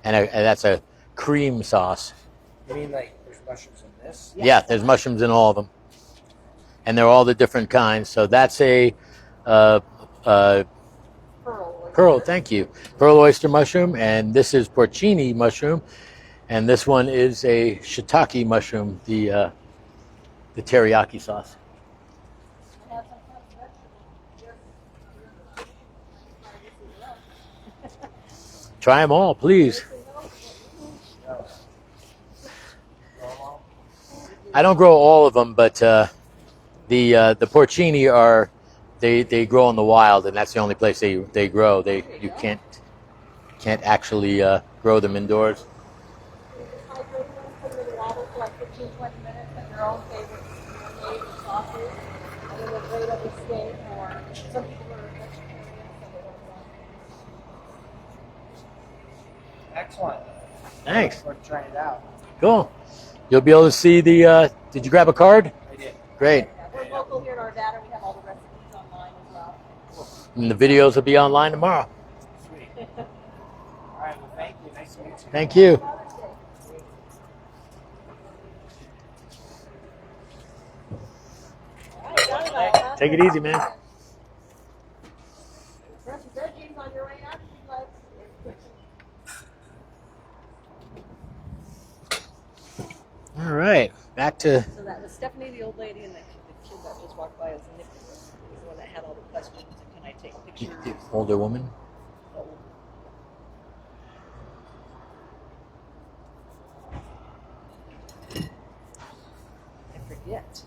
And that's a cream sauce. You mean like there's mushrooms in this? Yeah, there's mushrooms in all of them, and they're all the different kinds. So that's a pearl. Thank you, pearl oyster mushroom, and this is porcini mushroom, and this one is a shiitake mushroom. The teriyaki sauce. Try them all, please. I don't grow all of them, but the porcini are they grow in the wild, and that's the only place they grow. You can't actually grow them indoors. Put them in the water for like 15, 20 minutes, and your own favorite marinade or sauces, and then they're great over steak, or some people are vegetarian, so they don't want. Excellent. Thanks. We're trying it out. Cool. You'll be able to see the. Did you grab a card? I did. Great. We're local here in Arvada. We have all the recipes online as well. And the videos will be online tomorrow. Sweet. All right. Well, thank you. Nice to meet you. Thank you. Take it easy, man. Fresh veggies on your way out if you'd like. All right, back to. So that was Stephanie, the old lady, and the kid that just walked by was Nicholas. He's the one that had all the questions. And can I take pictures? The older woman. I forget.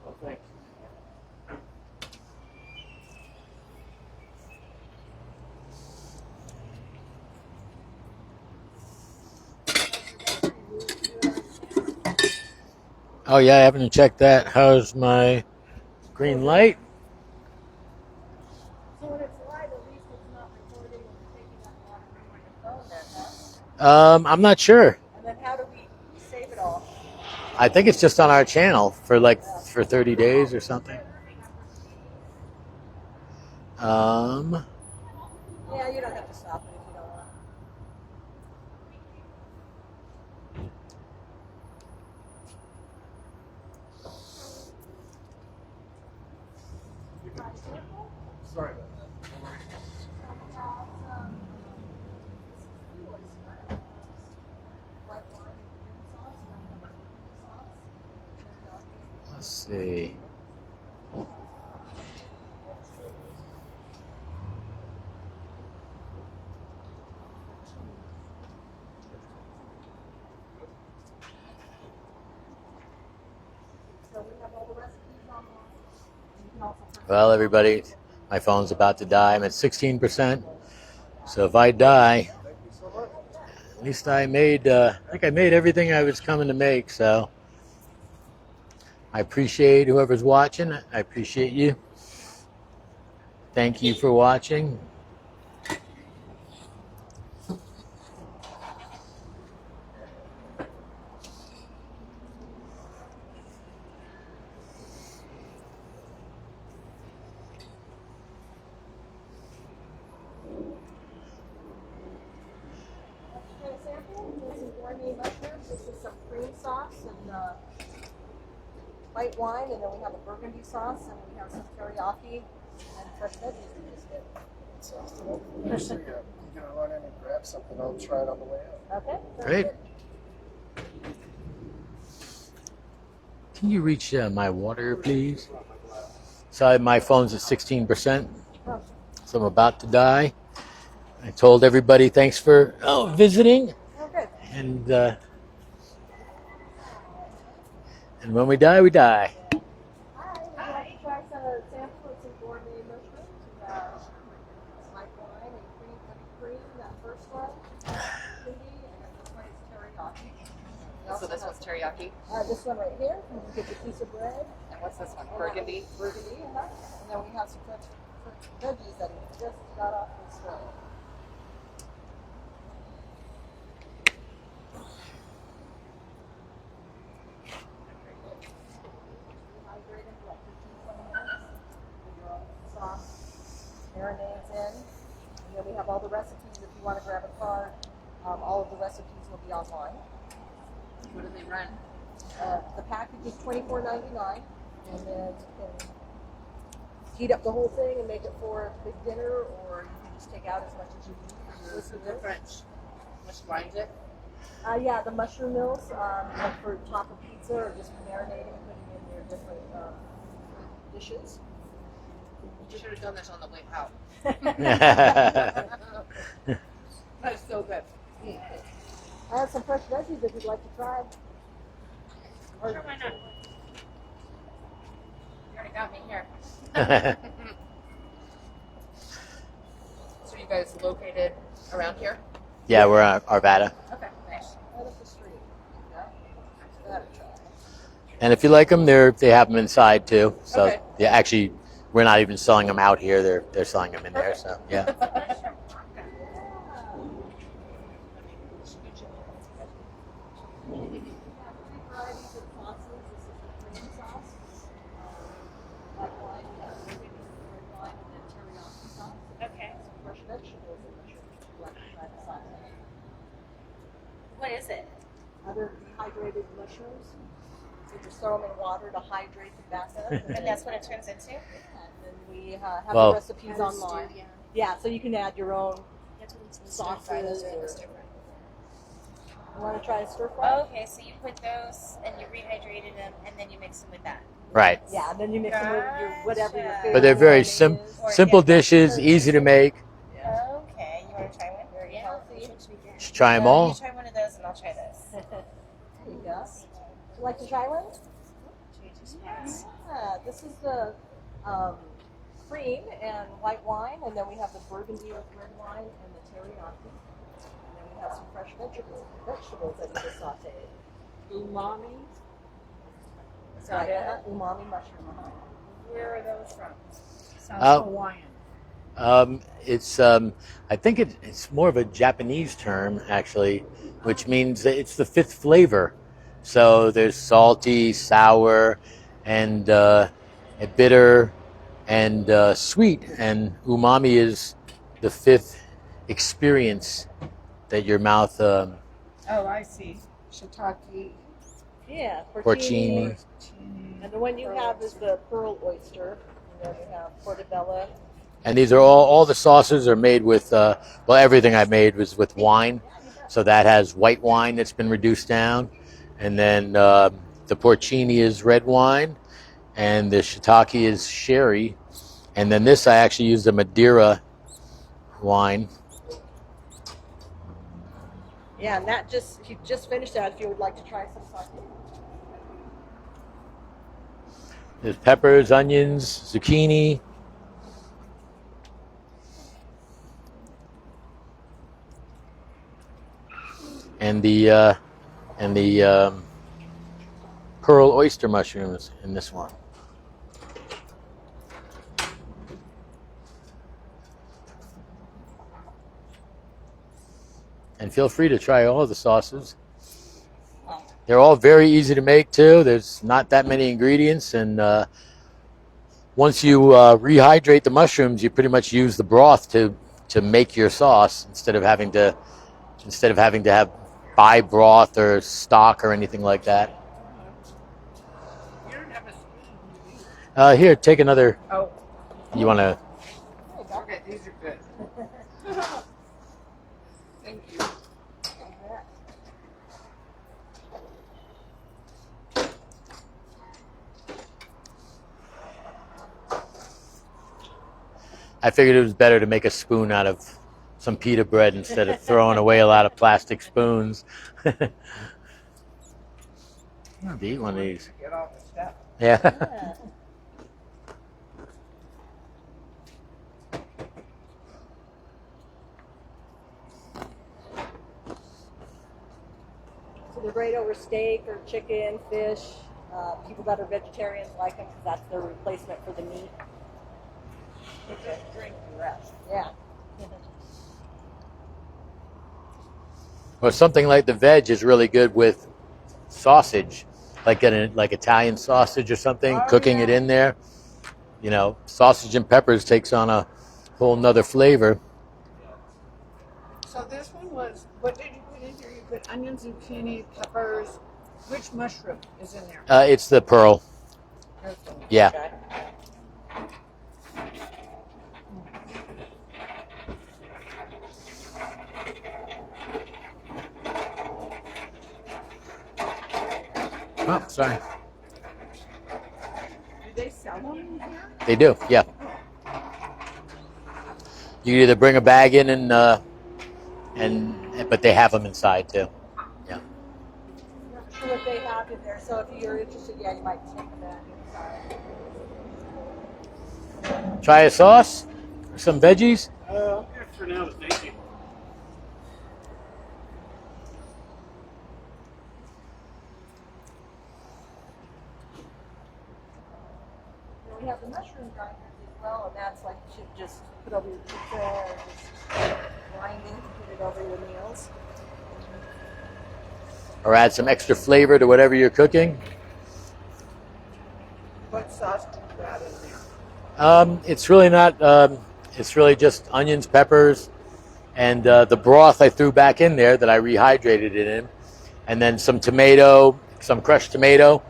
Well, thanks. Oh yeah, I haven't checked that. How's my green light? So when it's live, at least it's not recording when you're taking that water on your phone then, huh? I'm not sure. And then how do we save it all? I think it's just on our channel for 30 days or something. Yeah, you don't have to stop it if you don't want. Sorry about that. Let's see. Well, everybody, my phone's about to die. I'm at 16%. So if I die, at least I made, I think I made everything I was coming to make. So I appreciate whoever's watching. I appreciate you. Thank you for watching. white wine, and then we have a burgundy sauce, and we have some teriyaki and fresh veggies we just did. Sounds delicious. So, you're gonna run in and grab something. I'll try it on the way out. Okay. Great. Can you reach my water, please? So my phone's at 16%, so I'm about to die. I told everybody thanks for visiting, Okay. and when we die, we die. Hi, would you like to try some sample of some gourmet mushrooms? White wine and cream, that first one. And this one is teriyaki. So this one's teriyaki. This one right here, you can get a piece of bread. And what's this one? Burgundy. Burgundy, and then we have some fresh veggies that we just got off the stove. Hydrate them for like 15-20 minutes. Put your own sauce, marinades in. And then we have all the recipes if you want to grab a card. All of the recipes will be online. What do they run? The package is $24.99, and then you can heat up the whole thing and make it for a big dinner, or you can just take out as much as you need for your What's the difference? Which wine's it? Yeah, the mushroom mills, like for taco pizza, or just marinating and putting in your different dishes. You should have done this on the way out. That's so good. I have some fresh veggies if you'd like to try. Or, Sure, why not? You already got me here. So you guys located around here? Yeah, we're at Arvada. Okay, nice. right up the street. Yeah. Gotta try. And if you like them, they have them inside too. So Okay. yeah, actually, we're not even selling them out here. They're selling them in there. So yeah. Varieties of sauces. This is the cream sauce. White wine, red wine, and then teriyaki sauce. Okay. Some fresh vegetables in the shrimp. If you like to try the sauce. What is it? Other dehydrated mushrooms. So you just throw them in water to hydrate them back up. And that's what it turns into? And then we have Well- the recipes online. Yeah, so you can add your own sauces. You want to try a stir fry? Okay, so you put those and you rehydrated them and then you mix them with that. Right. Yeah, and then you mix them with your whatever your Gotcha. favorite. But they're very marinade is. simple dishes, easy to make. Okay, you want to try one? Very healthy. Just try them You all. try one of those and I'll try this. There you go. Would you like to try one? Yeah, this is the cream and white wine, and then we have the burgundy with red wine and the teriyaki. And then we have some fresh vegetables that we just sauteed. Umami. Oomami mushroom. Where are those from? Uh, Hawaiian. It's I think it's more of a Japanese term actually, which means that it's the fifth flavor. So there's salty, sour, and bitter, and sweet. And umami is the fifth experience that your mouth. Oh, I see. Shiitake. Yeah, Porcini. And the one you have is the pearl oyster. And then we have portobello. And these are all the sauces are made with everything I made was with wine. So that has white wine that's been reduced down, and then the porcini is red wine, and the shiitake is sherry, and then this I actually used a Madeira wine. Yeah, and that he just finished that. If you would like to try some sauce. There's peppers, onions, zucchini. And the pearl oyster mushrooms in this one. And feel free to try all the sauces. They're all very easy to make too. There's not that many ingredients, and once you rehydrate the mushrooms, you pretty much use the broth to make your sauce instead of having to buy broth or stock or anything like that. You don't have Here, take another. Oh, You want to? okay, these are good. Thank you. I figured it was better to make a spoon out of some pita bread instead of throwing away a lot of plastic spoons. I'll have to eat one of these. Get all the stuff. Yeah. So they're great over steak or chicken, fish. People that are vegetarians like them because that's their replacement for the meat. Just drink the rest. Yeah. Or something like the veg is really good with sausage, like like Italian sausage or something. Oh, cooking yeah. it in there. You know, sausage and peppers takes on a whole nother flavor. So this one was, what did you put in here? You put onions, zucchini, peppers. Which mushroom is in there? It's the pearl. This one. Yeah. Okay. Oh, sorry. Do they sell them in here? They do, yeah. You either bring a bag in but they have them inside too. Yeah. I'm not sure what they have in there, so if you're interested, yeah, you might check that inside. Try a sauce, some veggies. Yeah, for now, thank you. We have the mushroom grinders as well, and that's like you should just put over your pizza or just grind it and put it over your meals. Or add some extra flavor to whatever you're cooking. What sauce do you add in there? It's really not. It's really just onions, peppers, and the broth I threw back in there that I rehydrated it in, and then some tomato, some crushed tomato.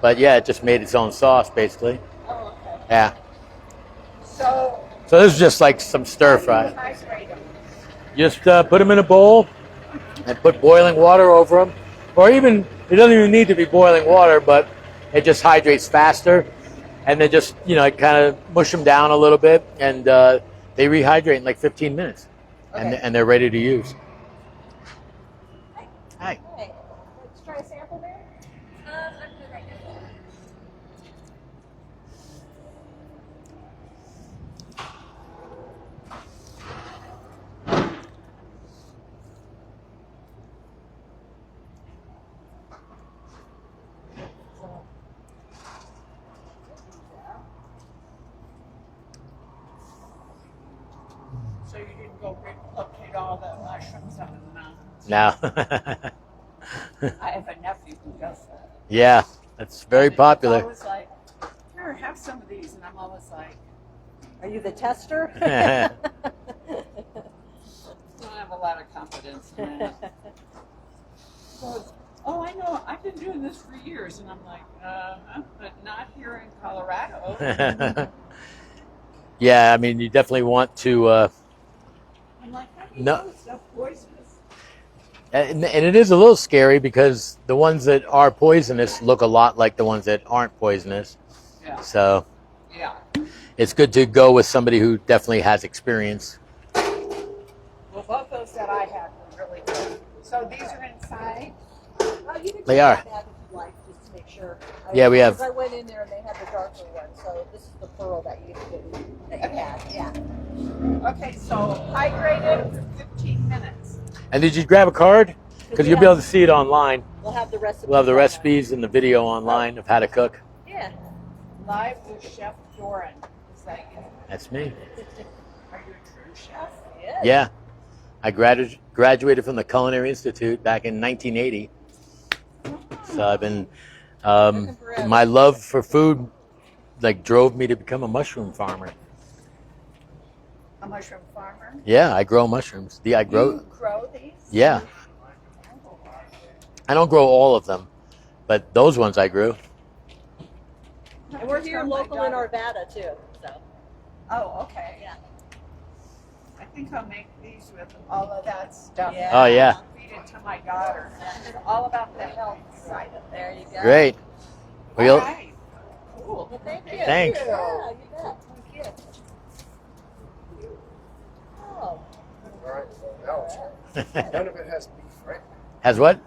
But yeah, it just made its own sauce basically. Oh, okay. Yeah. So, So this is just like some stir fry. hydrate them. Just put them in a bowl and put boiling water over them. Or even, it doesn't even need to be boiling water, but it just hydrates faster. And then just, kind of mush them down a little bit. And they rehydrate in like 15 minutes. Okay. And they're ready to use. Hi. Hey, let's try a sample there. I'm good right now. So you didn't go replicate all the mushrooms up in the mountains. Now. I have a nephew who does that. Yeah, that's very And popular. He's always like, here, have some of these. And I'm always like, Are you the tester? I don't have a lot of confidence in that. So it's, oh, I know, I've been doing this for years. And I'm like, but not here in Colorado. Yeah, I mean, you definitely want to. I'm like, how do you No. know it's stuff poisonous? And it is a little scary because the ones that are poisonous look a lot like the ones that aren't poisonous. Yeah. So Yeah. it's good to go with somebody who definitely has experience. Well, both those that I had were really good. So these are inside. You can They check are. that bag if you like, just to make sure. Yeah, we have- Because I went in there and they had the darker one, so this is the pearl that you had. Yeah. Okay, so hydrated for 15 minutes. And did you grab a card? Because you'll be able to see it online. We'll have the recipes. We'll have the on there. recipes and the video online of how to cook. Yeah. Live with Chef Doran. Is that you? That's me. Are you a true chef? Yes. Yeah. I graduated from the Culinary Institute back in 1980. So I've been, my love for food drove me to become a mushroom farmer. A mushroom farmer? Yeah, I grow mushrooms. You grow these? Yeah. I don't grow all of them, but those ones I grew. And we're here local in Arvada too. So. Oh, okay. Yeah. I think I'll make these with all of that stuff. Yeah. Oh, yeah. I'll feed it to my daughter. It's all about the health side of it. There you go. Great. All We'll, right. Cool. Well, thank you. Thanks. Yeah, you bet. Thank you. Oh. All right, well, now none of it has beef, right? has what?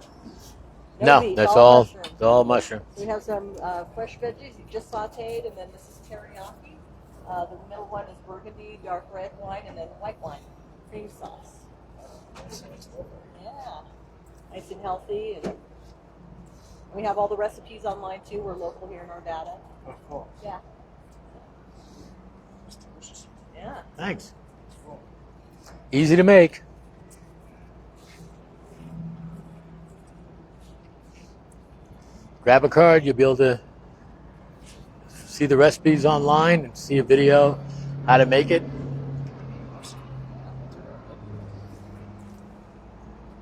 No, meat, that's all. mushroom. It's all mushroom. We have some fresh veggies you just sauteed, and then this is teriyaki. The middle one is burgundy, dark red wine, and then white wine, cream sauce. Yeah, nice and healthy. And we have all the recipes online too. We're local here in Arvada. Of course. Yeah. It's delicious. Yeah. Thanks. Easy to make. Grab a card, you'll be able to see the recipes online and see a video how to make it.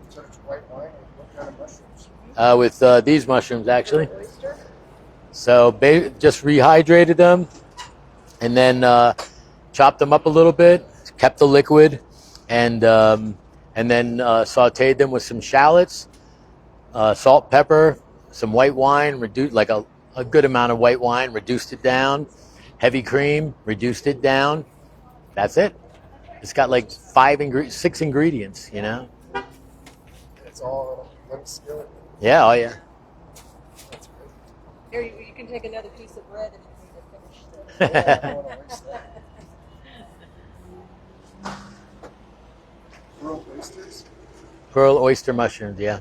So it's white wine and what kind of mushrooms? With these mushrooms, actually. Oyster. So just rehydrated them and then chopped them up a little bit, kept the liquid, and then sauteed them with some shallots, salt, pepper, some white wine, reduced like a good amount of white wine, reduced it down, heavy cream, reduced it down. That's it. It's got like 6 ingredients, you know? It's all one skillet. Yeah, oh yeah. That's great. Here, you can take another piece of bread if you need to finish I don't want to waste that. Grilled oysters. Pearl oyster mushrooms, yeah.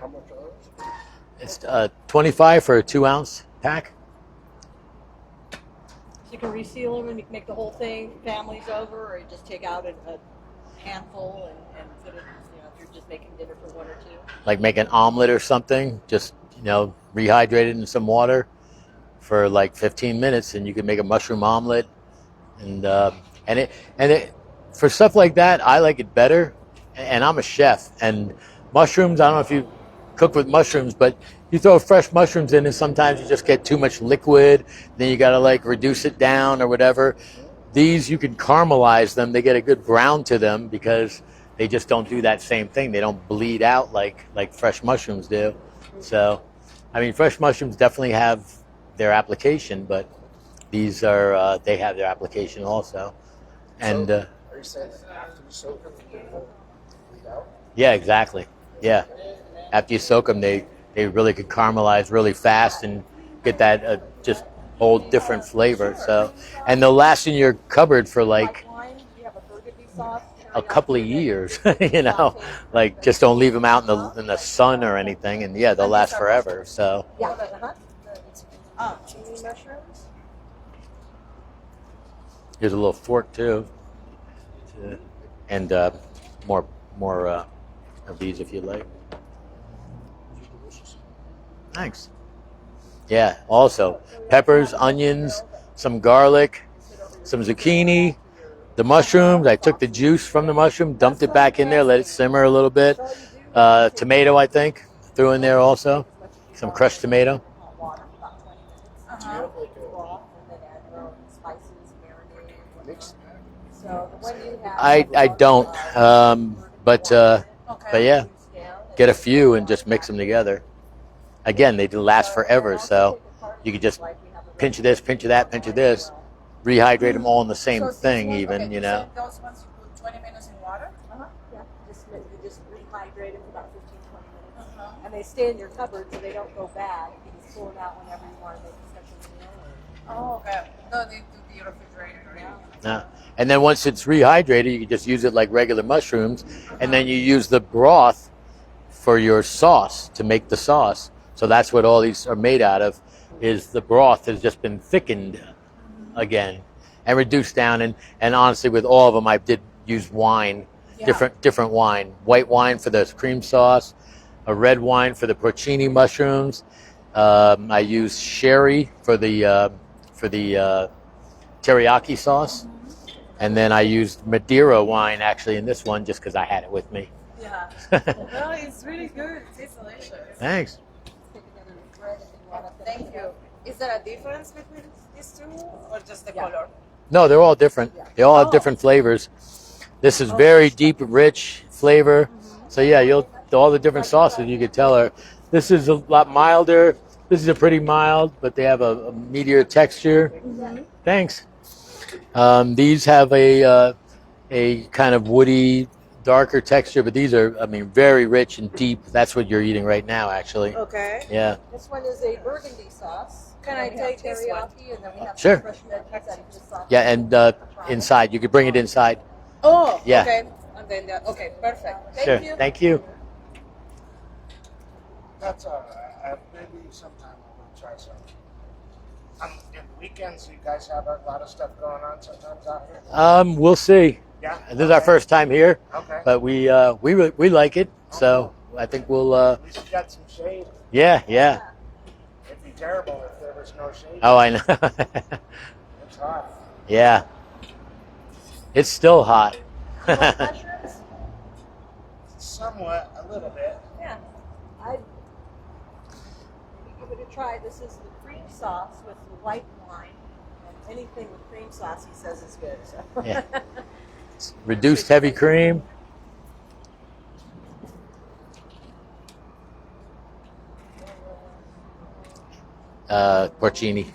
How much are those? It's 25 for a 2-ounce pack. So you can reseal them and you can make the whole thing, families over, or you just take out a handful and put it, if you're just making dinner for one or two. Like make an omelet or something, just, rehydrate it in some water for like 15 minutes and you can make a mushroom omelet. And it for stuff like that, I like it better. And I'm a chef, and mushrooms, I don't know if you cook with mushrooms, but you throw fresh mushrooms in and sometimes you just get too much liquid. Then you got to like reduce it down or whatever. These, you can caramelize them. They get a good brown to them because they just don't do that same thing. They don't bleed out like fresh mushrooms do. So, I mean, fresh mushrooms definitely have their application, but these are, they have their application also. And Are you saying that after you soak them, they won't bleed out? yeah, exactly. Yeah. After you soak them, they really could caramelize really fast and get that just whole different flavor. So, and they'll last in your cupboard for like White wine, you have a burgundy sauce. a couple of years, like just don't leave them out in the sun or anything. And yeah, they'll last forever. So Yeah. Uh-huh. Oomami mushrooms. here's a little fork too. And more of these if you like. Thanks. Yeah, also peppers, onions, some garlic, some zucchini, the mushrooms. I took the juice from the mushroom, dumped it back in there, let it simmer a little bit. Tomato, I think, threw in there also. Some crushed tomato. I don't, but yeah, get a few and just mix them together. Again, they do last forever, so you could just pinch of this, pinch of that, pinch of this, rehydrate them all in the same thing even, Those ones you put 20 minutes in water? Yeah. You just rehydrate them for about 15-20 minutes. And they stay in your cupboard so they don't go bad. You can just pull them out whenever you want to make a special meal. Oh, okay. No, they do the refrigerator. Yeah. And then once it's rehydrated, you can just use it like regular mushrooms, and then you use the broth for your sauce to make the sauce. So that's what all these are made out of, is the broth has just been thickened again and reduced down. And honestly, with all of them, I did use wine, different wine. White wine for the cream sauce, a red wine for the porcini mushrooms. I used sherry for the teriyaki sauce. And then I used Madeira wine actually in this one just because I had it with me. Yeah. Well, it's really good. It tastes delicious. Thanks. Take another bread if you want to. Thank you. Is there a difference between these two, or just the color? No, they're all different. They all have different flavors. This is very deep, rich flavor. So yeah, you'll all the different sauces you could tell are. This is a lot milder. This is a pretty mild, but they have a meatier texture. Thanks. These have a kind of woody, darker texture, but these are, I mean, very rich and deep. That's what you're eating right now, actually. Okay. Yeah. This one is a burgundy sauce. Can I take this one? And then we have Sure. some fresh veggies and just sauce. Yeah, and inside, you could bring it inside. Oh, Yeah. okay. And then okay, perfect. Thank Sure. you. Thank you. That's all right. Maybe sometime I'll try some. In the weekends, you guys have a lot of stuff going on sometimes out here? We'll see. Yeah. This is our first time here, Okay. but we like it, so I think we'll. At least you got some shade. Yeah, yeah. It'd be terrible if there was no shade. Oh, I know. It's hot. Yeah. It's still hot. Mushrooms? Somewhat, a little bit. Yeah. I'd give it a try. This is the cream sauce with the white wine. And anything with cream sauce, he says is good. So. Yeah. Reduced heavy cream. Porcini.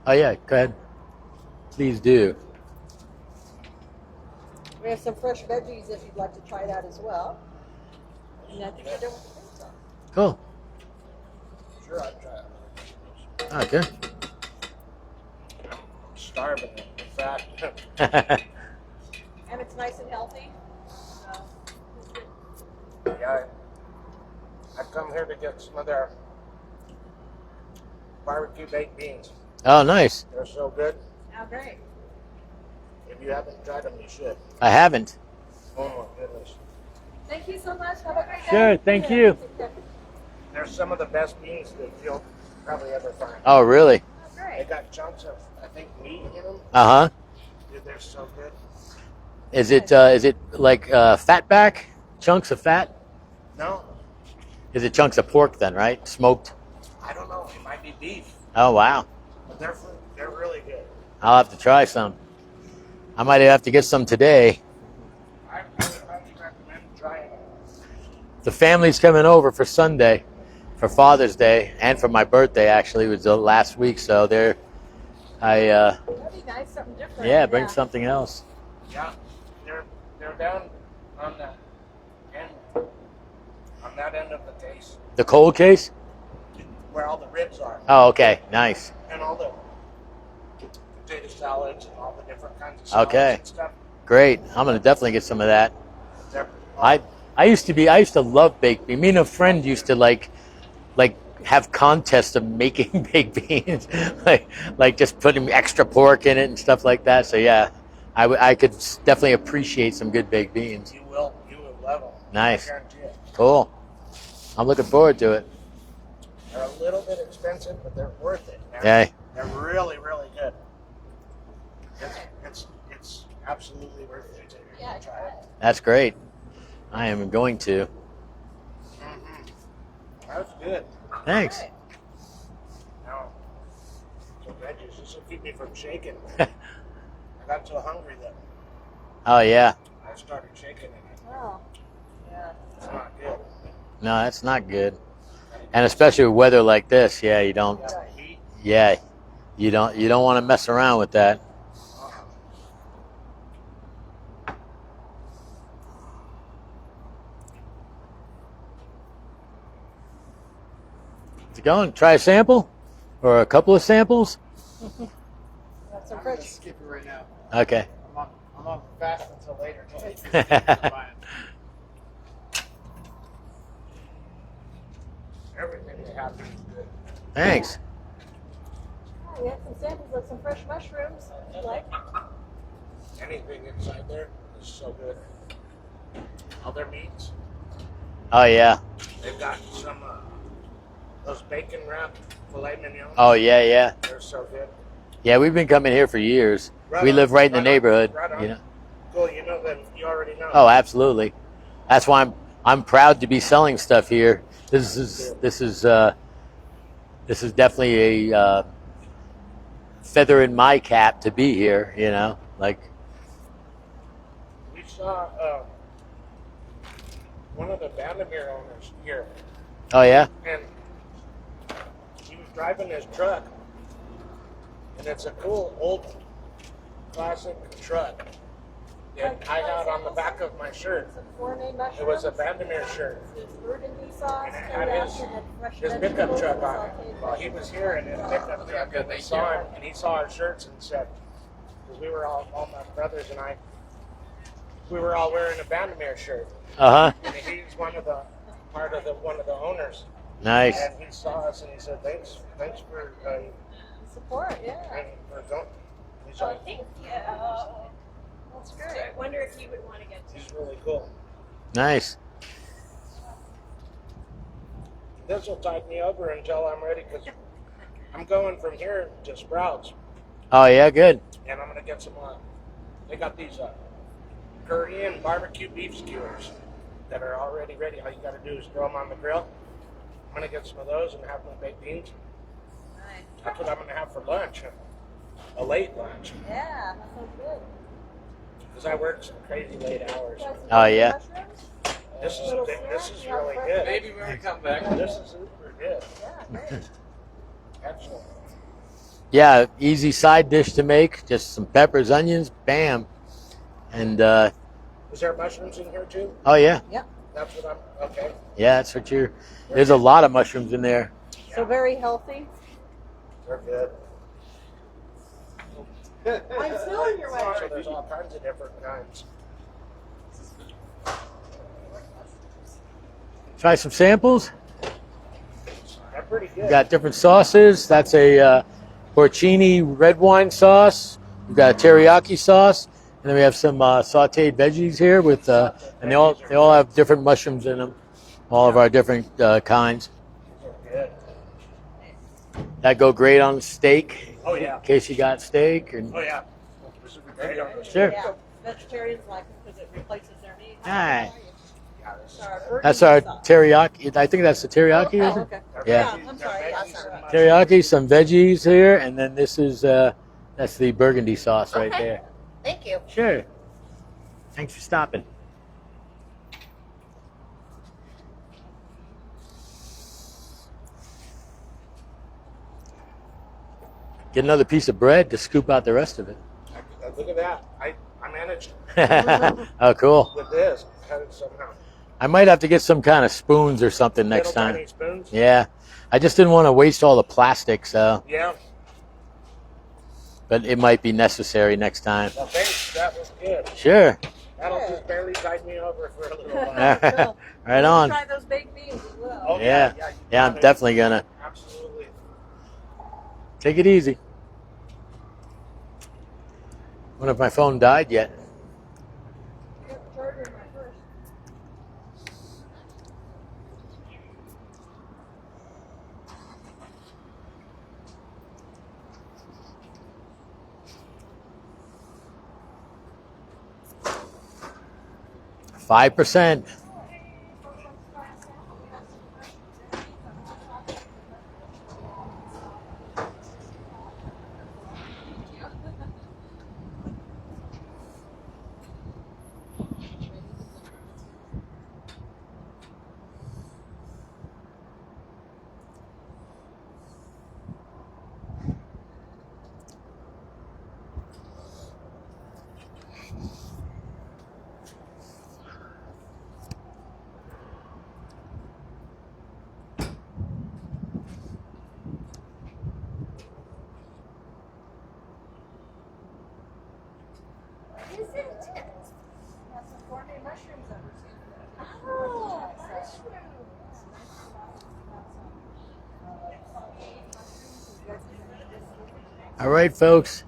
Oh yeah, go ahead. Please do. We have some fresh veggies if you'd like to try that as well. And I think you're done with the cream sauce. Cool. Sure, I'd try it. Okay. I'm starving. In fact, And it's nice and healthy. yeah, I come here to get some of their barbecue baked beans. Oh, nice. They're so good. Oh, great. If you haven't tried them, you should. I haven't. Oh my goodness. Thank you so much. Have a great day. Sure, thank you. They're some of the best beans that you'll probably ever find. Oh, really? Oh, They great. got chunks of, I think, meat in them. Uh-huh. Dude, they're so good. Is it like fat back? Chunks of fat? No, Is it chunks of pork then, right? Smoked? I don't know. It might be beef, Oh, wow. but they're really good. I'll have to try some. I might have to get some today. I would highly recommend trying them. The family's coming over for Sunday, for Father's Day, and for my birthday, actually. It was last week, so That'd be nice, something different. yeah, bring something else. Yeah, they're down on that end of the case The cold case? where all the ribs are, Oh, okay. Nice. and all the potato salads and all the different kinds of salads Okay. and stuff. Great. I'm going to definitely get some of that. They're, I used to love baked beans. Me and a friend used to like have contests of making baked beans, like just putting extra pork in it and stuff like that. So yeah, I could definitely appreciate some good baked beans. you will love them. Nice. I guarantee it. Cool. I'm looking forward to it. They're a little bit expensive, but they're worth it. Man. Yeah. They're really, really good. It's absolutely worth it to try it. That's great. I am going to. That's good. Thanks. Now, some veggies. This will keep me from shaking. I got so hungry that Oh yeah. I started shaking and Oh, yeah. it's not good. No, that's not good. And especially with weather like this, yeah, you don't. Got the heat. Yeah, you don't want to mess around with that. How's it going? Try a sample, or a couple of samples? Got some I'm gonna fresh. skip it right now. Okay. I'm on fast until later. Fine. Everything they have is good. Thanks. Oh, we have some samples of some fresh mushrooms. You like? Anything inside there is so good. All their meats. Oh yeah. They've got some those bacon wrapped filet mignon. Oh, yeah, yeah. They're so good. Yeah, we've been coming here for years. Right We on, live right in the on, neighborhood, right on. you know. Cool, you know them. You already know. Oh, absolutely. That's why I'm proud to be selling stuff here. This is definitely a feather in my cap to be here, you know. Like, We saw one of the Vandermeer owners here, oh yeah, and he was driving his truck, and it's a cool old classic truck that I had on the back of my shirt. Gourmet mushrooms. It was a Vandermeer shirt. Burgundy sauce. And it had his pickup truck on it. Well, he was here in his pickup truck, and we saw him, and he saw our shirts and said, because we were all my brothers and I, we were all wearing a Vandermeer shirt. uh-huh. And he's one of the owners. Nice. And he saw us and he said, thanks for Support, yeah. for going. He's like, Thank you. That's great. I wonder if you would want to get to. he's really cool. Nice. This will tide me over until I'm ready, because I'm going from here to Sprouts, Oh yeah, good. and I'm gonna get some. They got these Korean barbecue beef skewers that are already ready. All you got to do is throw them on the grill. I'm gonna get some of those and have my baked beans. That's what I'm gonna have for lunch, a late lunch, Yeah, that sounds good. because I work some crazy late hours. Oh yeah. This is really good. Maybe when we come back. This is super good. Yeah, great. Excellent. Yeah, easy side dish to make. Just some peppers, onions, bam. And Is there mushrooms in here too? oh yeah, That's what I'm. Okay. yeah, that's what you're. There's a lot of mushrooms in there. So very healthy. They're good. I'm still in your way. So there's all kinds of different kinds. Try some samples. They're pretty good. We got different sauces. That's a porcini red wine sauce. We've got a teriyaki sauce, and then we have some sautéed veggies here with, and they all have different mushrooms in them. All of our different kinds. Good. That go great on steak. Oh yeah. In case you got steak. And Oh yeah. This would be great on the sure. Yeah, vegetarians like it because it replaces their meat. All right. Yeah, this is- That's our teriyaki. I think that's the teriyaki. Oh, Is it? okay. Yeah. I'm sorry. Yeah, sorry. Teriyaki, some veggies here, and then this is that's the burgundy sauce right Okay. there. Thank you. Sure. Thanks for stopping. Get another piece of bread to scoop out the rest of it. Look at that. I managed Oh, cool. with this. Cut it somehow. I might have to get some kind of spoons or something next Little time. tiny spoons. Yeah. I just didn't want to waste all the plastic, so, Yeah. but it might be necessary next time. Well, thanks. That was good. Sure. That'll just barely tide me over for a little while. Cool. Right on. Try those baked beans as well. Oh, Yeah. you Yeah, I'm got it. definitely gonna Absolutely. take it easy. Wonder if my phone died yet. Get the charger in my purse. Five 5%. Is it? That's some gourmet mushrooms that we're seeing. Oh, mushrooms. All right, folks.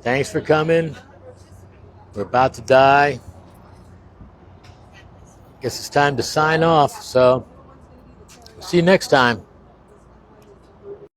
Thanks for coming. We're about to die. Guess it's time to sign off. So, see you next time.